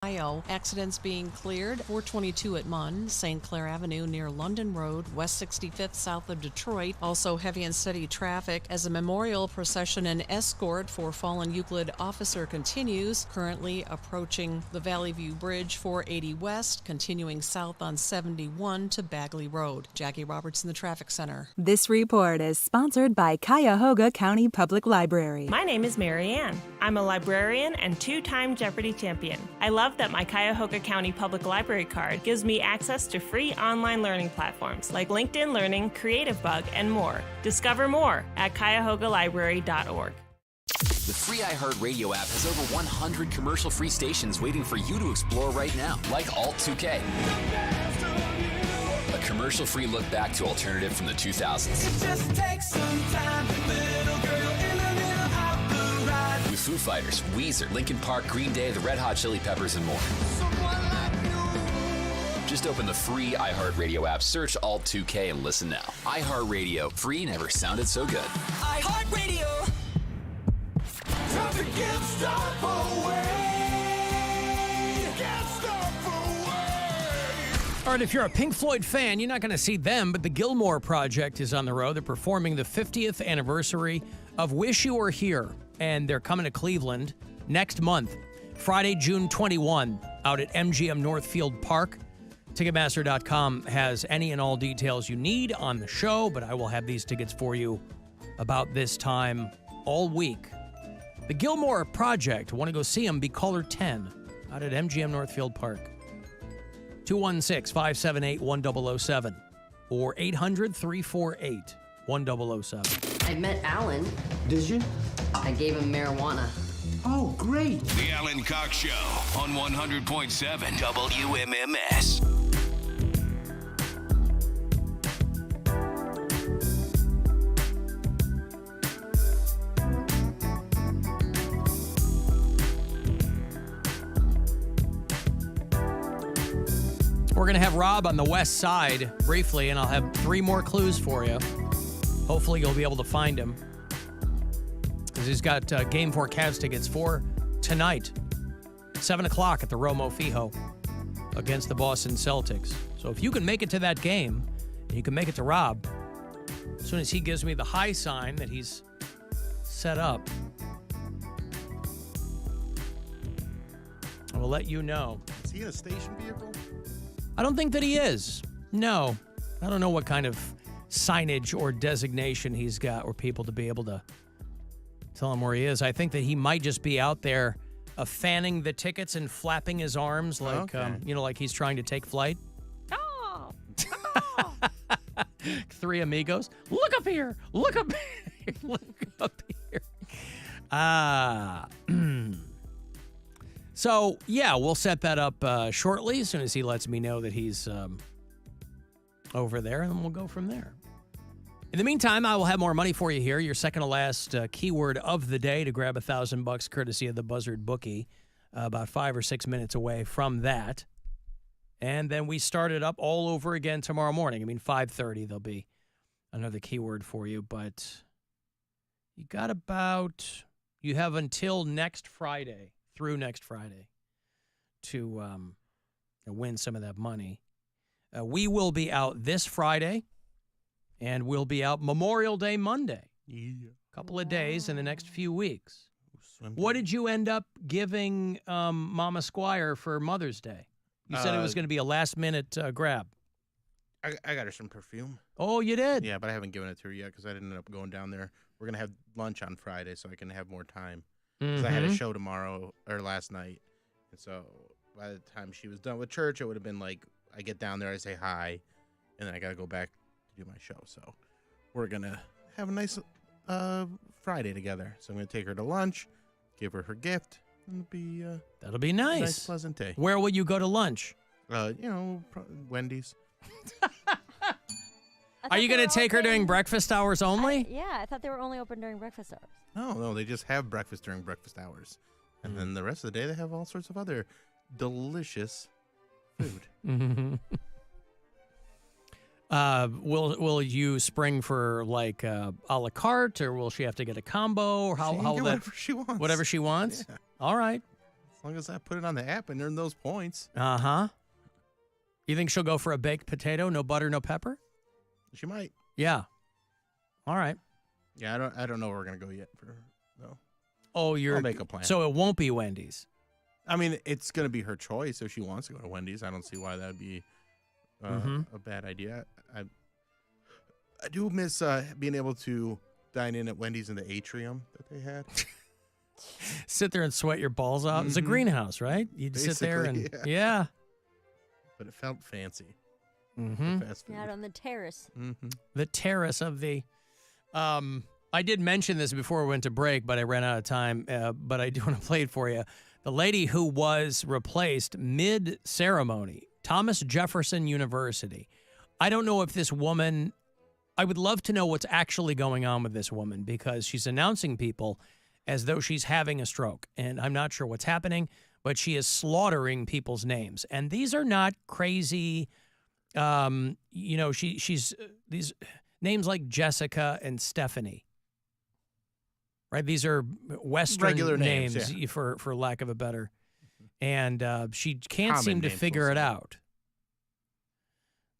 Accidents being cleared. 422 at Munn, St. Clair Avenue near London Road, West 65th south of Detroit. Also heavy and steady traffic as a memorial procession and escort for fallen Euclid officer continues. Currently approaching the Valley View Bridge 480 West, continuing south on 71 to Bagley Road. Jackie Roberts in the traffic center. This report is sponsored by Cuyahoga County Public Library. My name is Mary Ann. I'm a librarian and two-time Jeopardy champion. I love that my Cuyahoga County Public Library card gives me access to free online learning platforms like LinkedIn Learning, Creative Bug, and more. Discover more at cuyahoga-library.org. The free iHeartRadio app has over 100 commercial-free stations waiting for you to explore right now, like Alt 2K. A commercial-free look back to alternative from the 2000s. It just takes some time, little girl in the middle of the ride. With Foo Fighters, Weezer, Linkin Park, Green Day, the Red Hot Chili Peppers, and more. Just open the free iHeartRadio app, search Alt 2K, and listen now. iHeartRadio, free never sounded so good. iHeartRadio. Time to get stuff away. Get stuff away. All right, if you're a Pink Floyd fan, you're not going to see them, but the Gilmore Project is on the road. They're performing the 50th anniversary of Wish You Were Here, and they're coming to Cleveland next month, Friday, June 21, out at MGM Northfield Park. Ticketmaster.com has any and all details you need on the show, but I will have these tickets for you about this time all week. The Gilmore Project, want to go see them, be caller 10 out at MGM Northfield Park. 216-578-1007 or 800-348-1007. I met Alan. Did you? I gave him marijuana. Oh, great. The Alan Cox Show on 100.7 WMMS. We're going to have Rob on the west side briefly, and I'll have 3 more clues for you. Hopefully you'll be able to find him, because he's got Game 4 Cavs tickets for tonight, 7 o'clock at the Romo Fijo against the Boston Celtics. So if you can make it to that game, and you can make it to Rob, as soon as he gives me the high sign that he's set up, I will let you know. Is he in a station vehicle? I don't think that he is. No. I don't know what kind of signage or designation he's got or people to be able to tell him where he is. I think that he might just be out there fanning the tickets and flapping his arms like, like he's trying to take flight. Oh! 3 amigos. Look up here. Look up here. Look up here. So, yeah, we'll set that up shortly as soon as he lets me know that he's over there, and then we'll go from there. In the meantime, I will have more money for you here. Your second to last keyword of the day to grab $1,000 courtesy of the Buzzard Bookie. About 5 or 6 minutes away from that. And then we start it up all over again tomorrow morning. 5:30 there'll be another keyword for you. But you have until next Friday, through next Friday, to win some of that money. We will be out this Friday, and we'll be out Memorial Day Monday. Yeah. A couple of days in the next few weeks. What did you end up giving Mama Squire for Mother's Day? You said it was going to be a last-minute grab. I got her some perfume. Oh, you did? Yeah, but I haven't given it to her yet because I didn't end up going down there. We're going to have lunch on Friday so I can have more time. Because I had a show last night. And so by the time she was done with church, it would have been like, I get down there, I say hi, and then I got to go back to do my show. So we're going to have a nice Friday together. So I'm going to take her to lunch, give her her gift, and that'll be nice. A nice, pleasant day. Where will you go to lunch? Wendy's. Are you going to take her during breakfast hours only? I thought they were only open during breakfast hours. No, they just have breakfast during breakfast hours. And then the rest of the day, they have all sorts of other delicious food. Will you spring for like a la carte, or will she have to get a combo, or how will that? Whatever she wants. Whatever she wants. Yeah. All right. long as I put it on the app and earn those points. Uh-huh. You think she'll go for a baked potato, no butter, no pepper? She might. Yeah. All right. Yeah, I don't know where we're gonna go yet for no. Oh, I'll make a plan. So it won't be Wendy's. I mean, it's gonna be her choice if she wants to go to Wendy's. I don't see why that would be a bad idea. I do miss being able to dine in at Wendy's in the atrium that they had. Sit there and sweat your balls out. It's a greenhouse, right? You'd sit there and Basically, yeah. But it felt fancy. Mm-hmm. Fast food. Out on the terrace. The terrace of the. I did mention this before we went to break, but I ran out of time. But I do want to play it for you. The lady who was replaced mid-ceremony, Thomas Jefferson University. I don't know if this woman. I would love to know what's actually going on with this woman because she's announcing people as though she's having a stroke, and I'm not sure what's happening, but she is slaughtering people's names, and these are not crazy. She's these names like Jessica and Stephanie, right? These are Western Regular names, for lack of a better, and she can't Common seem to names, figure we'll it say. out.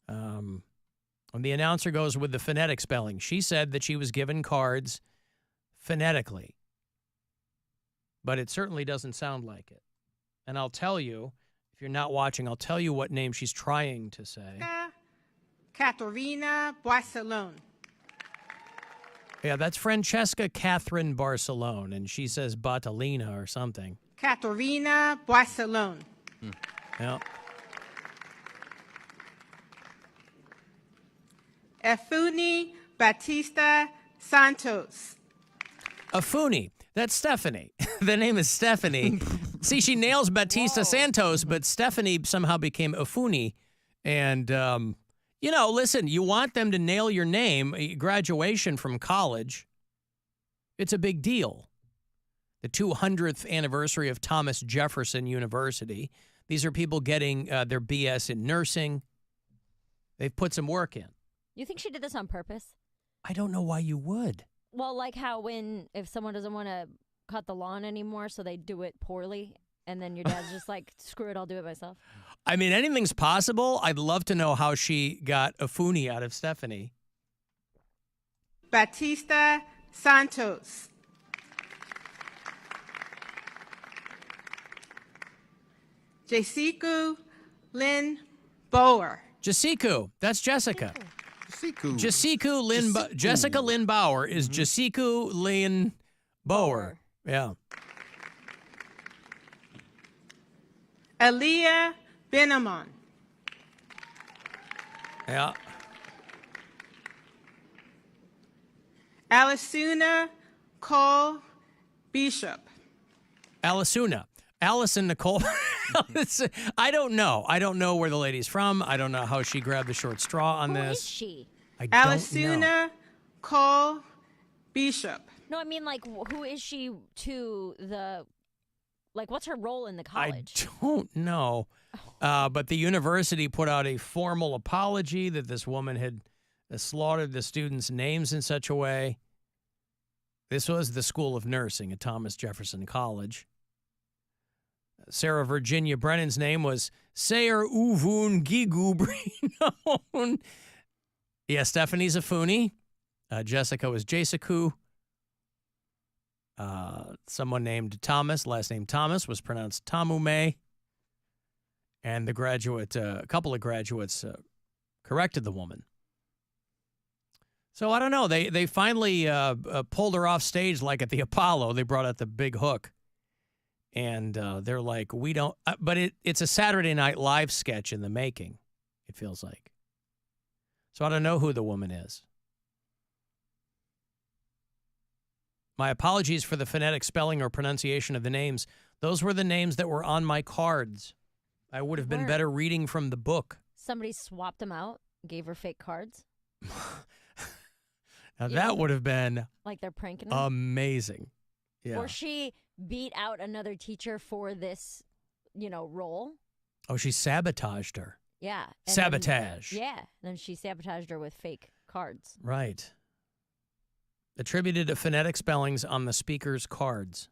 And the announcer goes with the phonetic spelling. She said that she was given cards phonetically, but it certainly doesn't sound like it. And I'll tell you, if you're not watching, I'll tell you what name she's trying to say. Caterina Barcelone. Yeah, that's Francesca Catherine Barcelone, and she says Batalina or something. Caterina Barcelone. Yeah. Efuni Batista Santos. Afuni. That's Stephanie. The name is Stephanie. See, she nails Batista Santos, but Stephanie somehow became Afuni. And, listen, you want them to nail your name, graduation from college. It's a big deal. The 200th anniversary of Thomas Jefferson University. These are people getting their BS in nursing. They've put some work in. You think she did this on purpose? I don't know why you would. Well, like how if someone doesn't want to cut the lawn anymore, so they do it poorly, and then your dad's just like, screw it, I'll do it myself. I mean, anything's possible. I'd love to know how she got Afuni out of Stephanie. Batista Santos. Jessica Lynn Bower. Jessica, that's Jessica. Jessica Lynn Bauer is Jessica Lynn Bower. Yeah. Aaliyah Benamon. Yeah. Alisuna Cole Bishop. Alisuna. Allison Nicole. I don't know. I don't know where the lady's from. I don't know how she grabbed the short straw on Who this. is she? I don't know. Alisuna Cole Bishop. No, I mean, like, who is she to the, like, what's her role in the college? I don't know. But the university put out a formal apology that this woman had slaughtered the students' names in such a way. This was the School of Nursing at Thomas Jefferson College. Sarah Virginia Brennan's name was Sayer Uvun Gigu Brinon. Yeah, Stephanie's Afuni. Jessica was Jessica. Someone named Thomas, last name Thomas, was pronounced Tamume. And a couple of graduates corrected the woman. So I don't know. They finally pulled her off stage like at the Apollo. They brought out the big hook. And they're like, we don't, but it's a Saturday Night Live sketch in the making, it feels like. So I don't know who the woman is. My apologies for the phonetic spelling or pronunciation of the names. Those were the names that were on my cards. I would have been better reading from the book. Somebody swapped them out, gave her fake cards. Now that would have been like they're pranking her. Amazing. Yeah. Or she beat out another teacher for this, role. Oh, she sabotaged her. Yeah. Sabotage. And then she sabotaged her with fake cards. Right. Attributed to phonetic spellings on the speaker's cards.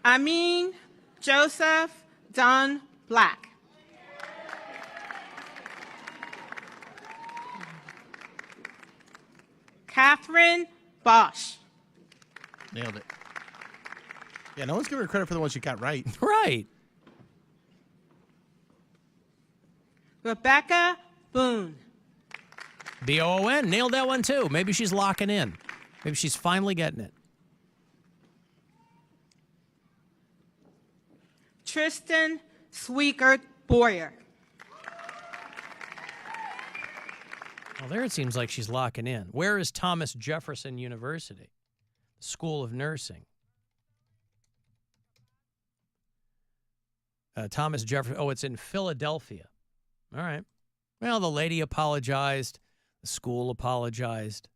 Amin Joseph Dunn Black. Catherine Bosch. Nailed it. Yeah, no one's giving her credit for the ones she got right. Right. Rebecca Boone. B-O-O-N. Nailed that one, too. Maybe she's locking in. Maybe she's finally getting it. Tristan Sweekert Boyer. Well, there it seems like she's locking in. Where is Thomas Jefferson University? School of Nursing. Thomas Jefferson. Oh, it's in Philadelphia. All right. Well, the lady apologized. The school apologized.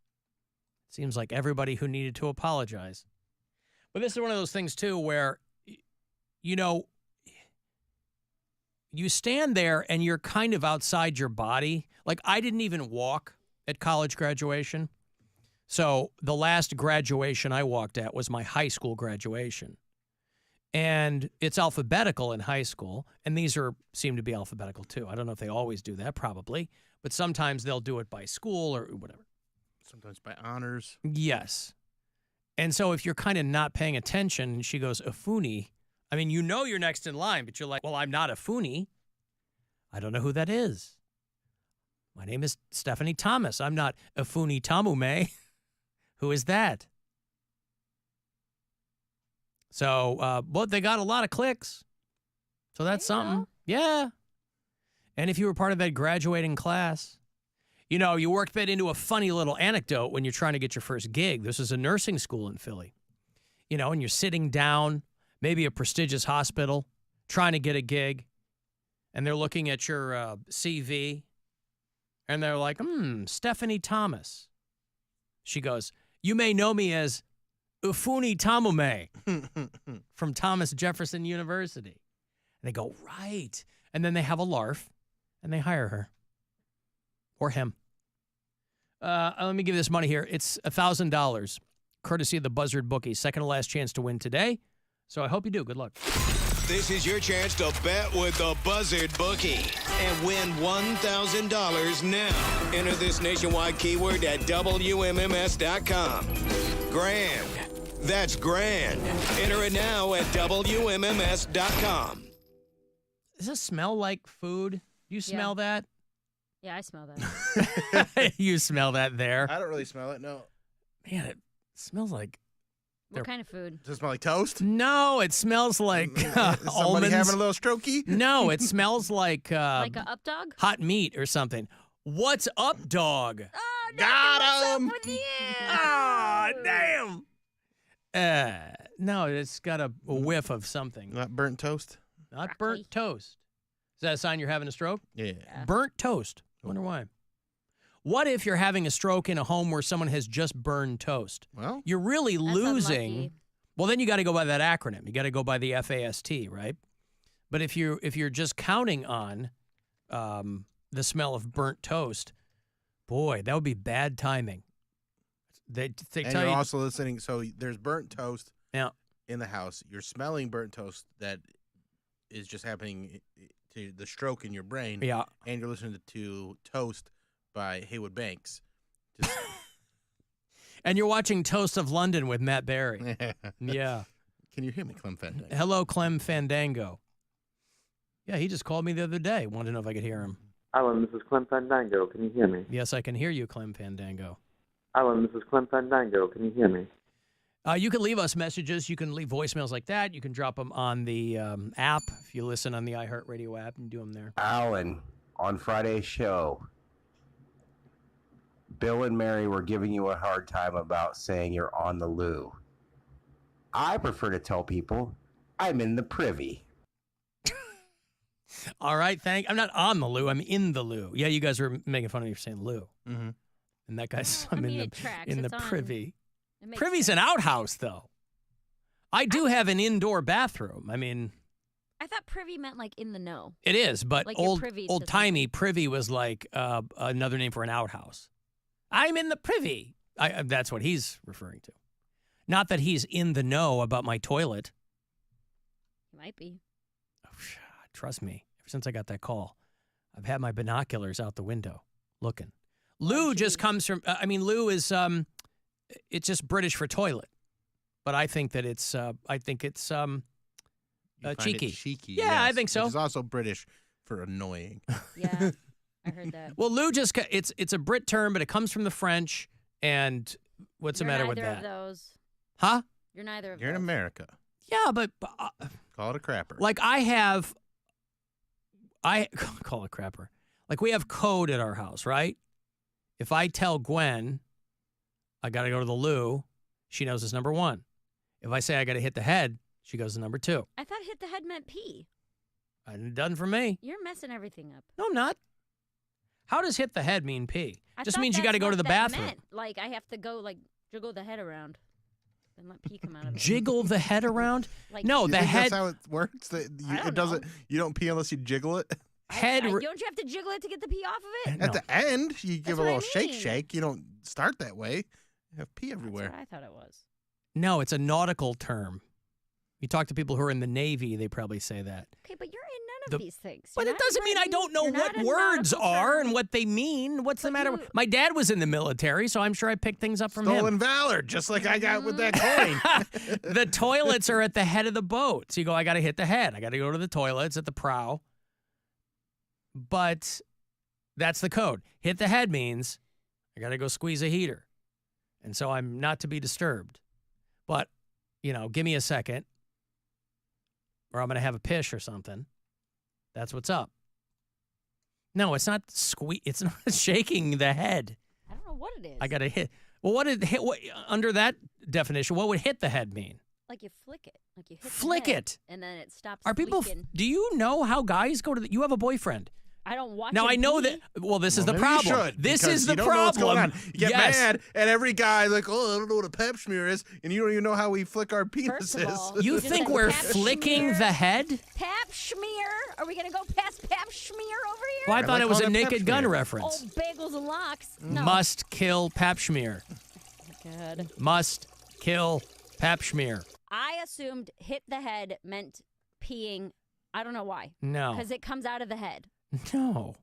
Seems like everybody who needed to apologize. But this is one of those things, too, where, you know, you stand there and you're kind of outside your body. Like, I didn't even walk at college graduation. So the last graduation I walked at was my high school graduation. And it's alphabetical in high school, and these seem to be alphabetical too. I don't know if they always do that, probably, but sometimes they'll do it by school or whatever. Sometimes by honors. Yes. And so if you're kind of not paying attention, and she goes, Afuni, I mean, you know you're next in line, but you're like, well, I'm not Afuni. I don't know who that is. My name is Stephanie Thomas. I'm not Afuni Tamume. Who is that? So, but they got a lot of clicks. So that's something. Yeah. And if you were part of that graduating class, you know, you worked that into a funny little anecdote when you're trying to get your first gig. This is a nursing school in Philly. You know, and you're sitting down, maybe a prestigious hospital, trying to get a gig, and they're looking at your CV, and they're like, Stephanie Thomas. She goes, you may know me as Ufuni Tamume from Thomas Jefferson University. And they go, right. And then they have a larf, and they hire her. Or him. Let me give you this money here. It's $1,000, courtesy of the Buzzard Bookie. Second to last chance to win today. So I hope you do. Good luck. This is your chance to bet with the Buzzard Bookie and win $1,000 now. Enter this nationwide keyword at WMMS.com. Grand. That's grand. Enter it now at WMMS.com. Does this smell like food? Do you smell that? Yeah, I smell that. You smell that there. I don't really smell it, no. Man, it smells like... What kind of food? Does it smell like toast? No, it smells like Somebody almonds. having a little strokey? No, it smells like... like a up dog? Hot meat or something. What's up, dog? Oh, got him! What's up with you? Ah, damn! No, it's got a whiff of something. Not burnt toast? Not burnt toast. Is that a sign you're having a stroke? Yeah. Burnt toast. Wonder why. What if you're having a stroke in a home where someone has just burned toast? Well, you're really losing. Unlucky. Well, then you got to go by that acronym. You got to go by the FAST, right? But if you're just counting on the smell of burnt toast, boy, that would be bad timing. They and tell you're you also listening. So there's burnt toast in the house. You're smelling burnt toast that is just happening to the stroke in your brain. Yeah. And you're listening to Toast by Haywood Banks. And you're watching Toast of London with Matt Berry. Yeah. Can you hear me, Clem Fandango? Hello, Clem Fandango. Yeah, he just called me the other day. Wanted to know if I could hear him. Alan, this is Clem Fandango. Can you hear me? Yes, I can hear you, Clem Fandango. Alan, this is Clem Fandango. Can you hear me? You can leave us messages. You can leave voicemails like that. You can drop them on the app. If you listen on the iHeartRadio app, and do them there. Alan, on Friday's show, Bill and Mary were giving you a hard time about saying you're on the loo. I prefer to tell people I'm in the privy. All right, I'm not on the loo. I'm in the loo. Yeah, you guys were making fun of me for saying loo. Mm-hmm. And that guy's I I'm mean, in it tracks. the It's on. privy. It makes Privy's sense. an outhouse, though. I do have an indoor bathroom. I mean, I thought privy meant like in the know. it is, but Like you're privy to old-timey privy was like another name for an outhouse. I'm in the privy. That's what he's referring to. Not that he's in the know about my toilet. Might be. Trust me, ever since I got that call, I've had my binoculars out the window looking. Loo just comes from, Loo is, it's just British for toilet. But I think that it's, You find cheeky. it cheeky. Yeah, I yes, think so. Which is also British for annoying. Yeah, I heard that. Well, Lou it's a Brit term, but it comes from the French. And what's the matter with Neither of that? those. Huh? You're neither of You're in those. America. Yeah, but Call it a crapper. like I call it crapper. Like we have code at our house, right? If I tell Gwen I got to go to the loo, she knows it's number 1. If I say I got to hit the head, she goes to number 2. I thought hit the head meant pee. And it doesn't for me. You're messing everything up. No, I'm not. How does hit the head mean pee? I Just thought means you got to that's go to what the that bathroom. meant. Like I have to go jiggle the head around and let pee come out of it. Jiggle the head around? Like- No, You the think head. That's how it works. That it doesn't. You don't pee unless you jiggle it. Head. Don't you have to jiggle it to get the pee off of it? At the end, you give a what I little shake, mean. shake. You don't start that way. You have pee everywhere. That's what I thought it was. No, it's a nautical term. You talk to people who are in the Navy, they probably say that. Okay, but you're in none of these things. But You're it not doesn't mean I learning- don't know you're what not a words nautical are term. and what they mean. What's the matter? My dad was in the military, so I'm sure I picked things up from Stolen him. valor, just like I got with that coin. The toilets are at the head of the boat. So you go, I got to hit the head. I got to go to the toilets at the prow. But that's the code. Hit the head means I got to go squeeze a heater. And so I'm not to be disturbed. But, give me a second or I'm going to have a pish or something. That's what's up. No, it's not it's not shaking the head. I don't know what it is. I got to hit. Well, under that definition, what would hit the head mean? Like you flick it. Like you hit the Flick head, it. and then it stops Are people, leaking. do you know how guys go to you have a boyfriend? I don't watch Now, him I know pee. that, well, this is the Maybe you problem. should, This because is the you don't know what's going problem. on. You get Yes. mad, and every guy I don't know what a pep smear is, and you don't even know how we flick our First of penises. all, You just think said we're pap flicking schmear. the head? Pap schmear? Are we gonna go past pap schmear over here? Well, I thought like it was a calling it pep Naked Gun smear. reference. Oh, bagels and locks. No. Must kill pap schmear. Good. Must kill pap schmear. I assumed hit the head meant peeing. I don't know why. No. Because it comes out of the head. No.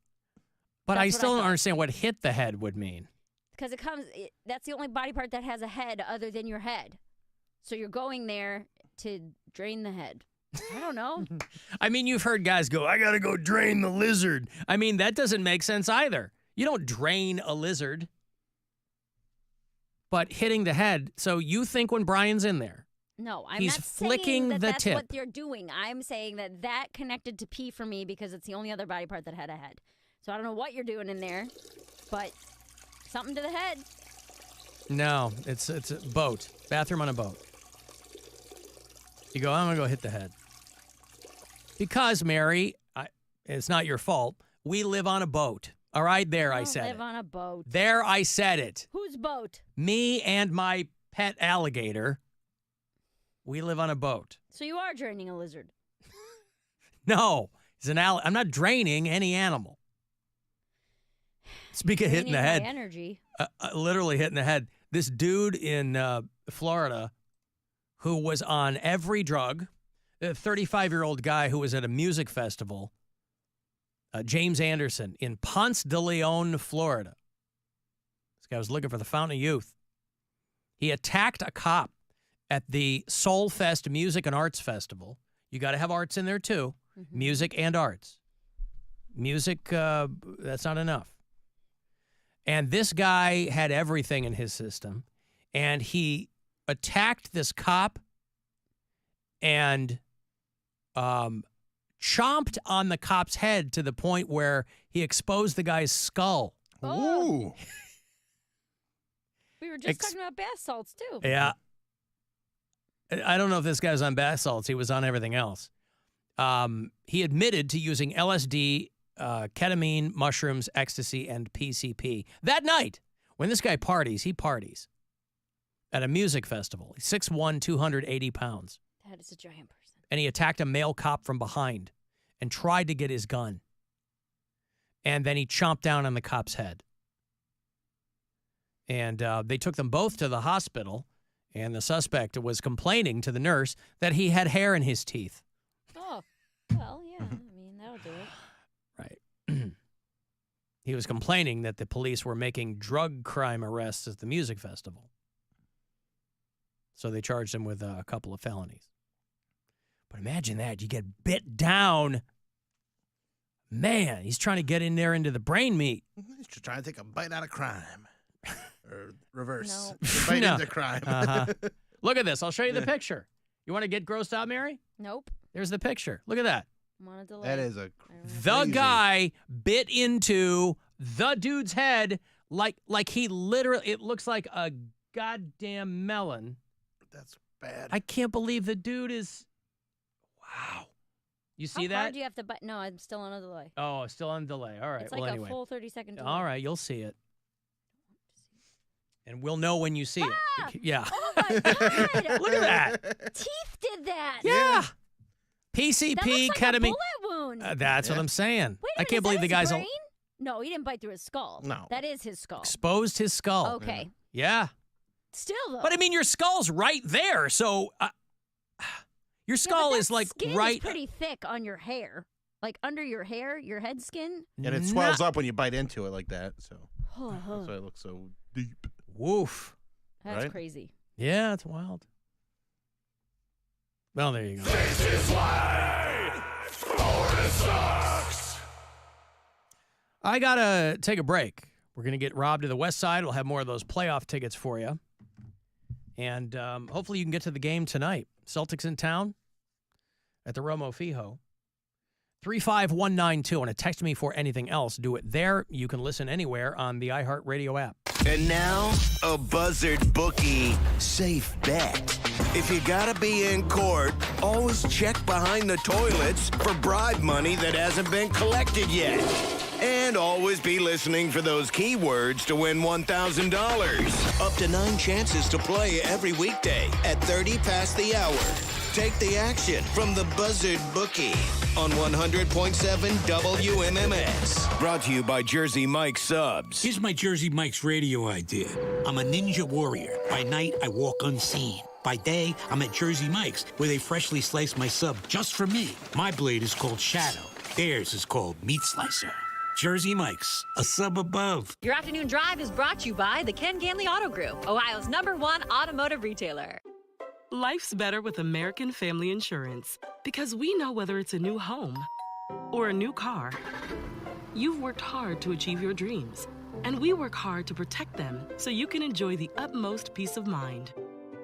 But That's I what still I don't thought. understand what hit the head would mean. Because that's the only body part that has a head other than your head. So you're going there to drain the head. I don't know. I mean, you've heard guys go, I got to go drain the lizard. I mean, that doesn't make sense either. You don't drain a lizard. But hitting the head, so you think when Brian's in there, No, I'm He's not flicking saying that the that's tip. what they're doing. I'm saying that connected to pee for me because it's the only other body part that had a head. So I don't know what you're doing in there, but something to the head. no, it's a boat, bathroom on a boat. You go, I'm going to go hit the head. Because, Mary, it's not your fault. We live on a boat. All right, there I said live it. on a boat. There I said it. Whose boat? Me and my pet alligator, we live on a boat. So you are draining a lizard. No, it's an I'm not draining any animal. Speak of hitting the Draining head. my energy. Literally hitting the head. This dude in Florida who was on every drug, a 35-year-old guy who was at a music festival, James Anderson, in Ponce de Leon, Florida. This guy was looking for the Fountain of Youth. He attacked a cop at the Soul Fest Music and Arts Festival. You got to have arts in there, too. Mm-hmm. Music and arts. Music, that's not enough. And this guy had everything in his system. And he attacked this cop and chomped on the cop's head to the point where he exposed the guy's skull. Ooh. We were just talking about bath salts, too. Yeah. I don't know if this guy was on bath salts. He was on everything else. He admitted to using LSD, ketamine, mushrooms, ecstasy, and PCP. That night, when this guy parties, he parties at a music festival. He's 6'1", 280 pounds. That is a giant person. And he attacked a male cop from behind and tried to get his gun. And then he chomped down on the cop's head. And they took them both to the hospital, and the suspect was complaining to the nurse that he had hair in his teeth. Well, yeah. I mean, that'll do it. Right. He was complaining that the police were making drug crime arrests at the music festival. So they charged him with a couple of felonies. But imagine that. You get bit down. Man, he's trying to get in there into the brain meat. He's just trying to take a bite out of crime. Or reverse. No. Bite No. into crime. Look at this. I'll show you the picture. You want to get grossed out, Mary? Nope. There's the picture. Look at that. I'm on a delay. That is a The guy bit into the dude's head like he literally, it looks like a goddamn melon. That's bad. I can't believe the dude is, wow. You see How that? hard do you have to bite? No, I'm still on a delay. Oh, still on delay. All right. It's like well, a anyway. full 30-second delay. All right, you'll see it. And we'll know when you see it. Yeah. Oh, my God. Look at that. Teeth did that. Yeah. That PCP, looks like ketamine. a bullet wound. That's what I'm saying. Wait a I minute, can't is believe that the his guy's brain? No, he didn't bite through his skull. No. That is his skull. exposed his skull. Okay. Yeah. Still, though. But I mean, your skull's right there. So your skull is like skin right. is pretty thick on your hair. Like under your hair, your head skin. And it swells up when you bite into it like that. So Oh, that's why it looks so deep. Woof. That's Right? crazy. Yeah, it's wild. Well, there you go. This is why Florida sucks. I got to take a break. We're going to get Rob to the west side. We'll have more of those playoff tickets for you. And hopefully you can get to the game tonight. Celtics in town at the Romo Fijo. 35192. Want to text me for anything else, do it there. You can listen anywhere on the iHeartRadio app. And now, a Buzzard bookie safe bet. If you gotta be in court, always check behind the toilets for bribe money that hasn't been collected yet. And always be listening for those keywords to win $1,000. Up to 9 chances to play every weekday at 30 past the hour. Take the action from the Buzzard Bookie on 100.7 WMMS. Brought to you by Jersey Mike Subs. Here's my Jersey Mike's radio idea. I'm a ninja warrior. By night, I walk unseen. By day, I'm at Jersey Mike's, where they freshly slice my sub just for me. My blade is called Shadow. Theirs is called Meat Slicer. Jersey Mike's, a sub above. Your afternoon drive is brought to you by the Ken Ganley Auto Group, Ohio's #1 automotive retailer. Life's better with American Family Insurance because we know whether it's a new home or a new car. You've worked hard to achieve your dreams, and we work hard to protect them so you can enjoy the utmost peace of mind.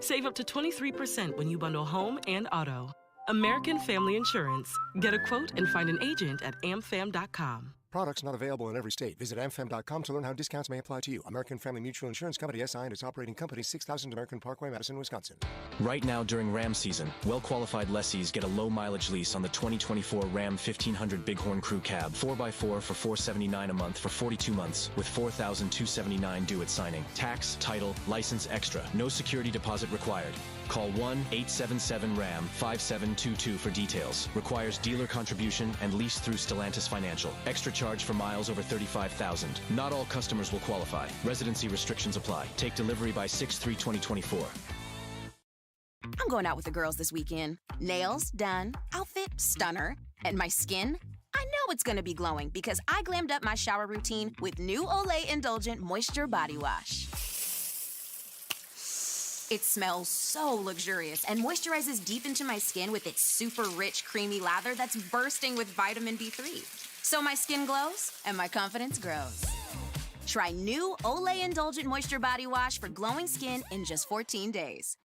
Save up to 23% when you bundle home and auto. American Family Insurance. Get a quote and find an agent at amfam.com. Products not available in every state. Visit amfam.com to learn how discounts may apply to you. American Family Mutual Insurance Company, SI, and its operating company, 6000 American Parkway, Madison, Wisconsin. Right now during Ram season, well-qualified lessees get a low-mileage lease on the 2024 Ram 1500 Bighorn Crew Cab, 4x4 for $479 a month for 42 months, with $4,279 due at signing. Tax, title, license extra. No security deposit required. Call 1-877-RAM-5722 for details. Requires dealer contribution and lease through Stellantis Financial. Extra charge for miles over 35,000. Not all customers will qualify. Residency restrictions apply. Take delivery by 6/3/2024. I'm going out with the girls this weekend. Nails done, outfit stunner, and my skin? I know it's going to be glowing because I glammed up my shower routine with new Olay Indulgent Moisture Body Wash. It smells so luxurious and moisturizes deep into my skin with its super rich, creamy lather that's bursting with vitamin B3. So my skin glows and my confidence grows. Try new Olay Indulgent Moisture Body Wash for glowing skin in just 14 days.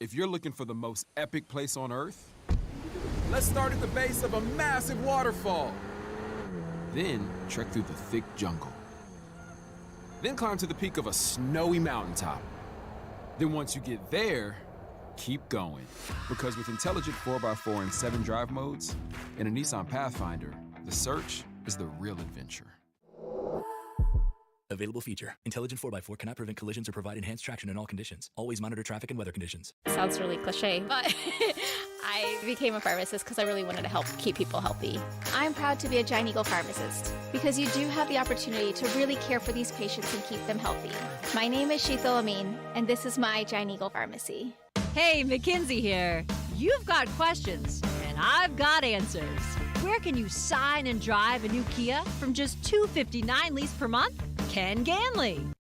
If you're looking for the most epic place on Earth, let's start at the base of a massive waterfall. Then trek through the thick jungle. Then climb to the peak of a snowy mountaintop. Then once you get there, keep going. Because with intelligent 4x4 and 7 drive modes and a Nissan Pathfinder, the search is the real adventure. Available feature. Intelligent 4x4 cannot prevent collisions or provide enhanced traction in all conditions. Always monitor traffic and weather conditions. Sounds really cliche, but I became a pharmacist because I really wanted to help keep people healthy. I'm proud to be a Giant Eagle pharmacist because you do have the opportunity to really care for these patients and keep them healthy. My name is Sheetal Amin, and this is my Giant Eagle Pharmacy. Hey, McKinsey here. You've got questions, and And I've got answers. Where can you sign and drive a new Kia from just $259 lease per month? Ken Ganley.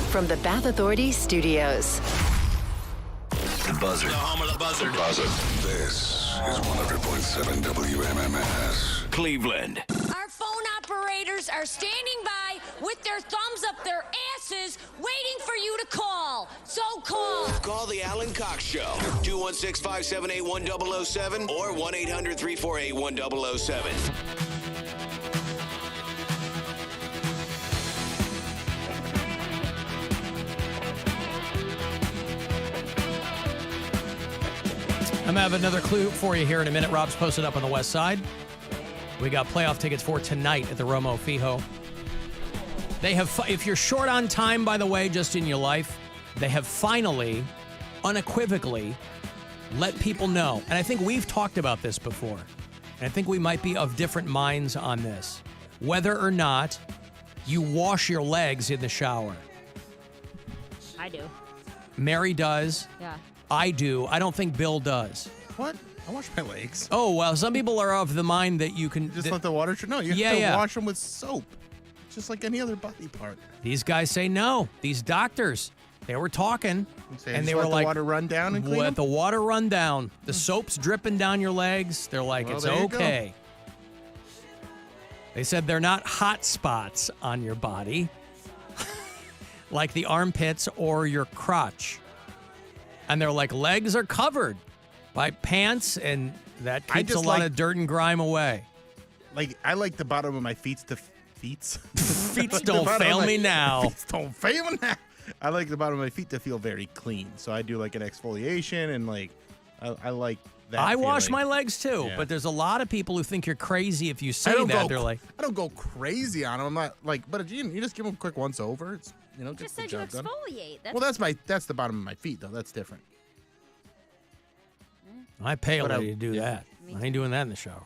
from the Bath Authority Studios. The Buzzard. The home of the Buzzard. This is 100.7 WMMS. Cleveland. Our phone operators are standing by with their thumbs up their asses, waiting for you to call. So call. Call the Alan Cox Show. 216-578-1007 or 1-800-348-1007. I'm going to have another clue for you here in a minute. Rob's posted up on the west side. We got playoff tickets for tonight at the Romo Fijo. They have, if you're short on time, by the way, just in your life, they have finally, unequivocally, let people know. And I think we've talked about this before. And I think we might be of different minds on this. Whether or not you wash your legs in the shower. I do. Mary does. Yeah. I do. I don't think Bill does. What? I wash my legs. Oh, well, some people are of the mind that you can... Just let the water... No, you have to wash them with soap. Just like any other body part. These guys say no. These doctors, they were talking, and they were let like... the water run down and clean Let them? the water run down. The soap's dripping down your legs. They're like, Well, it's there you okay. They said they're not hot spots on your body, like the armpits or your crotch. And they're like, legs are covered by pants, and that keeps a lot of dirt and grime away. Like, I like the bottom of my feet to... Feet don't fail me now. Feet don't fail me now. I like the bottom of my feet to feel very clean. So I do like an exfoliation, and like, I like that I wash feeling. my legs too, Yeah. but there's a lot of people who think you're crazy if you say I don't that. go They're like, I don't go crazy on them. I'm not like, but you just give them a quick once over. It's, you know, Just gets said the you job done. exfoliate. That's Well, that's the bottom of my feet though. That's different. I pay a But I- lady to do yeah. that. I ain't doing that in the shower.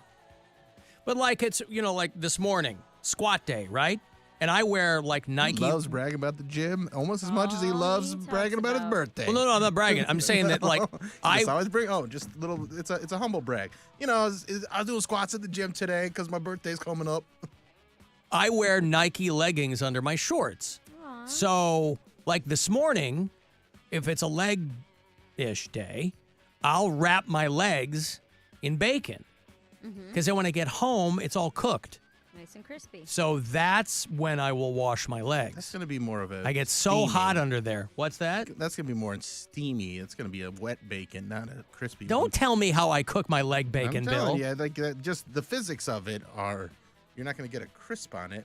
But like it's, like this morning, squat day, right? And I wear like Nike. He loves bragging about the gym almost as much as he loves bragging about his birthday. Well, no, I'm not bragging. I'm saying that like I always bring just a little. It's a humble brag. I was doing squats at the gym today because my birthday's coming up. I wear Nike leggings under my shorts. So like this morning, if it's a leg-ish day, I'll wrap my legs in bacon. Because then when I get home, it's all cooked. nice and crispy. So that's when I will wash my legs. That's gonna be more of a. I get so steamy. hot under there. What's that? That's gonna be more steamy. It's gonna be a wet bacon, not a crispy. Don't tell me how I cook my leg bacon, I'm Bill. telling you, like just the physics of it are, you're not gonna get a crisp on it.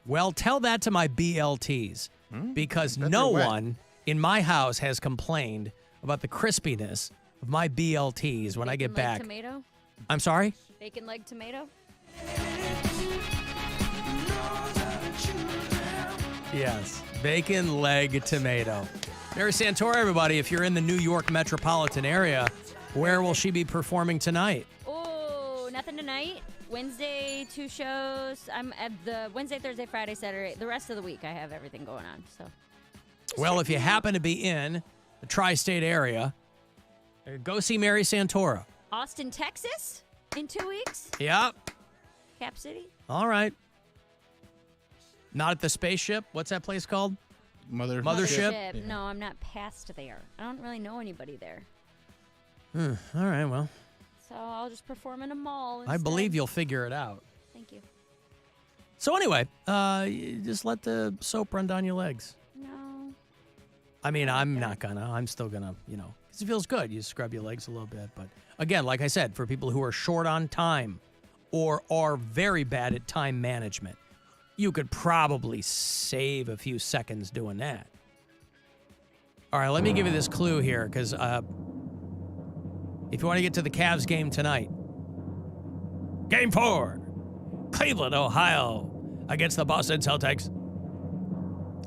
Well, tell that to my BLTs because bet no they're wet. one in my house has complained about the crispiness of my BLTs when I get Bacon leg back. Tomato? I'm sorry? Bacon leg tomato? Yes. Bacon leg tomato. Mary Santora, everybody, if you're in the New York metropolitan area, where will she be performing tonight? Oh, nothing tonight. Wednesday, 2 shows. I'm at the Wednesday, Thursday, Friday, Saturday. The rest of the week, I have everything going on. So, Well, if you happen to be in the tri-state area, go see Mary Santora. Austin, Texas, in 2 weeks. Yep. Cap City. All right. Not at the spaceship. What's that place called? Mothership. Yeah. No, I'm not past there. I don't really know anybody there. All right. Well, So I'll just perform in a mall I instead. believe you'll figure it out. Thank you. So anyway, you just let the soap run down your legs. No. I mean, I'm not gonna. I'm still gonna, because it feels good. You scrub your legs a little bit. But again, like I said, for people who are short on time or are very bad at time management, you could probably save a few seconds doing that. All right, let me give you this clue here, because if you want to get to the Cavs game tonight, Game 4, Cleveland, Ohio, against the Boston Celtics.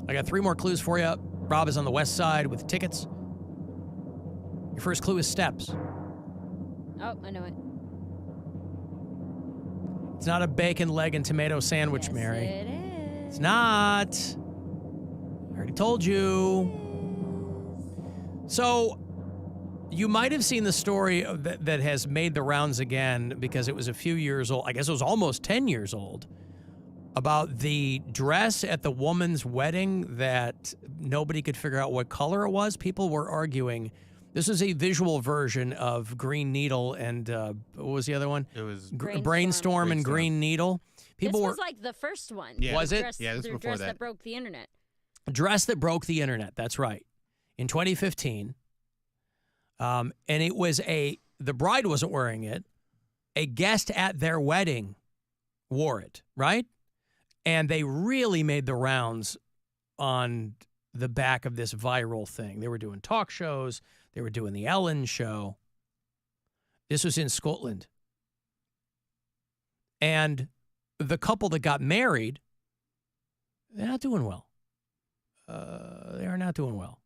I got 3 more clues for you. Rob is on the west side with tickets. Your first clue is steps. Oh, I know it. It's not a bacon, leg, and tomato sandwich, Yes, Mary. it is. It's not. I already told you. So, you might have seen the story that has made the rounds again because it was a few years old. I guess it was almost 10 years old. about the dress at the woman's wedding that nobody could figure out what color it was. People were arguing. This is a visual version of Green Needle and what was the other one? It was Brainstorm and Green Needle. People this were was like the first one. Yeah. Was it? Dress, Yeah, this the was before dress that. broke the internet. dress that broke the internet. That's right. In 2015. And it was the bride wasn't wearing it. A guest at their wedding wore it, right? And they really made the rounds on the back of this viral thing. They were doing talk shows. They were doing the Ellen show. This was in Scotland. And the couple that got married, they're not doing well. They are not doing well.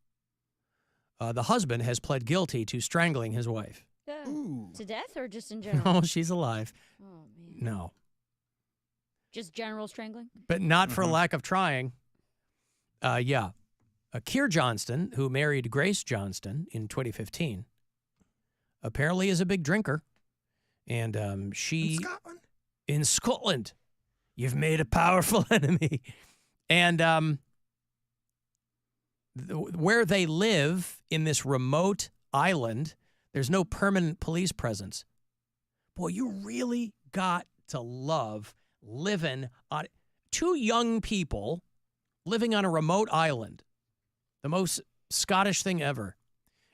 The husband has pled guilty to strangling his wife. To death or just in general? No, she's alive. Oh, man. No. Just general strangling? But not for lack of trying. Yeah. Keir Johnston, who married Grace Johnston in 2015, apparently is a big drinker. And she... In Scotland. You've made a powerful enemy. And where they live in this remote island, there's no permanent police presence. Boy, you really got to love living on... Two young people living on a remote island. The most Scottish thing ever.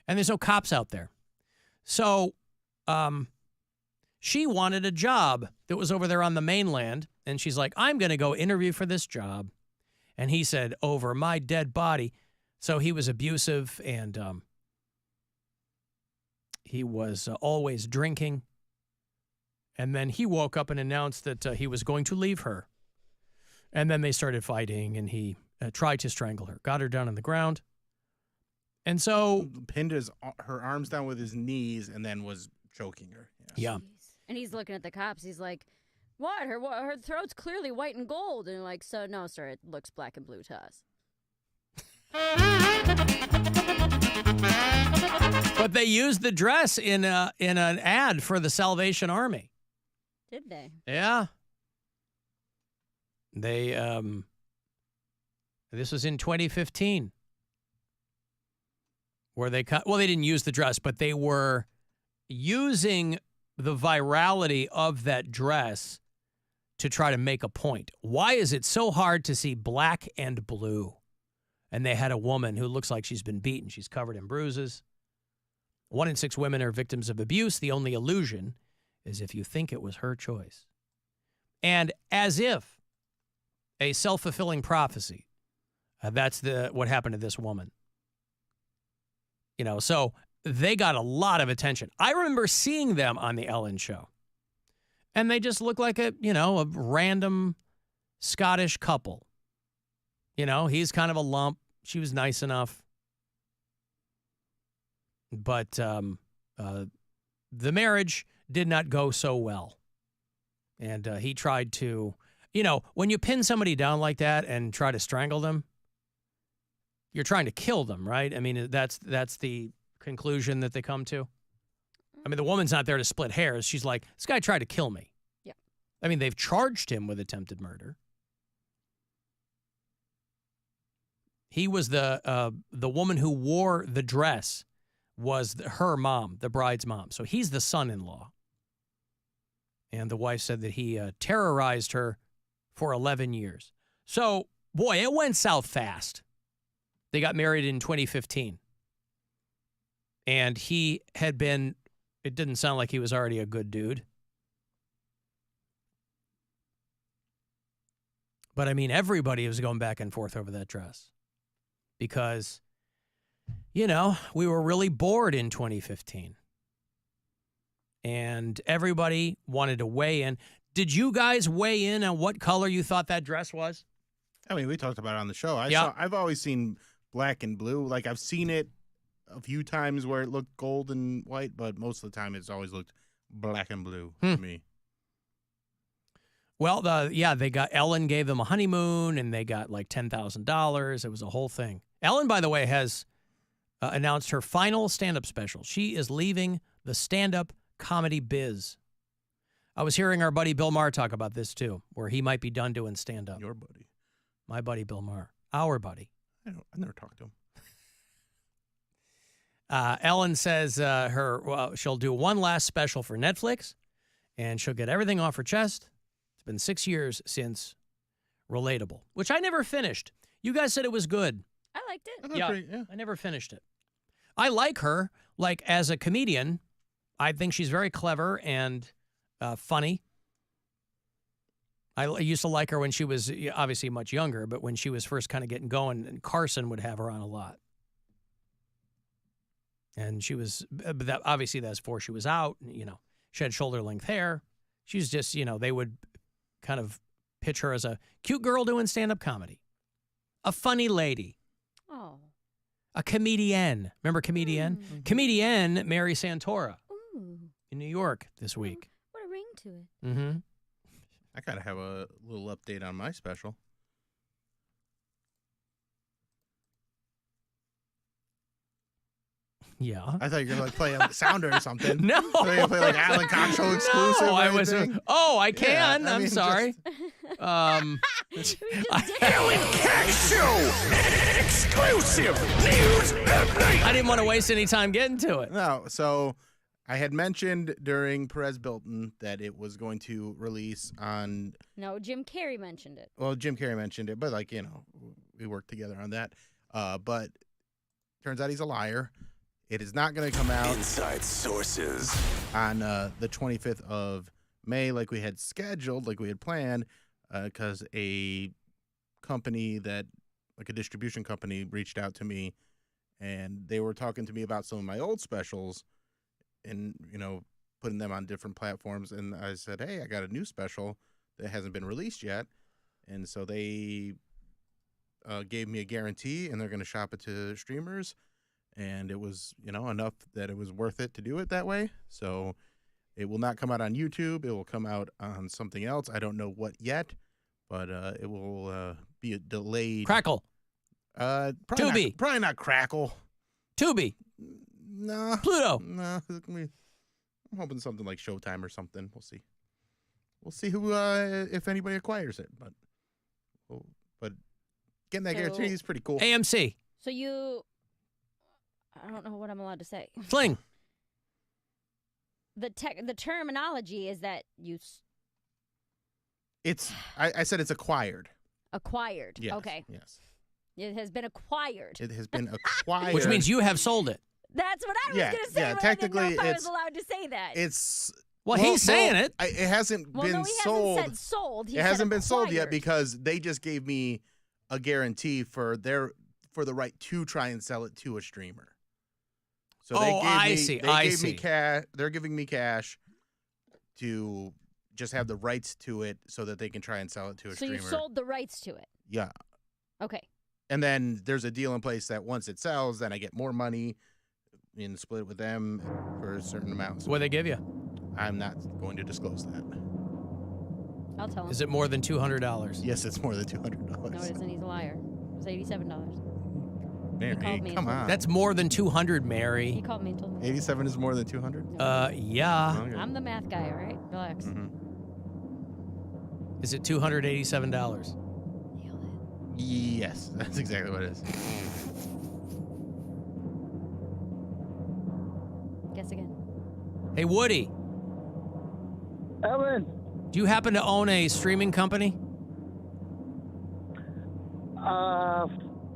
And there's no cops out there. So she wanted a job that was over there on the mainland. And she's like, I'm going to go interview for this job. And he said, over my dead body. So he was abusive and he was always drinking. And then he woke up and announced that he was going to leave her. And then they started fighting and he tried to strangle her, got her down on the ground. And so... pinned her arms down with his knees and then was choking her. Yeah. And he's looking at the cops. He's like, what? Her throat's clearly white and gold. And they're like, so no, sir, it looks black and blue to us. But they used the dress in an ad for the Salvation Army. Did they? Yeah. They this was in 2015 where they they didn't use the dress, but they were using the virality of that dress to try to make a point. Why is it so hard to see black and blue? And they had a woman who looks like she's been beaten. She's covered in bruises. 1 in 6 women are victims of abuse. The only illusion is if you think it was her choice. And as if a self-fulfilling prophecy, that's what happened to this woman. You know, so they got a lot of attention. I remember seeing them on the Ellen show. And they just look like a random Scottish couple. You know, he's kind of a lump. She was nice enough. But the marriage did not go so well. And he tried to, when you pin somebody down like that and try to strangle them, you're trying to kill them, right? I mean, that's the conclusion that they come to. I mean, the woman's not there to split hairs. She's like, this guy tried to kill me. Yeah. I mean, they've charged him with attempted murder. He was the woman who wore the dress was her mom, the bride's mom. So he's the son-in-law. And the wife said that he terrorized her for 11 years. So, boy, it went south fast. They got married in 2015. And he had been, it didn't sound like he was already a good dude. But, I mean, everybody was going back and forth over that dress. Because, we were really bored in 2015. And everybody wanted to weigh in. Did you guys weigh in on what color you thought that dress was? I mean, we talked about it on the show. I've always seen black and blue. Like, I've seen it a few times where it looked gold and white, but most of the time it's always looked black and blue to me. Well, they got, Ellen gave them a honeymoon, and they got like $10,000. It was a whole thing. Ellen, by the way, has announced her final stand-up special. She is leaving the stand-up comedy biz. I was hearing our buddy Bill Maher talk about this too, where he might be done doing stand-up. Your buddy. My buddy Bill Maher. Our buddy. I've never talked to him. Ellen says she'll do one last special for Netflix, and she'll get everything off her chest. It's been 6 years since Relatable, which I never finished. You guys said it was good. I liked it. Yeah, I never finished it. I like her, like, as a comedian. I think she's very clever and funny. I used to like her when she was obviously much younger, but when she was first kind of getting going, and Carson would have her on a lot. And she was, obviously that's before she was out, she had shoulder-length hair. She's just, they would kind of pitch her as a cute girl doing stand-up comedy. A funny lady. Oh. A comedienne. Remember comedienne? Mm-hmm. Comedienne Mary Santora. Ooh. In New York this week. What a ring to it. Mm-hmm. I gotta have a little update on my special. Yeah. I thought you were going to play a sounder or something. No. I thought you were going to play like Alan Cox Show exclusive. No, I was. I can. Yeah, I'm sorry. Alan Cox Show exclusive news update. I didn't want to waste any time getting to it. No, so I had mentioned during Perez Bilton that it was going to release on. No, Jim Carrey mentioned it. Well, Jim Carrey mentioned it, but we worked together on that. But turns out he's a liar. It is not going to come out. Inside sources. On the 25th of May, like we had scheduled, like we had planned, because a company like a distribution company, reached out to me, and they were talking to me about some of my old specials, and putting them on different platforms. And I said, hey, I got a new special that hasn't been released yet, and so they gave me a guarantee, and they're going to shop it to streamers. And it was, enough that it was worth it to do it that way. So it will not come out on YouTube. It will come out on something else. I don't know what yet, but it will be delayed. Crackle. Tubi. Probably not Crackle. Tubi. No. Pluto. No. I'm hoping something like Showtime or something. We'll see. We'll see who, if anybody acquires it. But getting that guarantee is pretty cool. AMC. So I don't know what I'm allowed to say. Fling. The terminology is that I said it's acquired. Acquired. Yes, okay. Yes. It has been acquired. It has been acquired. Which means you have sold it. That's what I was going to say. Yeah, but technically, I didn't know if I was allowed to say that. He's saying it. It hasn't been sold. Hasn't said sold. It hasn't been sold yet because they just gave me a guarantee for the right to try and sell it to a streamer. So I see. They're giving me cash to just have the rights to it so that they can try and sell it to a streamer. So you sold the rights to it? Yeah. Okay. And then there's a deal in place that once it sells, then I get more money and split it with them for a certain amount. What do they give you? I'm not going to disclose that. I'll tell him. Is it more than $200? Yes, it's more than $200. No, it isn't. He's a liar. It was $87. Mary, come on. That's more than 200, Mary. He called me and told me. 87 is more than 200? Yeah. Okay. I'm the math guy, all right? Relax. Mm-hmm. Is it $287? Yes, that's exactly what it is. Guess again. Hey, Woody. Ellen. Do you happen to own a streaming company?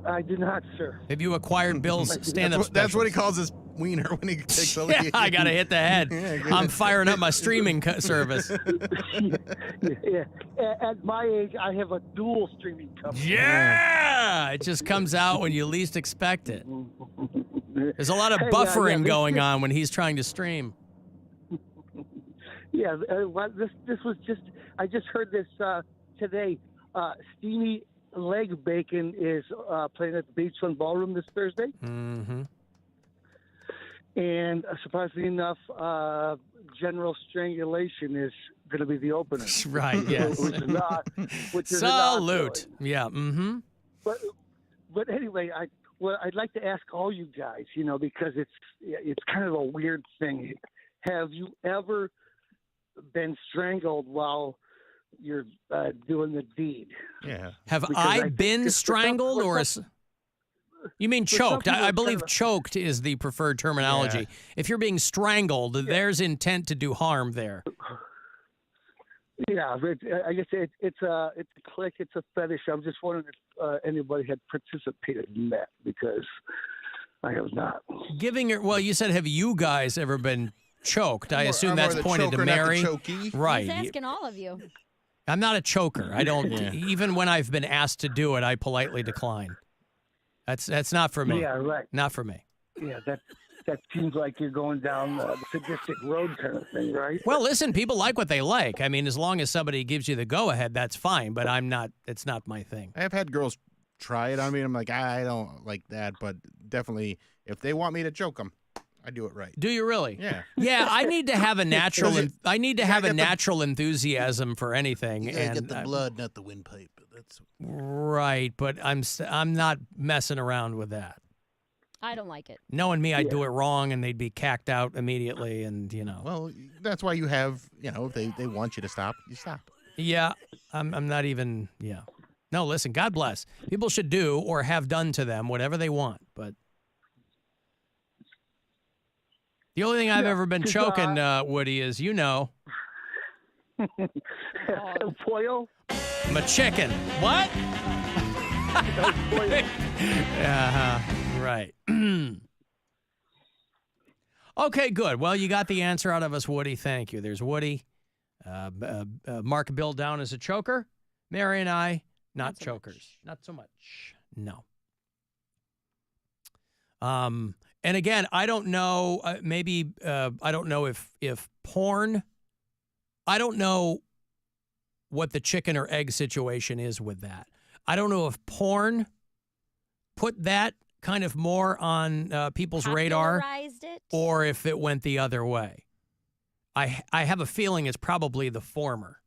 I do not, sir. Have you acquired Bill's stand-up specials? That's what he calls his wiener when he takes the lead. Yeah, I got to hit the head. I'm firing up my streaming service. Yeah. At my age, I have a dual streaming company. Yeah! It just comes out when you least expect it. There's a lot of buffering going on when he's trying to stream. Yeah, this was just, I just heard this today. Steamy Leg Bacon is playing at the Beachfront Ballroom this Thursday. Mm-hmm. And surprisingly enough, General Strangulation is going to be the opener. Right, yes. which is Salute. Yeah, mm-hmm. But anyway, I'd like to ask all you guys, because it's kind of a weird thing. Have you ever been strangled while you're doing the deed. Yeah. Have Because I think been it's- strangled or? You mean for some choked? people I it's believe kind of- choked is the preferred terminology. Yeah. If you're being strangled, there's intent to do harm there. Yeah, but I guess it's a clique, it's a fetish. I'm just wondering if anybody had participated in that, because I have not. Well, you said, have you guys ever been choked? I assume I'm that's more the pointed to choker, not the Mary. chokey. Right. He's asking all of you. I'm not a choker. I don't. Yeah. Even when I've been asked to do it, I politely decline. That's not for me. Yeah, right. Not for me. Yeah, that seems like you're going down the sadistic road kind of thing, right? Well, listen, people like what they like. I mean, as long as somebody gives you the go-ahead, that's fine. But I'm not. It's not my thing. I've had girls try it on me. I'm like, I don't like that, but definitely, if they want me to choke them, I do it right. Do you really? Yeah. Yeah, I need to have a natural. I need to have a get the- natural enthusiasm for anything. You gotta and get the blood, not the windpipe. That's right, but I'm not messing around with that. I don't like it. Knowing me, I'd do it wrong, and they'd be cacked out immediately, and Well, that's why you have, if they want you to stop, you stop. Yeah, I'm not even. Yeah, no. Listen, God bless. People should do or have done to them whatever they want, but the only thing I've ever been choking, Woody, is Foil? I'm a chicken. What? Right. Okay, good. Well, you got the answer out of us, Woody. Thank you. There's Woody. Mark Bill down as a choker. Mary and I, not chokers. Not so much. No. And again, I don't know. I don't know if porn. I don't know what the chicken or egg situation is with that. I don't know if porn put that kind of more on people's radar, Popularized it? or if it went the other way. I have a feeling it's probably the former.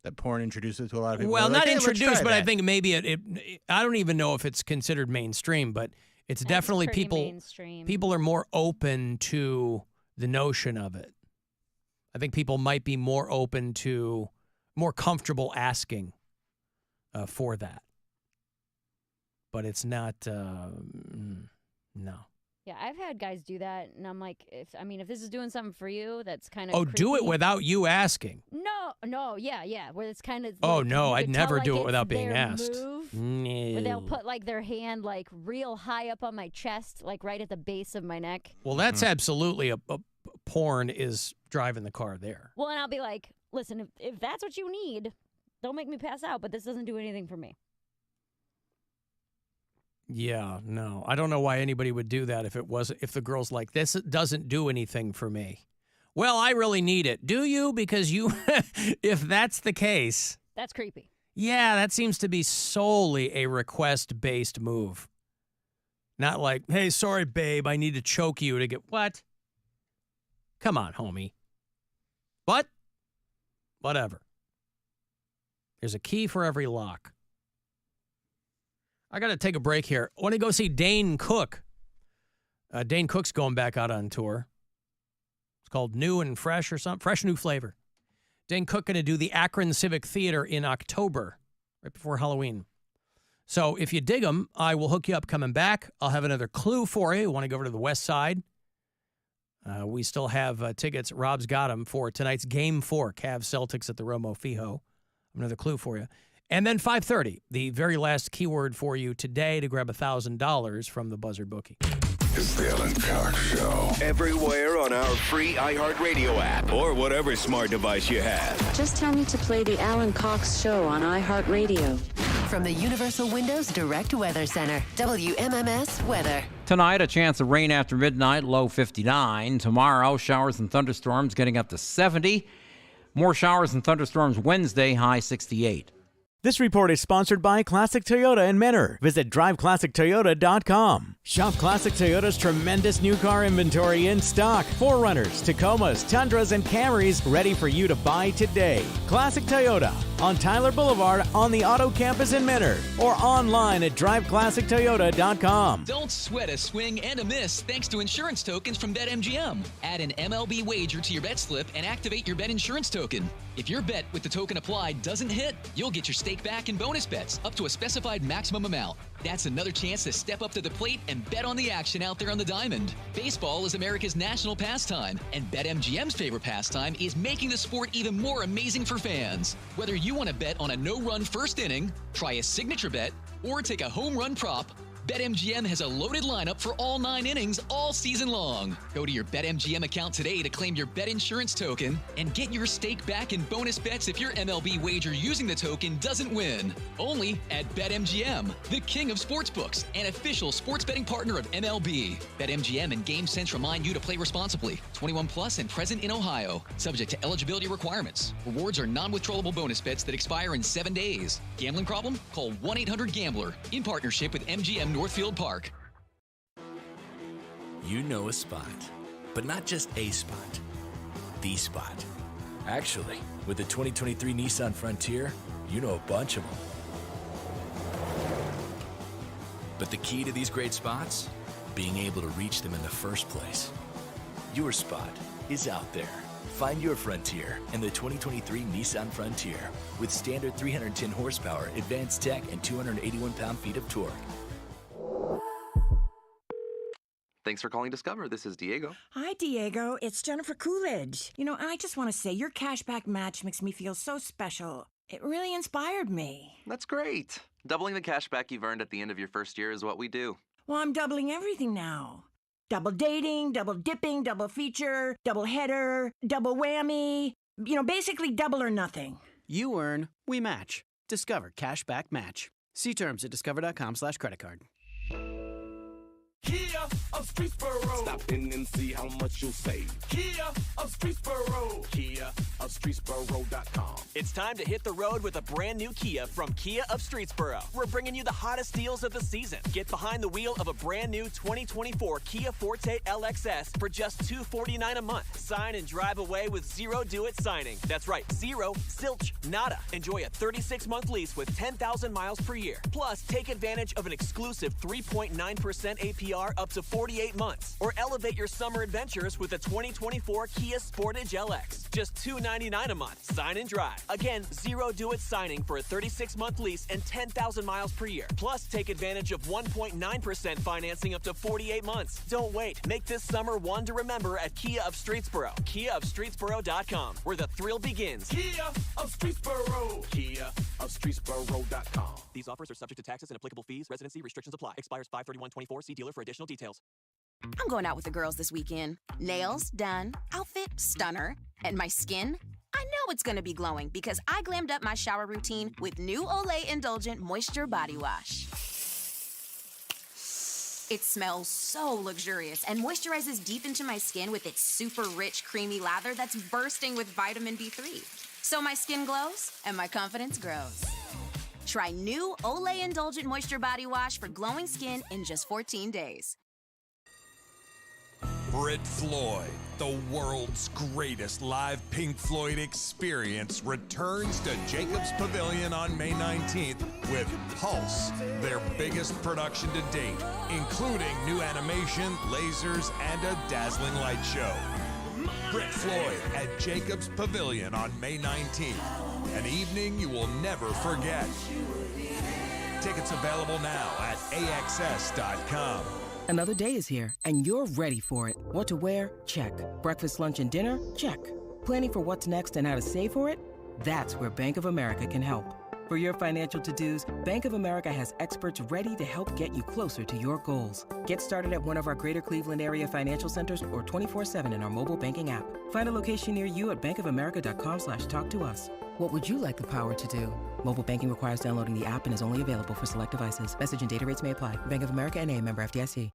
That porn introduced it to a lot of people. Well, They're like, not "Hey, let's introduced, try but I that." think maybe it. I don't even know if it's considered mainstream, but it's definitely pretty people. mainstream. People are more open to the notion of it. I think people might be more comfortable asking for that. But it's not. No. Yeah, I've had guys do that, and I'm like, if this is doing something for you, that's kind of. Oh, do it creepy. without you asking. No, yeah, where it's kind of. Oh like, no, you I'd could tell, never like, do it it's without being their asked. move, No. Where they'll put like their hand like real high up on my chest, like right at the base of my neck. Well, that's absolutely a porn is driving the car there. Well, and I'll be like, listen, if that's what you need, don't make me pass out, but this doesn't do anything for me. Yeah, no. I don't know why anybody would do that if the girl's like, this doesn't do anything for me. Well, I really need it. Do you? Because if that's the case. That's creepy. Yeah, that seems to be solely a request-based move. Not like, hey, sorry, babe, I need to choke you to get what? Come on, homie. What? Whatever. There's a key for every lock. I got to take a break here. I want to go see Dane Cook. Dane Cook's going back out on tour. It's called New and Fresh or something. Fresh New Flavor. Dane Cook going to do the Akron Civic Theater in October, right before Halloween. So if you dig them, I will hook you up coming back. I'll have another clue for you. You want to go over to the West Side? We still have tickets. Rob's got them for tonight's Game 4, Cavs Celtics at the Romo Fijo. Another clue for you. And then 5:30, the very last keyword for you today to grab $1,000 from the Buzzard Bookie. It's the Alan Cox Show. Everywhere on our free iHeartRadio app or whatever smart device you have. Just tell me to play the Alan Cox Show on iHeartRadio. From the Universal Windows Direct Weather Center, WMMS Weather. Tonight, a chance of rain after midnight, low 59. Tomorrow, showers and thunderstorms getting up to 70. More showers and thunderstorms Wednesday, high 68. This report is sponsored by Classic Toyota in Mentor. Visit driveclassictoyota.com. Shop Classic Toyota's tremendous new car inventory in stock. 4Runners, Tacomas, Tundras, and Camrys ready for you to buy today. Classic Toyota. on Tyler Boulevard on the Auto Campus in Mentor or online at driveclassictoyota.com. Don't sweat a swing and a miss thanks to insurance tokens from BetMGM. Add an MLB wager to your bet slip and activate your bet insurance token. If your bet with the token applied doesn't hit, you'll get your stake back in bonus bets up to a specified maximum amount. That's another chance to step up to the plate and bet on the action out there on the diamond. Baseball is America's national pastime, and BetMGM's favorite pastime is making the sport even more amazing for fans. Whether you want to bet on a no-run first inning, try a signature bet, or take a home run prop, BetMGM has a loaded lineup for all 9 innings all season long. Go to your BetMGM account today to claim your bet insurance token and get your stake back in bonus bets if your MLB wager using the token doesn't win. Only at BetMGM, the king of sportsbooks and official sports betting partner of MLB. BetMGM and GameSense remind you to play responsibly. 21 plus and present in Ohio. Subject to eligibility requirements. Rewards are non-withdrawable bonus bets that expire in 7 days. Gambling problem? Call 1-800-GAMBLER in partnership with MGM Northfield Park. You know a spot, but not just a spot, the spot. Actually, with the 2023 Nissan Frontier, you know a bunch of them. But the key to these great spots? Being able to reach them in the first place. Your spot is out there. Find your Frontier in the 2023 Nissan Frontier with standard 310 horsepower, advanced tech, and 281 pound-feet of torque. Thanks for calling Discover. This is Diego. Hi, Diego. It's Jennifer Coolidge. You know, I just want to say your cashback match makes me feel so special. It really inspired me. That's great. Doubling the cash back you've earned at the end of your first year is what we do. Well, I'm doubling everything now. Double dating, double dipping, double feature, double header, double whammy. You know, basically double or nothing. You earn, we match. Discover Cashback Match. See terms at discover.com/creditcard. Kia of Streetsboro. Stop in and see how much you'll save. Kia of Streetsboro. Kia of Streetsboro.com. It's time to hit the road with a brand new Kia from Kia of Streetsboro. We're bringing you the hottest deals of the season. Get behind the wheel of a brand new 2024 Kia Forte LXS for just $249 a month. Sign and drive away with zero do-it signing. That's right, zero, zilch, nada. Enjoy a 36-month lease with 10,000 miles per year. Plus, take advantage of an exclusive 3.9% APR up to 48 months. Or elevate your summer adventures with the 2024 Kia Sportage LX. Just $299 a month. Sign and drive. Again, zero do-it signing for a 36-month lease and 10,000 miles per year. Plus, take advantage of 1.9% financing up to 48 months. Don't wait. Make this summer one to remember at Kia of Streetsboro. KiaofStreetsboro.com, where the thrill begins. Kia of Streetsboro. Kia of Streetsboro.com. These offers are subject to taxes and applicable fees. Residency restrictions apply. Expires 5/31/24. See dealer for additional details. I'm going out with the girls this weekend. Nails done, outfit stunner, and my skin? I know it's going to be glowing because I glammed up my shower routine with new Olay Indulgent Moisture Body Wash. It smells so luxurious and moisturizes deep into my skin with its super rich, creamy lather that's bursting with vitamin B3. So my skin glows and my confidence grows. Try new Olay Indulgent Moisture Body Wash for glowing skin in just 14 days. Brit Floyd, the world's greatest live Pink Floyd experience, returns to Jacobs Pavilion on May 19th with Pulse, their biggest production to date, including new animation, lasers, and a dazzling light show. Brit Floyd at Jacobs Pavilion on May 19th, an evening you will never forget. Tickets available now at AXS.com. Another day is here, and you're ready for it. What to wear? Check. Breakfast, lunch, and dinner? Check. Planning for what's next and how to save for it? That's where Bank of America can help. For your financial to-dos, Bank of America has experts ready to help get you closer to your goals. Get started at one of our Greater Cleveland area financial centers or 24/7 in our mobile banking app. Find a location near you at bankofamerica.com/talktous. What would you like the power to do? Mobile banking requires downloading the app and is only available for select devices. Message and data rates may apply. Bank of America N.A., member FDIC.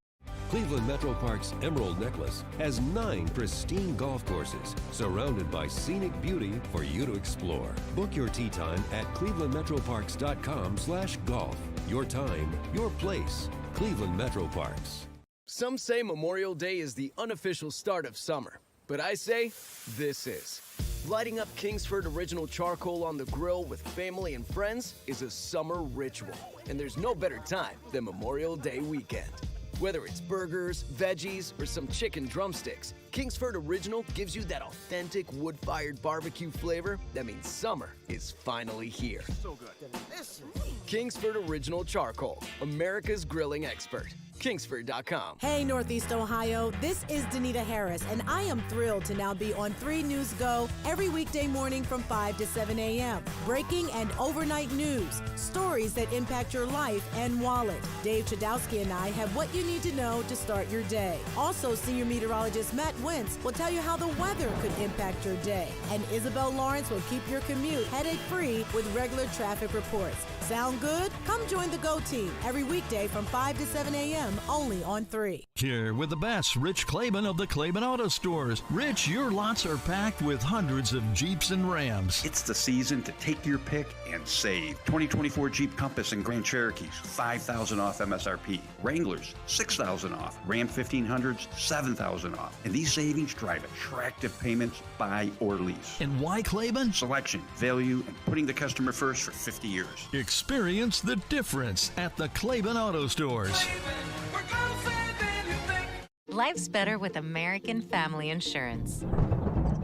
Cleveland Metro Park's Emerald Necklace has 9 pristine golf courses surrounded by scenic beauty for you to explore. Book your tee time at clevelandmetroparks.com/golf. Your time, your place. Cleveland Metro Parks. Some say Memorial Day is the unofficial start of summer, but I say this is. Lighting up Kingsford Original Charcoal on the grill with family and friends is a summer ritual, and there's no better time than Memorial Day weekend. Whether it's burgers, veggies, or some chicken drumsticks, Kingsford Original gives you that authentic wood-fired barbecue flavor that means summer is finally here. So good. Kingsford Original Charcoal, America's grilling expert. Kingsford.com. Hey, Northeast Ohio, this is Danita Harris, and I am thrilled to now be on 3 News Go every weekday morning from 5 to 7 a.m. Breaking and overnight news, stories that impact your life and wallet. Dave Chadowski and I have what you need to know to start your day. Also, senior meteorologist Matt Wentz will tell you how the weather could impact your day. And Isabel Lawrence will keep your commute headache-free with regular traffic reports. Sound good? Come join the Go team every weekday from 5 to 7 a.m. only on 3. Here with the best, Rich Claiborne of the Claiborne Auto Stores. Rich, your lots are packed with hundreds of Jeeps and Rams. It's the season to take your pick and save. 2024 Jeep Compass and Grand Cherokees, $5,000 off MSRP. Wranglers, $6,000 off. Ram 1500s, $7,000 off. And these savings drive attractive payments, buy or lease. And why Claiborne? Selection, value, and putting the customer first for 50 years. Experience the difference at the Claiborne Auto Stores. Life's better with American Family Insurance.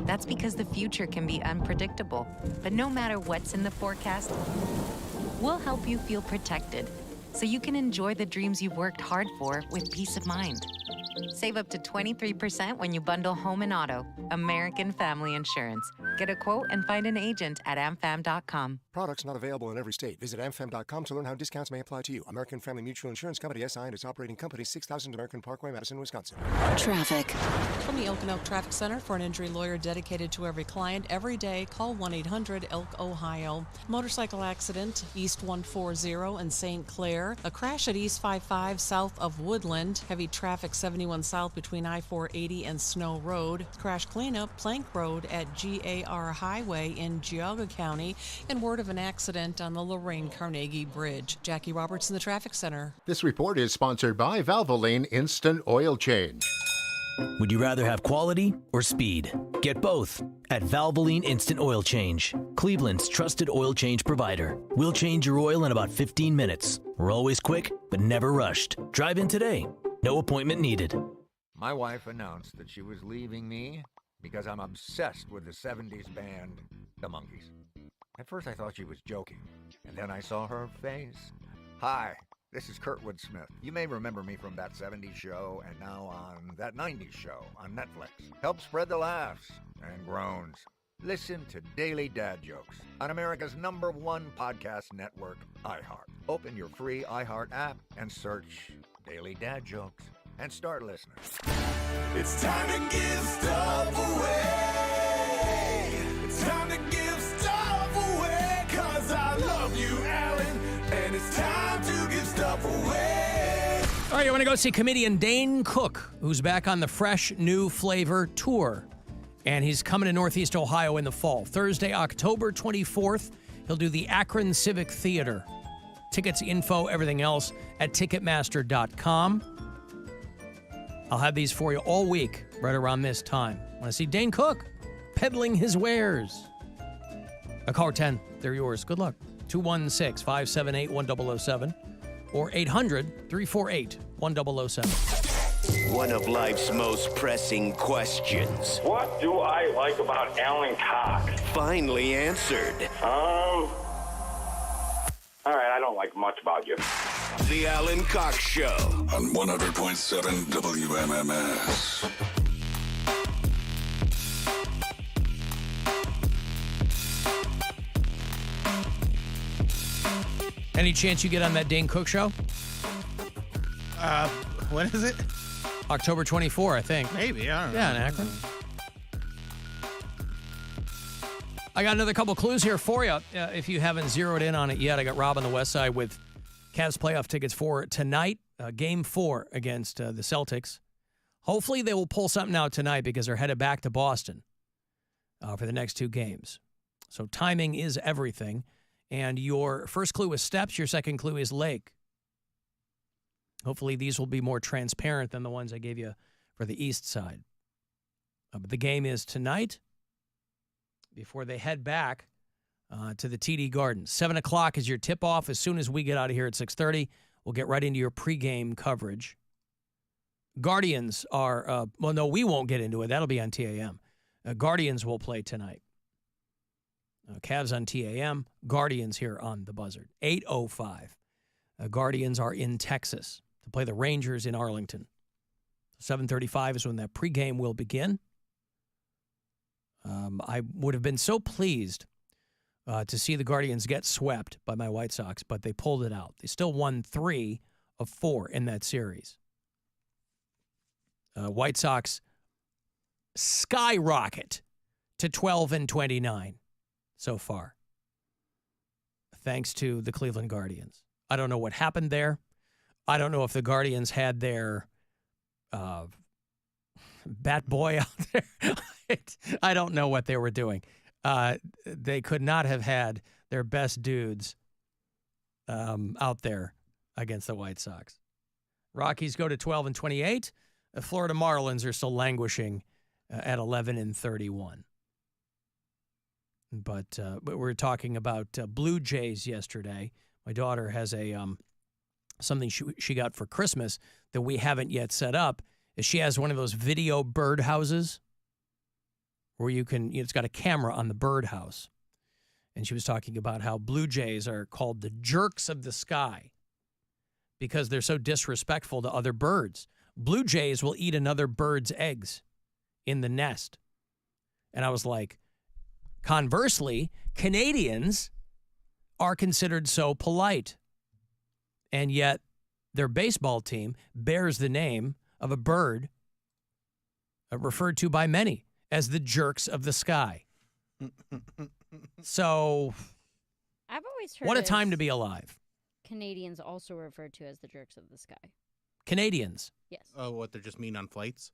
That's because the future can be unpredictable, but no matter what's in the forecast, we'll help you feel protected so you can enjoy the dreams you've worked hard for with peace of mind. Save up to 23% when you bundle home and auto. American Family Insurance. Get a quote and find an agent at amfam.com. Products not available in every state. Visit amfam.com to learn how discounts may apply to you. American Family Mutual Insurance Company, SI, and its operating company, 6000 American Parkway, Madison, Wisconsin. Traffic. From the Elk and Oak Traffic Center, for an injury lawyer dedicated to every client every day, call 1-800-ELK, Ohio. Motorcycle accident, East 140 in St. Clair. A crash at East 55 south of Woodland. Heavy traffic 71 south between I-480 and Snow Road. Crash cleanup, Plank Road at GAR Highway in Geauga County. And word of an accident on the Lorraine-Carnegie Bridge. Jackie Roberts in the Traffic Center. This report is sponsored by Valvoline Instant Oil Change. Would you rather have quality or speed? Get both at Valvoline Instant Oil Change, Cleveland's trusted oil change provider. We'll change your oil in about 15 minutes. We're always quick, but never rushed. Drive in today. No appointment needed. My wife announced that she was leaving me because I'm obsessed with the 70s band, The Monkees. At first I thought she was joking, and then I saw her face. Hi, this is Kurtwood Smith. You may remember me from that 70s show and now on that 90s show on Netflix. Help spread the laughs and groans. Listen to Daily Dad Jokes on America's #1 podcast network, iHeart. Open your free iHeart app and search Daily Dad Jokes and start listening. It's time to give stuff away. It's time to give stuff away. 'Cause I love you, Alan. And it's time to give stuff away. All right, you want to go see comedian Dane Cook, who's back on the Fresh New Flavor Tour. And he's coming to Northeast Ohio in the fall. Thursday, October 24th, he'll do the Akron Civic Theater. Tickets, info, everything else at Ticketmaster.com. I'll have these for you all week, right around this time. Want to see Dane Cook peddling his wares? Caller 10, they're yours. Good luck. 216-578-1007 or 800-348-1007. One of life's most pressing questions. What do I like about Alan Cox? Finally answered. All right, I don't like much about you. The Alan Cox Show. On 100.7 WMMS. Any chance you get on that Dane Cook show? When is it? October 24, I think. Maybe, I don't know. Yeah, in Akron. I got another couple clues here for you. If you haven't zeroed in on it yet, I got Rob on the West Side with Cavs playoff tickets for tonight, Game 4 against the Celtics. Hopefully they will pull something out tonight because they're headed back to Boston for the next 2 games. So timing is everything. And your first clue is steps. Your second clue is lake. Hopefully these will be more transparent than the ones I gave you for the east side. But the game is tonight. before they head back to the TD Garden. 7 o'clock is your tip-off. As soon as we get out of here at 6:30, we'll get right into your pregame coverage. Guardians are, well, no, we won't get into it. That'll be on TAM. Guardians will play tonight. Cavs on TAM, Guardians here on the Buzzard. 8:05. Guardians are in Texas to play the Rangers in Arlington. 7:35 is when that pregame will begin. I would have been so pleased to see the Guardians get swept by my White Sox, but they pulled it out. They still won 3 of 4 in that series. White Sox skyrocket to 12-29 so far, thanks to the Cleveland Guardians. I don't know what happened there. I don't know if the Guardians had their bat boy out there. I don't know what they were doing. They could not have had their best dudes out there against the White Sox. Rockies go to 12-28. The Florida Marlins are still languishing at 11-31. But we were talking about Blue Jays yesterday. My daughter has a something she got for Christmas that we haven't yet set up. Is she has one of those video bird houses where you can, it's got a camera on the birdhouse. And she was talking about how Blue Jays are called the jerks of the sky because they're so disrespectful to other birds. Blue Jays will eat another bird's eggs in the nest. And I was like, conversely, Canadians are considered so polite. And yet their baseball team bears the name of a bird referred to by many as the jerks of the sky. So, I've always heard what a time to be alive. Canadians also referred to as the jerks of the sky. Canadians. Yes. Oh, what, they're just mean on flights?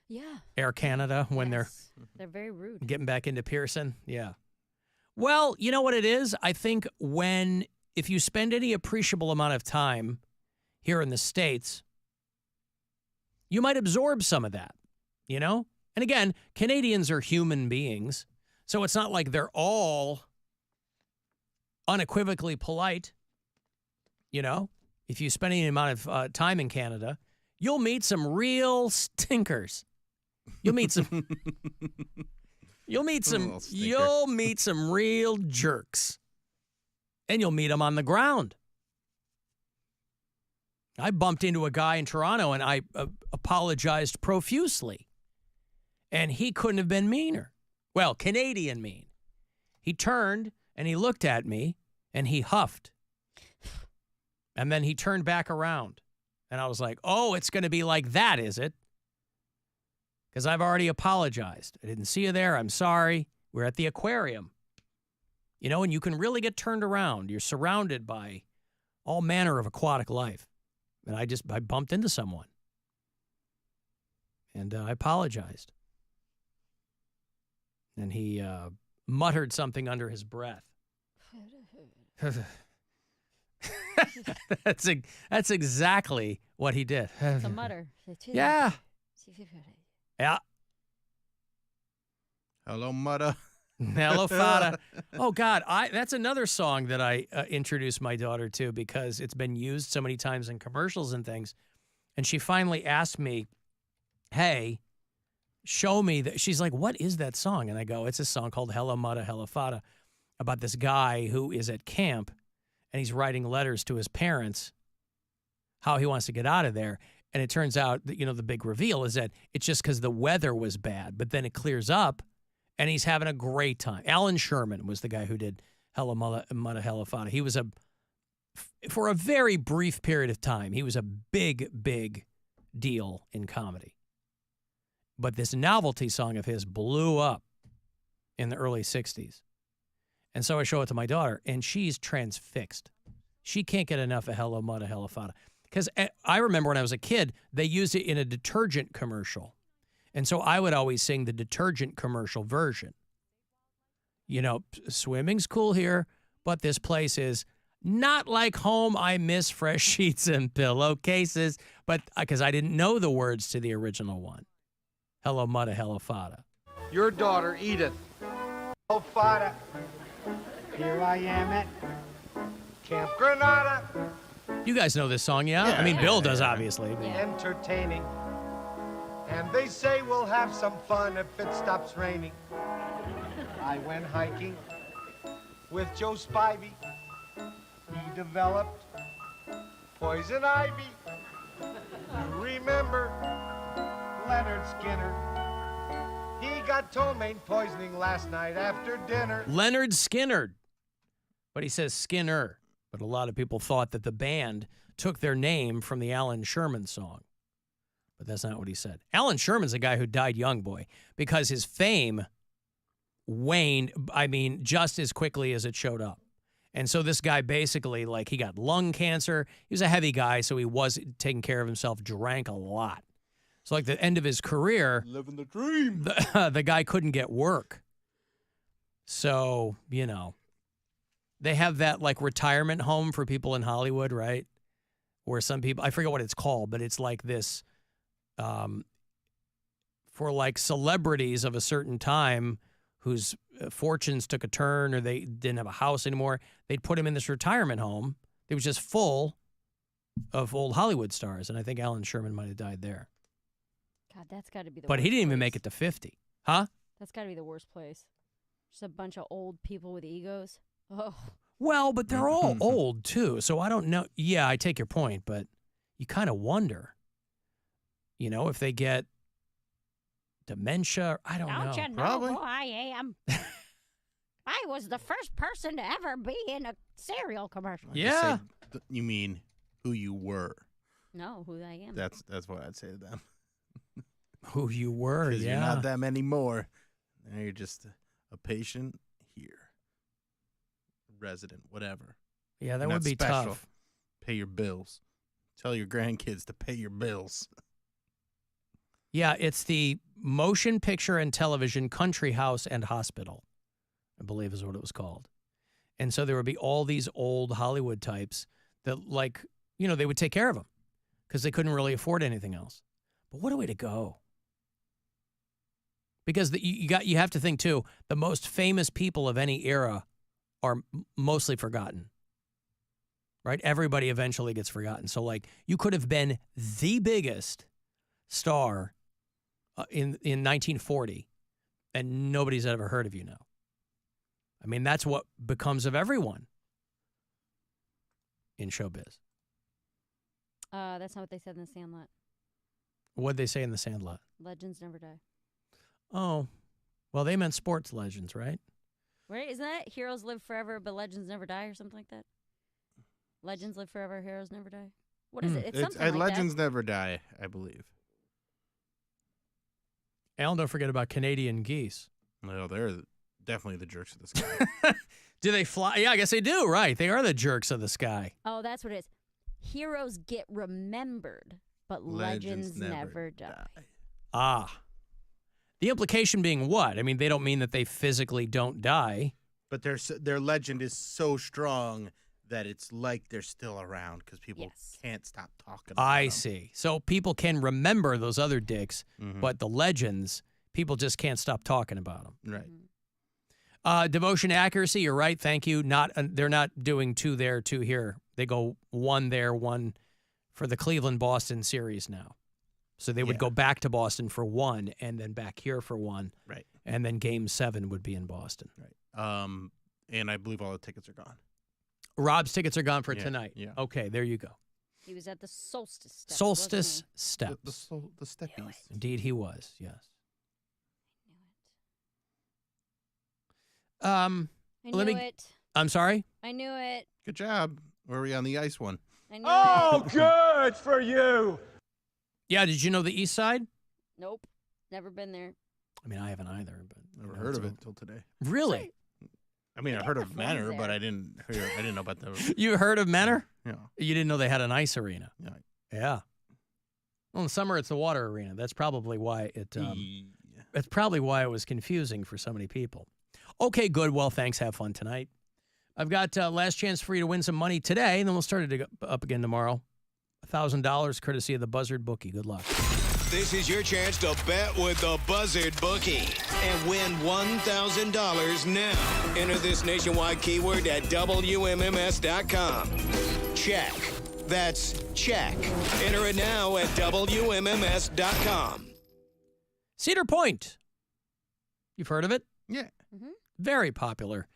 Yeah. Air Canada, when they're very rude. getting back into Pearson. Yeah. Well, you know what it is? I think if you spend any appreciable amount of time here in the States, you might absorb some of that, you know? And again, Canadians are human beings, so it's not like they're all unequivocally polite, you know? If you spend any amount of time in Canada, you'll meet some real stinkers. You'll meet some you'll meet some real jerks. And you'll meet them on the ground. I bumped into a guy in Toronto and I apologized profusely. And he couldn't have been meaner. Well, Canadian mean. He turned and he looked at me and he huffed. And then he turned back around. And I was like, oh, it's going to be like that, is it? Because I've already apologized. I didn't see you there. I'm sorry. We're at the aquarium. You know, and you can really get turned around. You're surrounded by all manner of aquatic life. And I bumped into someone. And I apologized. And he muttered something under his breath. That's exactly what he did. It's a mutter. Yeah. Yeah. Hello, Mutta. Hello, Fada. Oh, God. That's another song that I introduced my daughter to because it's been used so many times in commercials and things. And she finally asked me, hey, show me that. She's like, what is that song? And I go, it's a song called Hello, Mutta, Hello, Fada, about this guy who is at camp and he's writing letters to his parents how he wants to get out of there. And it turns out that, you know, the big reveal is that it's just because the weather was bad, but then it clears up and he's having a great time. Alan Sherman was the guy who did Hello, Mutta, Hello, Fada. He was for a very brief period of time, he was a big, big deal in comedy. But this novelty song of his blew up in the early 60s. And so I show it to my daughter, and she's transfixed. She can't get enough of Hello, Mutta, Hello, Fada. Because I remember when I was a kid, they used it in a detergent commercial. And so I would always sing the detergent commercial version. You know, swimming's cool here, but this place is not like home. I miss fresh sheets and pillowcases. But because I didn't know the words to the original one. Hello, Mutta, Hello, Fada. Your daughter, Edith, Oh, Fada, here I am at Camp Granada. You guys know this song, yeah? I mean, Bill does, obviously. Entertaining. And they say we'll have some fun if it stops raining. I went hiking with Joe Spivey. He developed poison ivy. You remember Leonard Skinner? He got ptomaine poisoning last night after dinner. Leonard Skinner. But he says Skinner. But a lot of people thought that the band took their name from the Alan Sherman song. But that's not what he said. Alan Sherman's a guy who died young, boy, because his fame waned, just as quickly as it showed up. And so this guy basically, he got lung cancer. He was a heavy guy, so he was taking care of himself, drank a lot. So, the end of his career, living the dream, the guy couldn't get work. So, they have that, retirement home for people in Hollywood, right? Where some people, I forget what it's called, but it's like this, for, celebrities of a certain time whose fortunes took a turn or they didn't have a house anymore, they'd put him in this retirement home. It was just full of old Hollywood stars, and I think Alan Sherman might have died there. God, that's got to be the worst. But he didn't even make it to 50. Huh? That's got to be the worst place. Just a bunch of old people with egos. Oh. Well, but they're all old, too, so I don't know. Yeah, I take your point, but you kind of wonder, if they get dementia. I don't know. Don't you know Probably. who I am? I was the first person to ever be in a cereal commercial. Yeah. You mean who you were? No, who I am. That's what I'd say to them. Who you were, Because yeah. you're not them anymore. Now you're just a patient here. Resident, whatever. Yeah, that You're would not be special. tough. Pay your bills. Tell your grandkids to pay your bills. Yeah, it's the Motion Picture and Television Country House and Hospital, I believe is what it was called. And so there would be all these old Hollywood types that, they would take care of them because they couldn't really afford anything else. But what a way to go. Because you have to think, too, the most famous people of any era are mostly forgotten. Right? Everybody eventually gets forgotten. So, you could have been the biggest star in 1940, and nobody's ever heard of you now. I mean, that's what becomes of everyone in showbiz. That's not what they said in The Sandlot. What'd they say in The Sandlot? Legends never die. Oh, well, they meant sports legends, right? Right? Isn't that heroes live forever, but legends never die, or something like that? Legends live forever, heroes never die. What is it? It's something like Legends that. never die, I believe. Alan, don't forget about Canadian geese. No, they're definitely the jerks of the sky. Do they fly? Yeah, I guess they do, right. They are the jerks of the sky. Oh, that's what it is. Heroes get remembered, but legends never die. Ah. The implication being what? I mean, they don't mean that they physically don't die. But their legend is so strong that it's like they're still around because people can't stop talking about I them. see. So people can remember those other dicks, but the legends, people just can't stop talking about them. Right. Devotion to accuracy, you're right. Thank you. They're not doing 2 there, 2 here. They go 1 there, 1 for the Cleveland-Boston series now. So they would go back to Boston for 1 and then back here for 1. Right. And then Game 7 would be in Boston. Right. And I believe all the tickets are gone. Rob's tickets are gone for Yeah, tonight. yeah. Okay, there you go. He was at the Solstice Steps. Solstice Steps. The steppies. Indeed, he was. Yes. I knew it. I'm sorry. I knew it. Good job. Where are we on the ice one? I knew Oh, it. good for you. Yeah, did you know the East Side? Nope. Never been there. I mean, I haven't either, but Never heard of it until today. Really? I mean, I heard of Manor, but I didn't know about the. You heard of Manor? Yeah. You didn't know they had an ice arena. Yeah. Yeah. Well, in summer it's the water arena. That's probably why it. That's probably why it was confusing for so many people. Okay, good. Well, thanks. Have fun tonight. I've got last chance for you to win some money today, and then we'll start it up again tomorrow. $1,000 courtesy of the Buzzard Bookie. Good luck. This is your chance to bet with the Buzzard Bookie and win $1,000 now. Enter this nationwide keyword at WMMS.com. Check. That's check. Enter it now at WMMS.com. Cedar Point. You've heard of it? Yeah. Very popular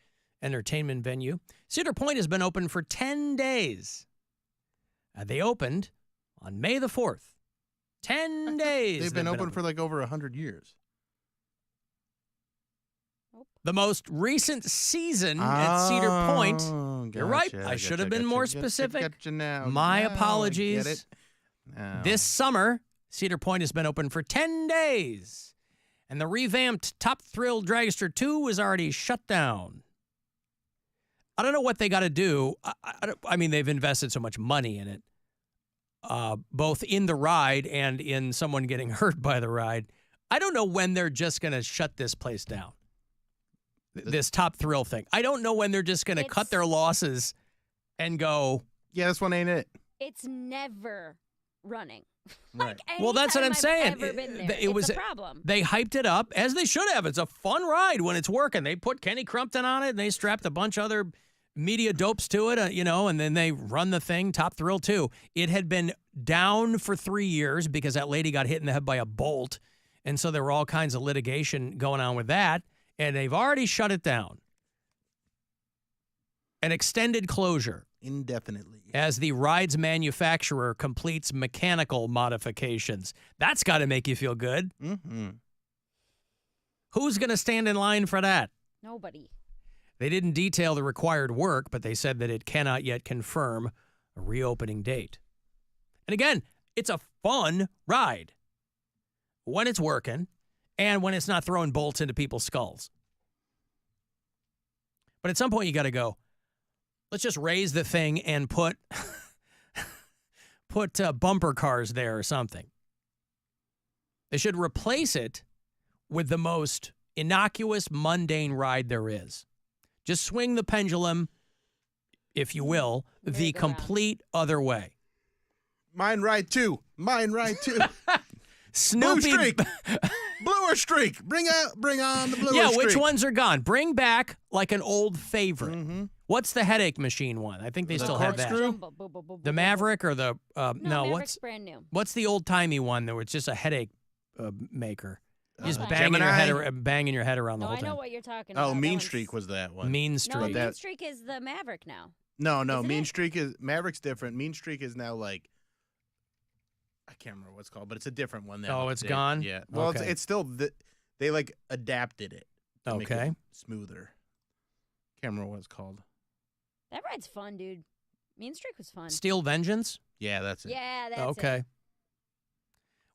entertainment venue. Cedar Point has been open for 10 days. They opened on May the 4th. 10 days. They've been open for like over 100 years. The most recent season at Cedar Point. You're right. Gotcha, I should have been more specific. Gotcha now. My Now I apologies. get it. Now. This summer, Cedar Point has been open for 10 days. And the revamped Top Thrill Dragster 2 was already shut down. I don't know what they got to do. I mean, they've invested so much money in it, both in the ride and in someone getting hurt by the ride. I don't know when they're just going to shut this place down. This Top Thrill thing. I don't know when they're just going to cut their losses and go, yeah, this one ain't it. It's never running. Right. Well, that's what I'm saying. It was a problem. They hyped it up, as they should have. It's a fun ride when it's working. They put Kenny Crumpton on it, and they strapped a bunch of other media dopes to it, and then they run the thing, Top Thrill 2. It had been down for 3 years because that lady got hit in the head by a bolt, and so there were all kinds of litigation going on with that, and they've already shut it down. An extended closure. Indefinitely. As the ride's manufacturer completes mechanical modifications. That's got to make you feel good. Mm-hmm. Who's going to stand in line for that? Nobody. They didn't detail the required work, but they said that it cannot yet confirm a reopening date. And again, it's a fun ride when it's working and when it's not throwing bolts into people's skulls. But at some point, you got to go, let's just raise the thing and put bumper cars there or something. They should replace it with the most innocuous, mundane ride there is. Just swing the pendulum, if you will, the complete other way. Mine ride too. Snoopy. Blue streak. Bluer streak. Bring on the bluer streak. Yeah, which ones are gone? Bring back like an old favorite. Mm-hmm. What's the headache machine one? I think they still have that. The Maverick or the no? Maverick's brand new. What's the old timey one that was just a headache maker? Just Gemini? banging your head around the whole I time. know what you're talking about. Oh, Mean Streak was that one. Mean Streak. No, Mean Streak is the Maverick now. No, Isn't Mean it? Streak is Maverick's different. Mean Streak is now like I can't remember what it's called, but it's a different one now. Oh, it's gone? Yeah. Well, Okay. it's still they like adapted it to make Okay. it smoother. Can't remember what it's called. That ride's fun, dude. Mean Streak was fun. Steel Vengeance? Yeah, that's it. Yeah, that's Okay. it.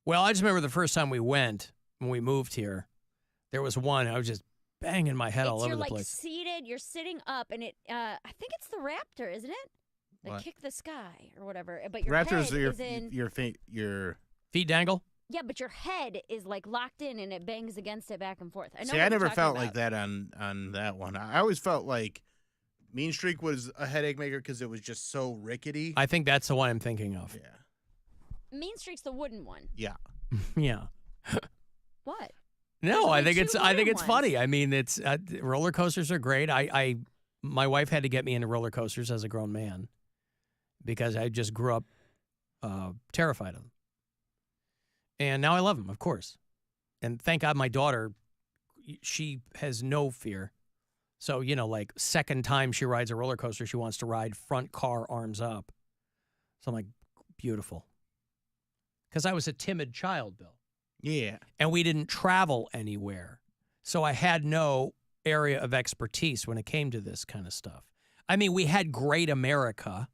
Well, I just remember the first time we went, when we moved here, there was one, I was just banging my head all over You're the like place. seated, you're sitting up, and I think it's the Raptor, isn't it? The What? Kick the Sky or whatever. But your Raptors head are is in. your Feet dangle? Yeah, but your head is like locked in and it bangs against it back and forth. I know. See, what I you're never talking felt about. like that on that one. I always felt like Mean Streak was a headache maker because it was just so rickety. I think that's the one I'm thinking of. Yeah. Mean Streak's the wooden one. Yeah. Yeah. What? No, There's I only think two it's I think wooden it's funny. I mean, it's roller coasters are great. My wife had to get me into roller coasters as a grown man because I just grew up terrified of them. And now I love them, of course. And thank God my daughter, she has no fear. So, like second time she rides a roller coaster, she wants to ride front car, arms up. So I'm like, beautiful. Because I was a timid child, Bill. Yeah. And we didn't travel anywhere. So I had no area of expertise when it came to this kind of stuff. I mean, we had Great America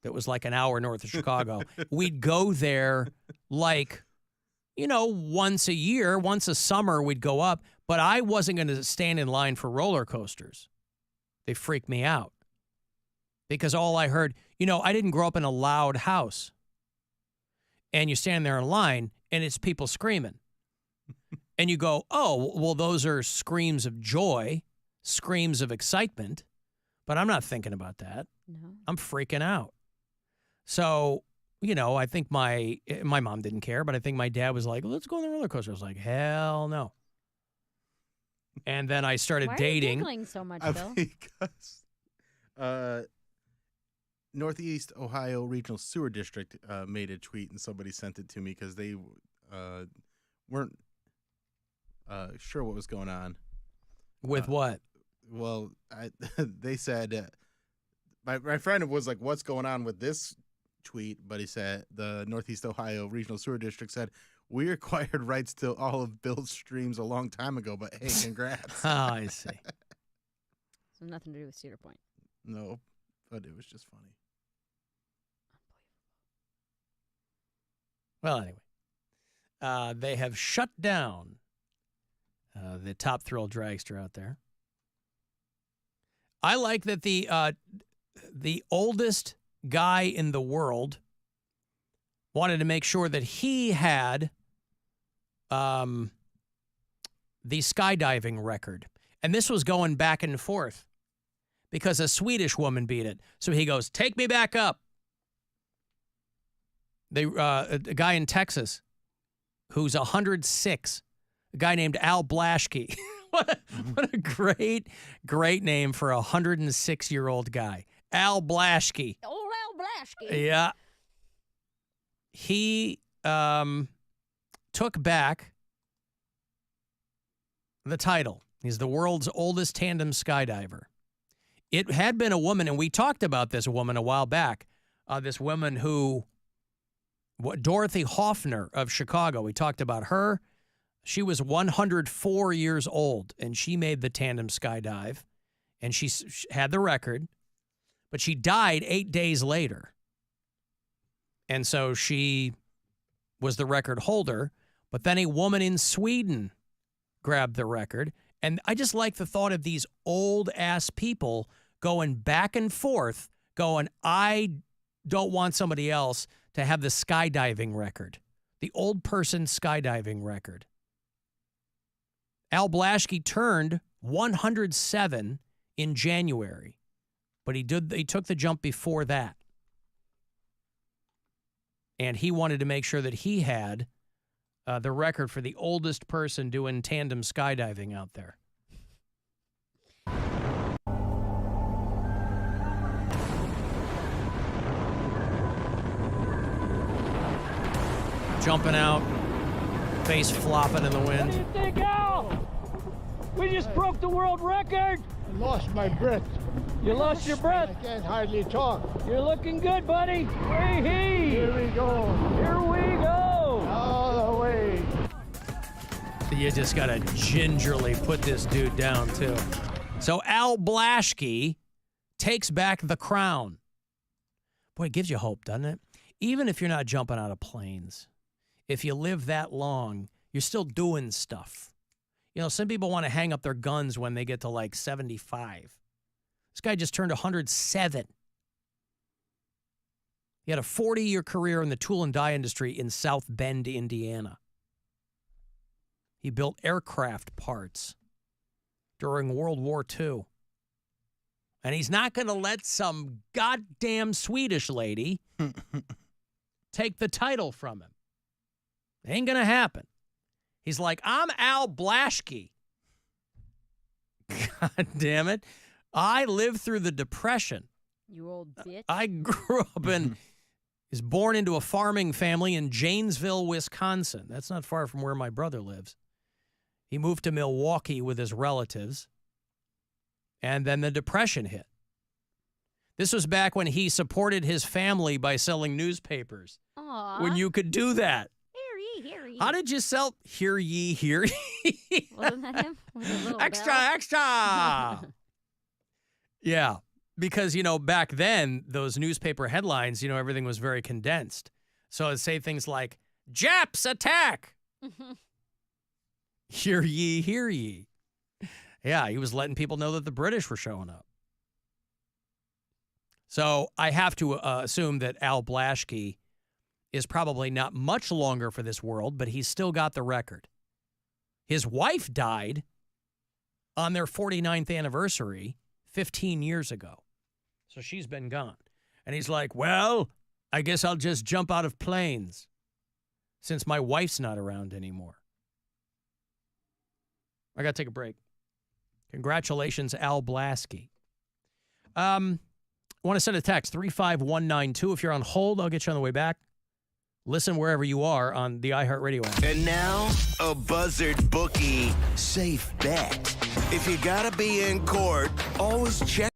that was like an hour north of Chicago. We'd go there like, once a year, once a summer, we'd go up. But I wasn't going to stand in line for roller coasters. They freaked me out. Because all I heard, I didn't grow up in a loud house. And you stand there in line, and it's people screaming. And you go, oh, well, those are screams of joy, screams of excitement. But I'm not thinking about that. No. I'm freaking out. So I think my mom didn't care, but I think my dad was like, let's go on the roller coaster. I was like, hell no. And then I started dating. Why are you giggling so much, Bill? Because Northeast Ohio Regional Sewer District made a tweet, and somebody sent it to me because they weren't sure what was going on. With what? Well, they said, my friend was like, what's going on with this tweet? But he said, the Northeast Ohio Regional Sewer District said, we acquired rights to all of Bill's streams a long time ago, but hey, congrats. Oh, I see. So nothing to do with Cedar Point. No, but it was just funny. Well, anyway, they have shut down the Top Thrill dragster out there. I like that the oldest guy in the world wanted to make sure that he had the skydiving record. And this was going back and forth because a Swedish woman beat it. So he goes, take me back up. A guy in Texas who's 106, a guy named Al Blaschke. What a great name for a 106-year-old guy. Al Blaschke. Old Al Blaschke. Yeah. He took back the title. He's the world's oldest tandem skydiver. It had been a woman, and we talked about this woman a while back, this woman who, Dorothy Hoffner of Chicago. We talked about her. She was 104 years old, and she made the tandem skydive, and she had the record, but she died 8 days later. And so she was the record holder, but then a woman in Sweden grabbed the record. And I just like the thought of these old-ass people going back and forth, going, I don't want somebody else to have the skydiving record, the old person skydiving record. Al Blaschke turned 107 in January, but he took the jump before that. And he wanted to make sure that he had the record for the oldest person doing tandem skydiving out there. Jumping out, face flopping in the wind. What do you think, Al? We just broke the world record. I lost my breath. You lost your breath? I can't hardly talk. You're looking good, buddy. Hey, Here we go. Here we go. All the way. You just got to gingerly put this dude down, too. So Al Blaschke takes back the crown. Boy, it gives you hope, doesn't it? Even if you're not jumping out of planes, if you live that long, you're still doing stuff. You know, some people want to hang up their guns when they get to like 75. This guy just turned 107. He had a 40-year career in the tool and die industry in South Bend, Indiana. He built aircraft parts during World War II. And he's not going to let some goddamn Swedish lady take the title from him. It ain't going to happen. He's like, I'm Al Blaschke. God damn it. I lived through the Depression. You old bitch. I grew up was born into a farming family in Janesville, Wisconsin. That's not far from where my brother lives. He moved to Milwaukee with his relatives, and then the Depression hit. This was back when he supported his family by selling newspapers. Aww. When you could do that. Hear ye. How did you sell? Hear ye, hear ye. Wasn't that him? With a little Extra, bell? extra. Yeah, because, back then, those newspaper headlines, everything was very condensed. So it'd say things like, Japs attack. Hear ye, hear ye. Yeah, he was letting people know that the British were showing up. So I have to assume that Al Blaschke is probably not much longer for this world, but he's still got the record. His wife died on their 49th anniversary 15 years ago. So she's been gone. And he's like, well, I guess I'll just jump out of planes since my wife's not around anymore. I got to take a break. Congratulations, Al Blasky. I want to send a text, 35192. If you're on hold, I'll get you on the way back. Listen wherever you are on the iHeartRadio app. And now, a Buzzard Bookie safe bet. If you gotta be in court, always check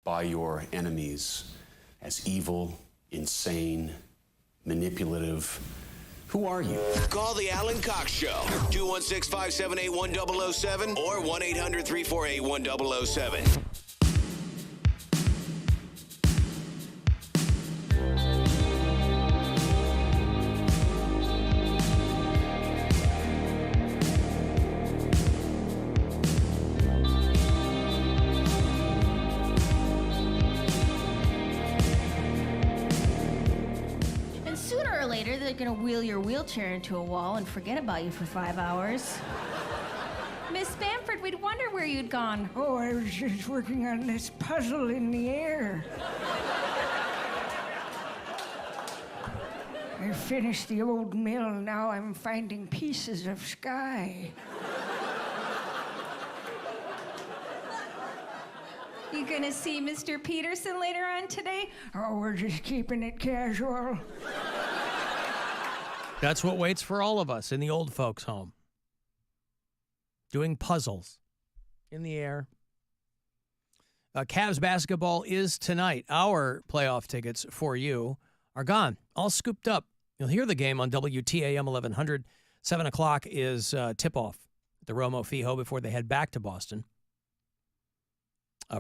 by your enemies as evil, insane, manipulative. Who are you? Call the Alan Cox Show, 216-578-1007 or 1-800-348-1007. They're gonna wheel your wheelchair into a wall and forget about you for 5 hours. Miss Bamford, we'd wonder where you'd gone. Oh, I was just working on this puzzle in the air. I finished the old mill, now I'm finding pieces of sky. You gonna see Mr. Peterson later on today? Oh, we're just keeping it casual. That's what waits for all of us in the old folks' home. Doing puzzles in the air. Cavs basketball is tonight. Our playoff tickets for you are gone, all scooped up. You'll hear the game on WTAM 1100. 7 o'clock is tip-off at the Romo Fijo before they head back to Boston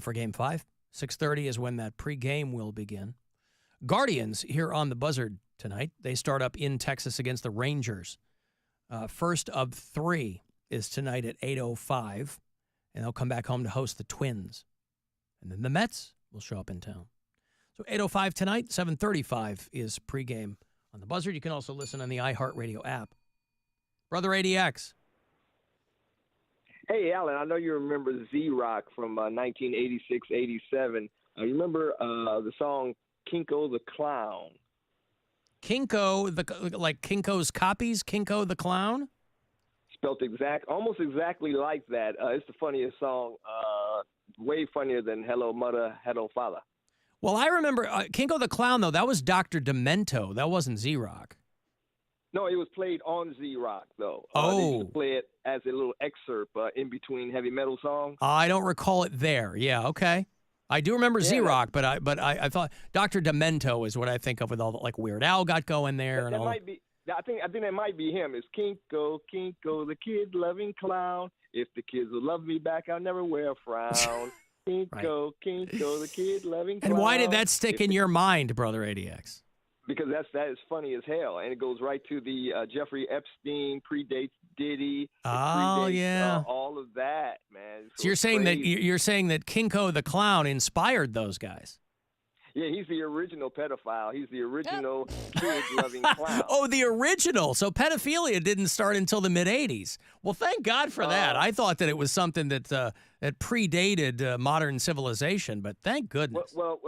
for Game 5. 6:30 is when that pregame will begin. Guardians here on the Buzzard tonight. They start up in Texas against the Rangers. First of 3 is tonight at 8:05, and they'll come back home to host the Twins. And then the Mets will show up in town. So 8:05 tonight, 7:35 is pregame on the Buzzard. You can also listen on the iHeartRadio app. Brother ADX. Hey, Alan, I know you remember Z-Rock from 1986-87. You remember the song Kinko the Clown? Kinko, like Kinko's copies? Kinko the Clown? Spelt almost exactly like that. It's the funniest song, way funnier than Hello Mother, Hello Father. Well, I remember Kinko the Clown, though. That was Dr. Demento. That wasn't Z-Rock. No, it was played on Z-Rock, though. Oh. They used to play it as a little excerpt in between heavy metal songs. I don't recall it there. Yeah, okay. I do remember Z-Rock, but I thought Dr. Demento is what I think of with all the, like, Weird Al got going there. And that all. might be. I think that might be him. It's Kinko, the kid-loving clown. If the kids will love me back, I'll never wear a frown. Kinko, Kinko, the kid-loving clown. And why did that stick in your mind, Brother ADX? Because that is funny as hell, and it goes right to the Jeffrey Epstein, predates Diddy. Yeah. All of that, man. So you're saying that Kinko the Clown inspired those guys? Yeah, he's the original pedophile. He's the original kid-loving clown. Oh, the original. So pedophilia didn't start until the mid-'80s. Well, thank God for that. I thought that it was something that predated modern civilization, but thank goodness. Well,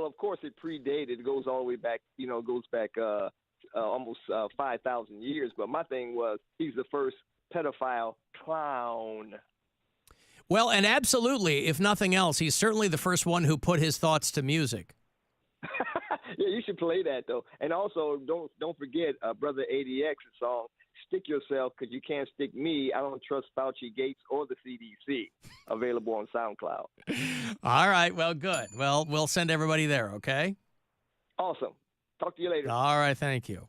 of course it predated. It goes all the way back, goes back almost 5,000 years. But my thing was he's the first pedophile clown. Well, and absolutely, if nothing else, he's certainly the first one who put his thoughts to music. Yeah, you should play that, though. And also, don't forget Brother ADX's song, Stick Yourself, because you can't stick me. I don't trust Fauci, Gates, or the CDC. Available on SoundCloud. All right, well, good. Well, we'll send everybody there, okay? Awesome. Talk to you later. All right, thank you.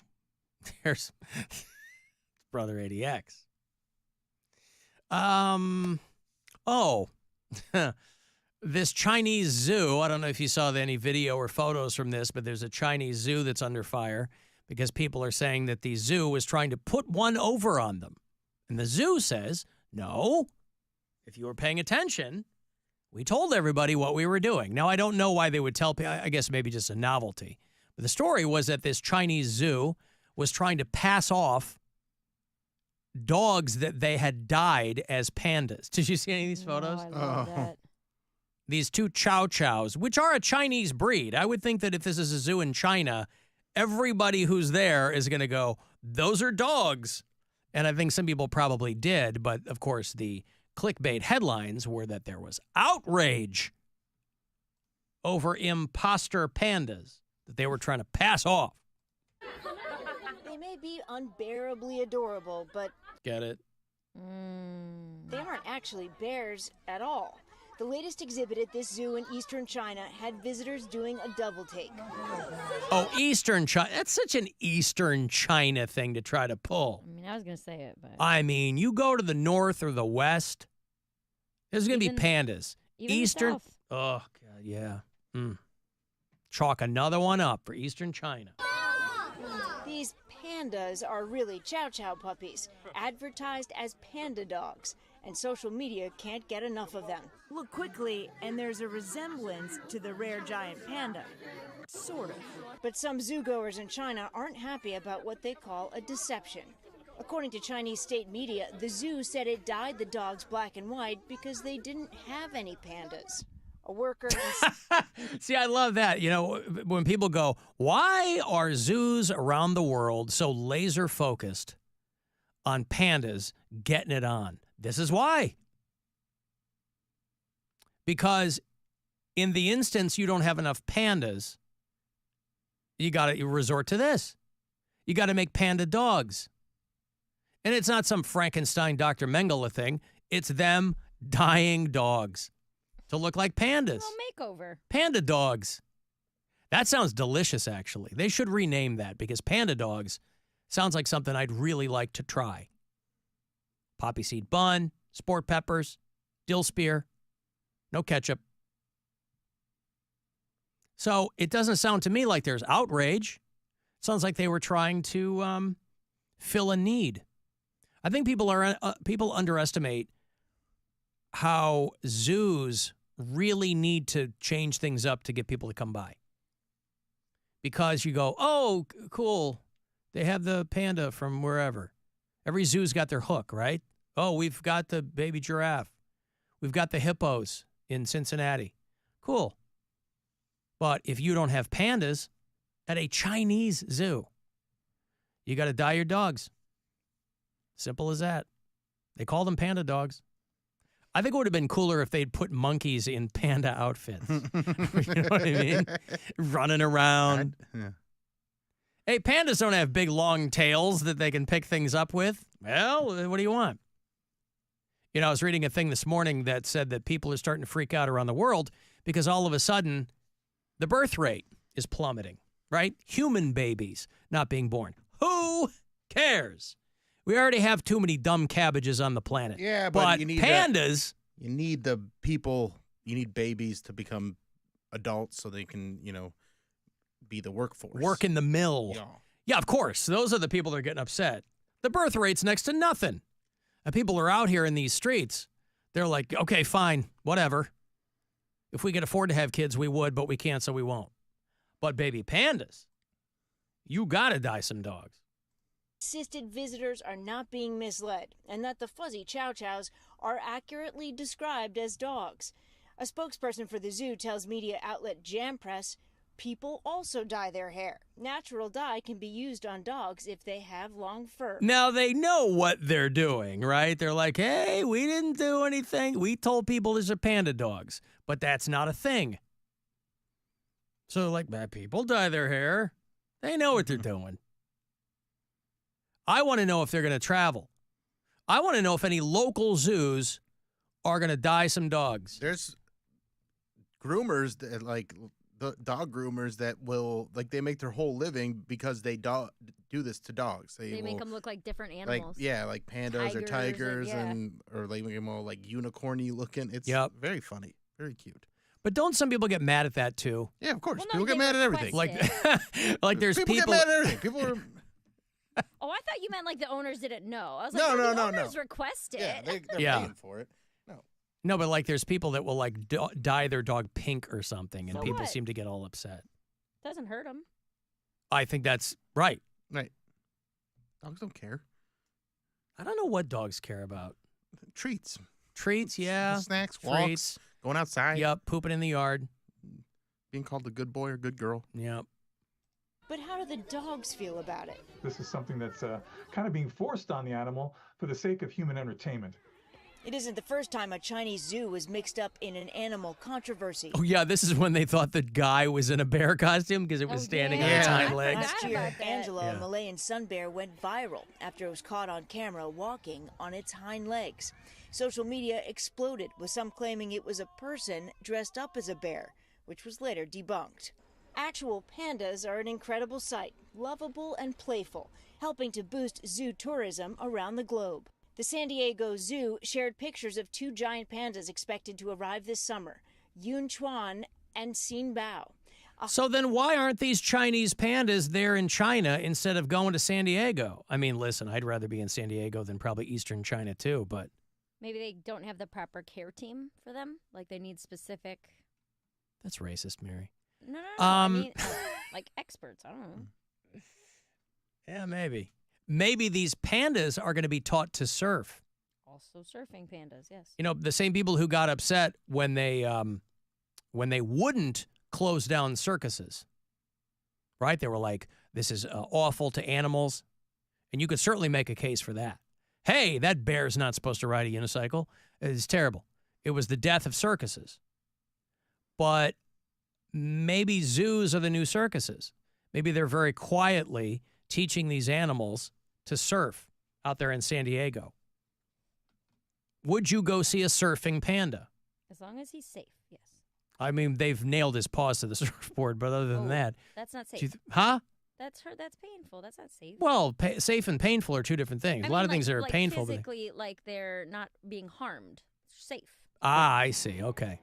There's Brother ADX. This Chinese zoo, I don't know if you saw any video or photos from this, but there's a Chinese zoo that's under fire because people are saying that the zoo was trying to put one over on them. And the zoo says, no, if you were paying attention, we told everybody what we were doing. Now, I don't know why they would tell people, I guess maybe just a novelty. But the story was that this Chinese zoo was trying to pass off dogs that they had died as pandas. Did you see any of these photos? I love that. These two chow chows, which are a Chinese breed. I would think that if this is a zoo in China, everybody who's there is going to go, those are dogs. And I think some people probably did. But, of course, the clickbait headlines were that there was outrage over imposter pandas that they were trying to pass off. They may be unbearably adorable, but... Get it? They aren't actually bears at all. The latest exhibit at this zoo in eastern China had visitors doing a double take. Oh, Eastern China. That's such an Eastern China thing to try to pull. I mean, I was going to say it, but. I mean, you go to the north or the west, there's going to be pandas. Even Eastern. the south. Oh, God, yeah. Chalk another one up for Eastern China. These pandas are really chow chow puppies, advertised as panda dogs, and social media can't get enough of them. Look quickly, and there's a resemblance to the rare giant panda. Sort of. But some zoogoers in China aren't happy about what they call a deception. According to Chinese state media, the zoo said it dyed the dogs black and white because they didn't have any pandas. A worker. See, I love that. You know, when people go, why are zoos around the world so laser focused on pandas getting it on? This is why. Because in the instance you don't have enough pandas, you got to resort to this. You got to make panda dogs. And it's not some Frankenstein Dr. Mengele thing. It's them dyeing dogs to look like pandas. A little makeover. Panda dogs. That sounds delicious, actually. They should rename that because panda dogs sounds like something I'd really like to try. Poppy seed bun, sport peppers, dill spear, no ketchup. So it doesn't sound to me like there's outrage. It sounds like they were trying to fill a need. I think people underestimate how zoos really need to change things up to get people to come by. Because you go, oh, cool, they have the panda from wherever. Every zoo's got their hook, right? Oh, we've got the baby giraffe. We've got the hippos in Cincinnati. Cool. But if you don't have pandas at a Chinese zoo, you got to dye your dogs. Simple as that. They call them panda dogs. I think it would have been cooler if they'd put monkeys in panda outfits. You know what I mean? Running around. Yeah. Hey, pandas don't have big, long tails that they can pick things up with. Well, what do you want? You know, I was reading a thing this morning that said that people are starting to freak out around the world because all of a sudden the birth rate is plummeting, right? Human babies not being born. Who cares? We already have too many dumb cabbages on the planet. Yeah, but you need pandas. You need the people. You need babies to become adults so they can, be the workforce. Work in the mill. Yeah. Yeah, of course. Those are the people that are getting upset. The birth rate's next to nothing. And people are out here in these streets. They're like, okay, fine, whatever. If we could afford to have kids, we would, but we can't, so we won't. But baby pandas, you got to dye some dogs. Assisted visitors are not being misled, and that the fuzzy chow chows are accurately described as dogs. A spokesperson for the zoo tells media outlet Jam Press, people also dye their hair. Natural dye can be used on dogs if they have long fur. Now they know what they're doing, right? They're like, hey, we didn't do anything. We told people these are panda dogs, but that's not a thing. So like, people dye their hair. They know what they're doing. I want to know if they're going to travel. I want to know if any local zoos are going to dye some dogs. There's groomers that the dog groomers that will they make their whole living because they do this to dogs. They make them look like different animals. Like pandas or tigers or make them all like unicorny looking. It's very funny, very cute. But don't some people get mad at that too? Yeah, of course. Well, no, people get mad at everything. Like there's people get mad at everything. People are. Oh, I thought you meant like the owners didn't know. I was No, like, no, the no, owners no. request it. Yeah, they're paying for it. No, but like there's people that will dye their dog pink or something, and So people what? seem to get all upset. Doesn't hurt them. I think that's right. Right. Dogs don't care. I don't know what dogs care about. Treats. Treats, yeah. Snacks, Treats. walks, going outside. Yep, pooping in the yard. Being called a good boy or good girl. Yep. But how do the dogs feel about it? This is something that's kind of being forced on the animal for the sake of human entertainment. It isn't the first time a Chinese zoo was mixed up in an animal controversy. Oh, yeah, this is when they thought the guy was in a bear costume because it was standing on its hind legs. Last year, Angela, a Malayan sun bear, went viral after it was caught on camera walking on its hind legs. Social media exploded, with some claiming it was a person dressed up as a bear, which was later debunked. Actual pandas are an incredible sight, lovable and playful, helping to boost zoo tourism around the globe. The San Diego Zoo shared pictures of 2 giant pandas expected to arrive this summer, Yun Chuan and Xin Bao. So then why aren't these Chinese pandas there in China instead of going to San Diego? I mean, listen, I'd rather be in San Diego than probably Eastern China too, but... Maybe they don't have the proper care team for them? Like they need specific... That's racist, Mary. No. I mean, like experts. I don't know. Yeah, maybe. Maybe these pandas are going to be taught to surf. Also surfing pandas, yes. You know, the same people who got upset when they wouldn't close down circuses, right? They were like, this is awful to animals. And you could certainly make a case for that. Hey, that bear's not supposed to ride a unicycle. It's terrible. It was the death of circuses. But maybe zoos are the new circuses. Maybe they're very quietly teaching these animals to surf out there in San Diego. Would you go see a surfing panda? As long as he's safe, yes. I mean, they've nailed his paws to the surfboard, but other than that... That's not safe. Huh? That's painful. That's not safe. Well, safe and painful are two different things. A lot of things are painful. Physically, like they're not being harmed. Safe. Ah, I see. Okay.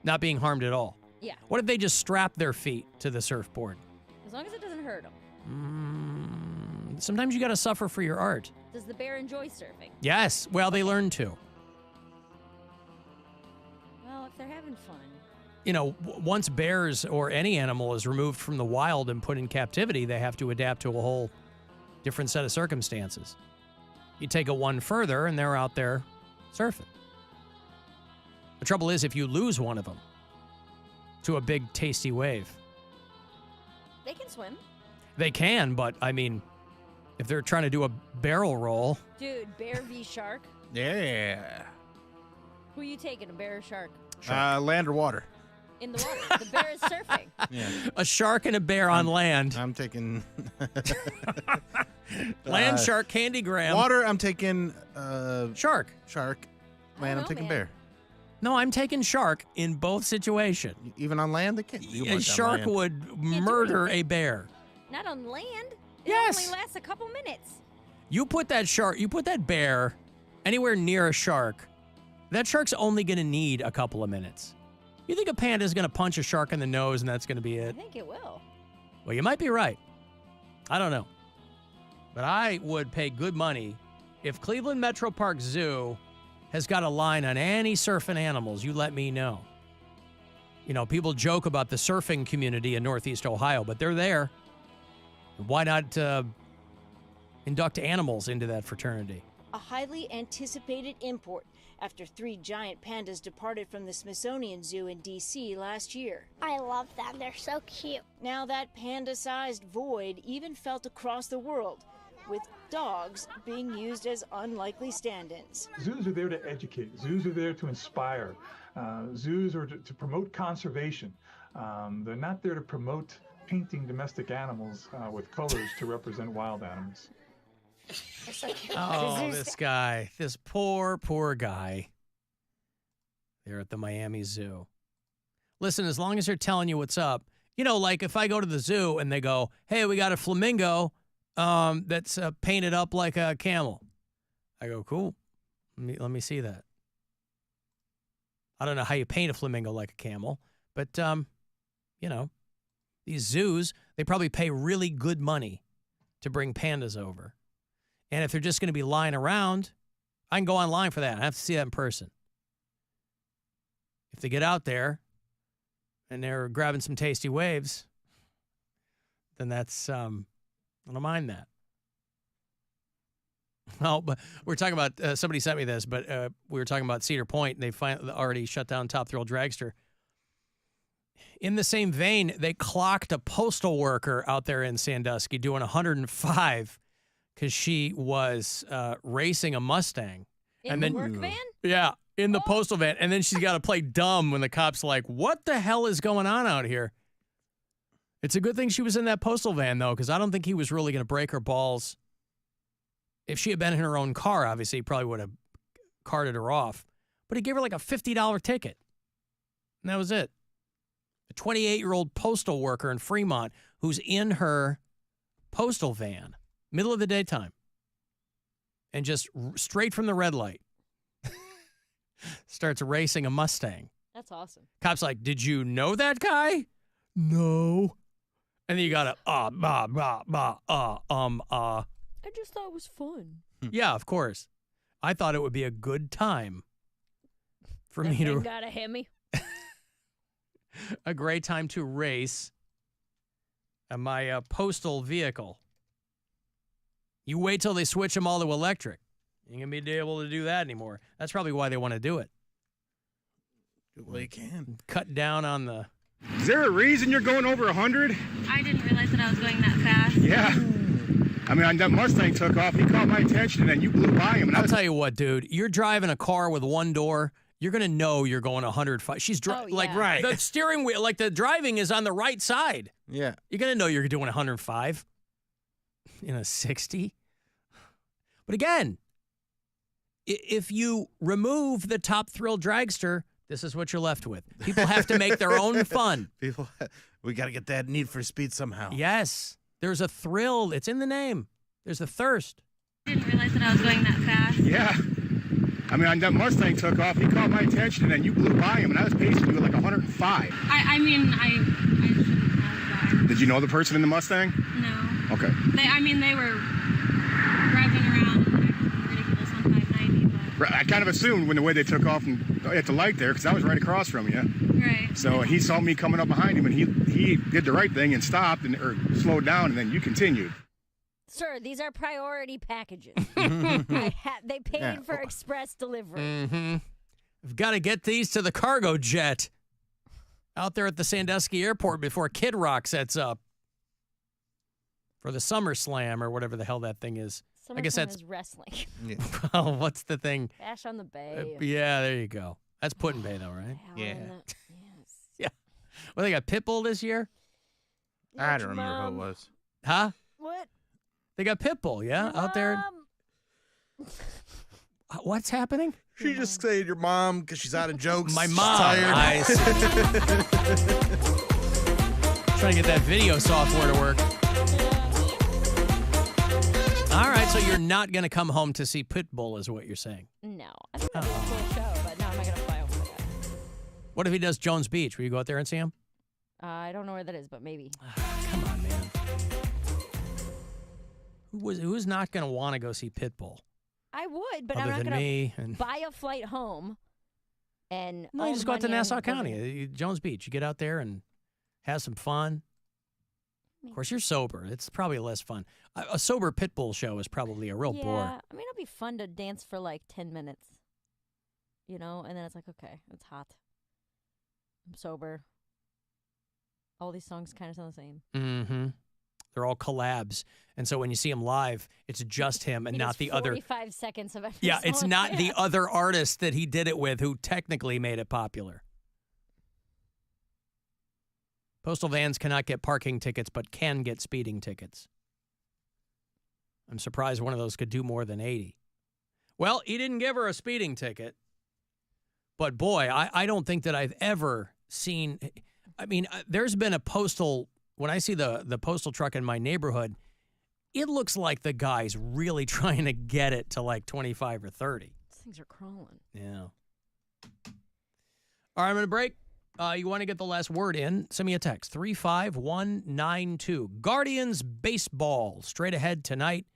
Not being harmed at all. Yeah. What if they just strap their feet to the surfboard? As long as it doesn't hurt them. Sometimes you got to suffer for your art. Does the bear enjoy surfing? Yes. Well, they learn to. Well, if they're having fun. You know, once bears or any animal is removed from the wild and put in captivity, they have to adapt to a whole different set of circumstances. You take it one further, and they're out there surfing. The trouble is, if you lose one of them to a big, tasty wave. They can swim. They can, but, I mean, if they're trying to do a barrel roll. Dude, bear v. shark? Yeah. Who are you taking, a bear or shark? Land or water? In the water. The bear is surfing. Yeah. A shark and a bear on land. I'm taking... Land, shark, candygram. Water, I'm taking... Shark. Shark. Land, I'm taking bear. No, I'm taking shark in both situations. Even on land? They can't do much A shark on land. would murder a bear. Not on land. Yes. It only lasts a couple minutes. You put that bear anywhere near a shark, that shark's only going to need a couple of minutes. You think a panda is going to punch a shark in the nose and that's going to be I it? think it will. Well, you might be right. I don't know. But I would pay good money if Cleveland Metro Park Zoo has got a line on any surfing animals. You let me know. You know, people joke about the surfing community in Northeast Ohio, but they're there. Why not induct animals into that fraternity? A highly anticipated import after 3 giant pandas departed from the Smithsonian Zoo in D.C. last year. I love them. They're so cute. Now that panda-sized void even felt across the world, with dogs being used as unlikely stand-ins. Zoos are there to educate. Zoos are there to inspire. Zoos are to promote conservation. They're not there to promote painting domestic animals with colors to represent wild animals. Oh, this guy. This poor guy. They're at the Miami Zoo. Listen, as long as they're telling you what's up, you know, like if I go to the zoo and they go, hey, we got a flamingo that's painted up like a camel. I go, cool. Let me see that. I don't know how you paint a flamingo like a camel, but, you know, these zoos, they probably pay really good money to bring pandas over. And if they're just going to be lying around, I can go online for that. I have to see that in person. If they get out there and they're grabbing some tasty waves, then that's, I don't mind that. Oh, but we're talking about, somebody sent me this, but we were talking about Cedar Point, and they finally already shut down Top Thrill Dragster. In the same vein, they clocked a postal worker out there in Sandusky doing 105 because she was racing a Mustang. In the work van? Yeah, in the postal van. And then she's got to play dumb when the cops are like, what the hell is going on out here? It's a good thing she was in that postal van, though, because I don't think he was really going to break her balls. If she had been in her own car, obviously, he probably would have carted her off, but he gave her like a $50 ticket. And that was it. A 28-year-old postal worker in Fremont who's in her postal van, middle of the daytime, and just straight from the red light starts racing a Mustang. That's awesome. Cop's like, did you know that guy? No. And then you got to, I just thought it was fun. Yeah, of course. I thought it would be a good time for me to. Gotta hit me. A great time to race my postal vehicle. You wait till they switch them all to electric. You ain't going to be able to do that anymore. That's probably why they want to do it. Well, you can. Cut down on the... Is there a reason you're going over 100? I didn't realize that I was going that fast. Yeah. I mean, that Mustang took off. He caught my attention, and then you blew by him. And I'll tell you what, dude. You're driving a car with one door. You're going to know you're going 105. She's like, right. The steering wheel, like the driving is on the right side. Yeah. You're going to know you're doing 105 in a 60. But again, if you remove the Top Thrill dragster, this is what you're left with. People have to make their own fun. We got to get that Need for Speed somehow. Yes. There's a thrill. It's in the name. There's a thirst. I didn't realize that I was going that fast. Yeah. I mean, that Mustang took off. He caught my attention, and then you blew by him, and I was pacing you at like 105. I shouldn't have gone. Did you know the person in the Mustang? No. Okay. They were driving around ridiculous on 590, but... I kind of assumed when the way they took off and at the light there, because I was right across from you. Right. So he saw me coming up behind him, and he did the right thing and stopped or slowed down, and then you continued. Sir, these are priority packages. They paid for express delivery. Mm-hmm. We've got to get these to the cargo jet out there at the Sandusky Airport before Kid Rock sets up for the SummerSlam or whatever the hell that thing is. I guess that's is wrestling. Yeah. Well, what's the thing? Bash on the Bay. Yeah, there you go. That's Put-in Bay, though, right? Yeah. Yes. Yeah. Well, they got Pitbull this year? I don't remember who it was. Huh? What? They got Pitbull, yeah, out there. What's happening? She just said your mom because she's out of jokes. My She's mom. tired. Trying to get that video software to work. All right, so you're not going to come home to see Pitbull is what you're saying. No. I think that'd be a cool show, but no, I'm not going to fly over that. What if he does Jones Beach? Will you go out there and see him? I don't know where that is, but maybe. Come on, man. Who's not going to want to go see Pitbull? I would, but Other I'm not than going me to and- buy a flight home and No, you just go out to Nassau County, Jones Beach. You get out there and have some fun. Of course, you're sober. It's probably less fun. A sober Pitbull show is probably a real bore. I mean, it'll be fun to dance for like 10 minutes, you know, and then it's like, okay, it's hot. I'm sober. All these songs kind of sound the same. Mm-hmm. They're all collabs. And so when you see him live, it's just him and not the other. 45 seconds of every Yeah, song. it's not the other artist that he did it with who technically made it popular. Postal vans cannot get parking tickets, but can get speeding tickets. I'm surprised one of those could do more than 80. Well, he didn't give her a speeding ticket. But boy, I don't think that I've ever seen. I mean, there's been a postal. When I see the postal truck in my neighborhood, it looks like the guy's really trying to get it to like 25 or 30. These things are crawling. Yeah. All right, I'm going to break. You want to get the last word in, send me a text, 35192. Guardians baseball, straight ahead tonight,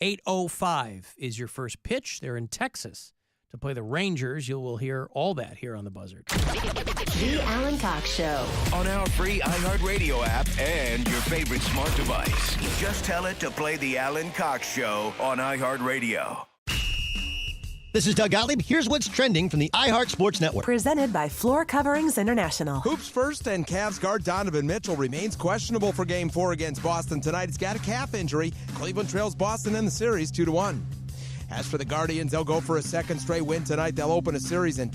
8:05 is your first pitch. They're in Texas to play the Rangers. You will hear all that here on The Buzzard. The Alan Cox Show. On our free iHeartRadio app and your favorite smart device. Just tell it to play the Alan Cox Show on iHeartRadio. This is Doug Gottlieb. Here's what's trending from the iHeart Sports Network. Presented by Floor Coverings International. Hoops first, and Cavs guard Donovan Mitchell remains questionable for Game 4 against Boston tonight. He's got a calf injury. Cleveland trails Boston in the series 2-1. As for the Guardians, they'll go for a second straight win tonight. They'll open a series in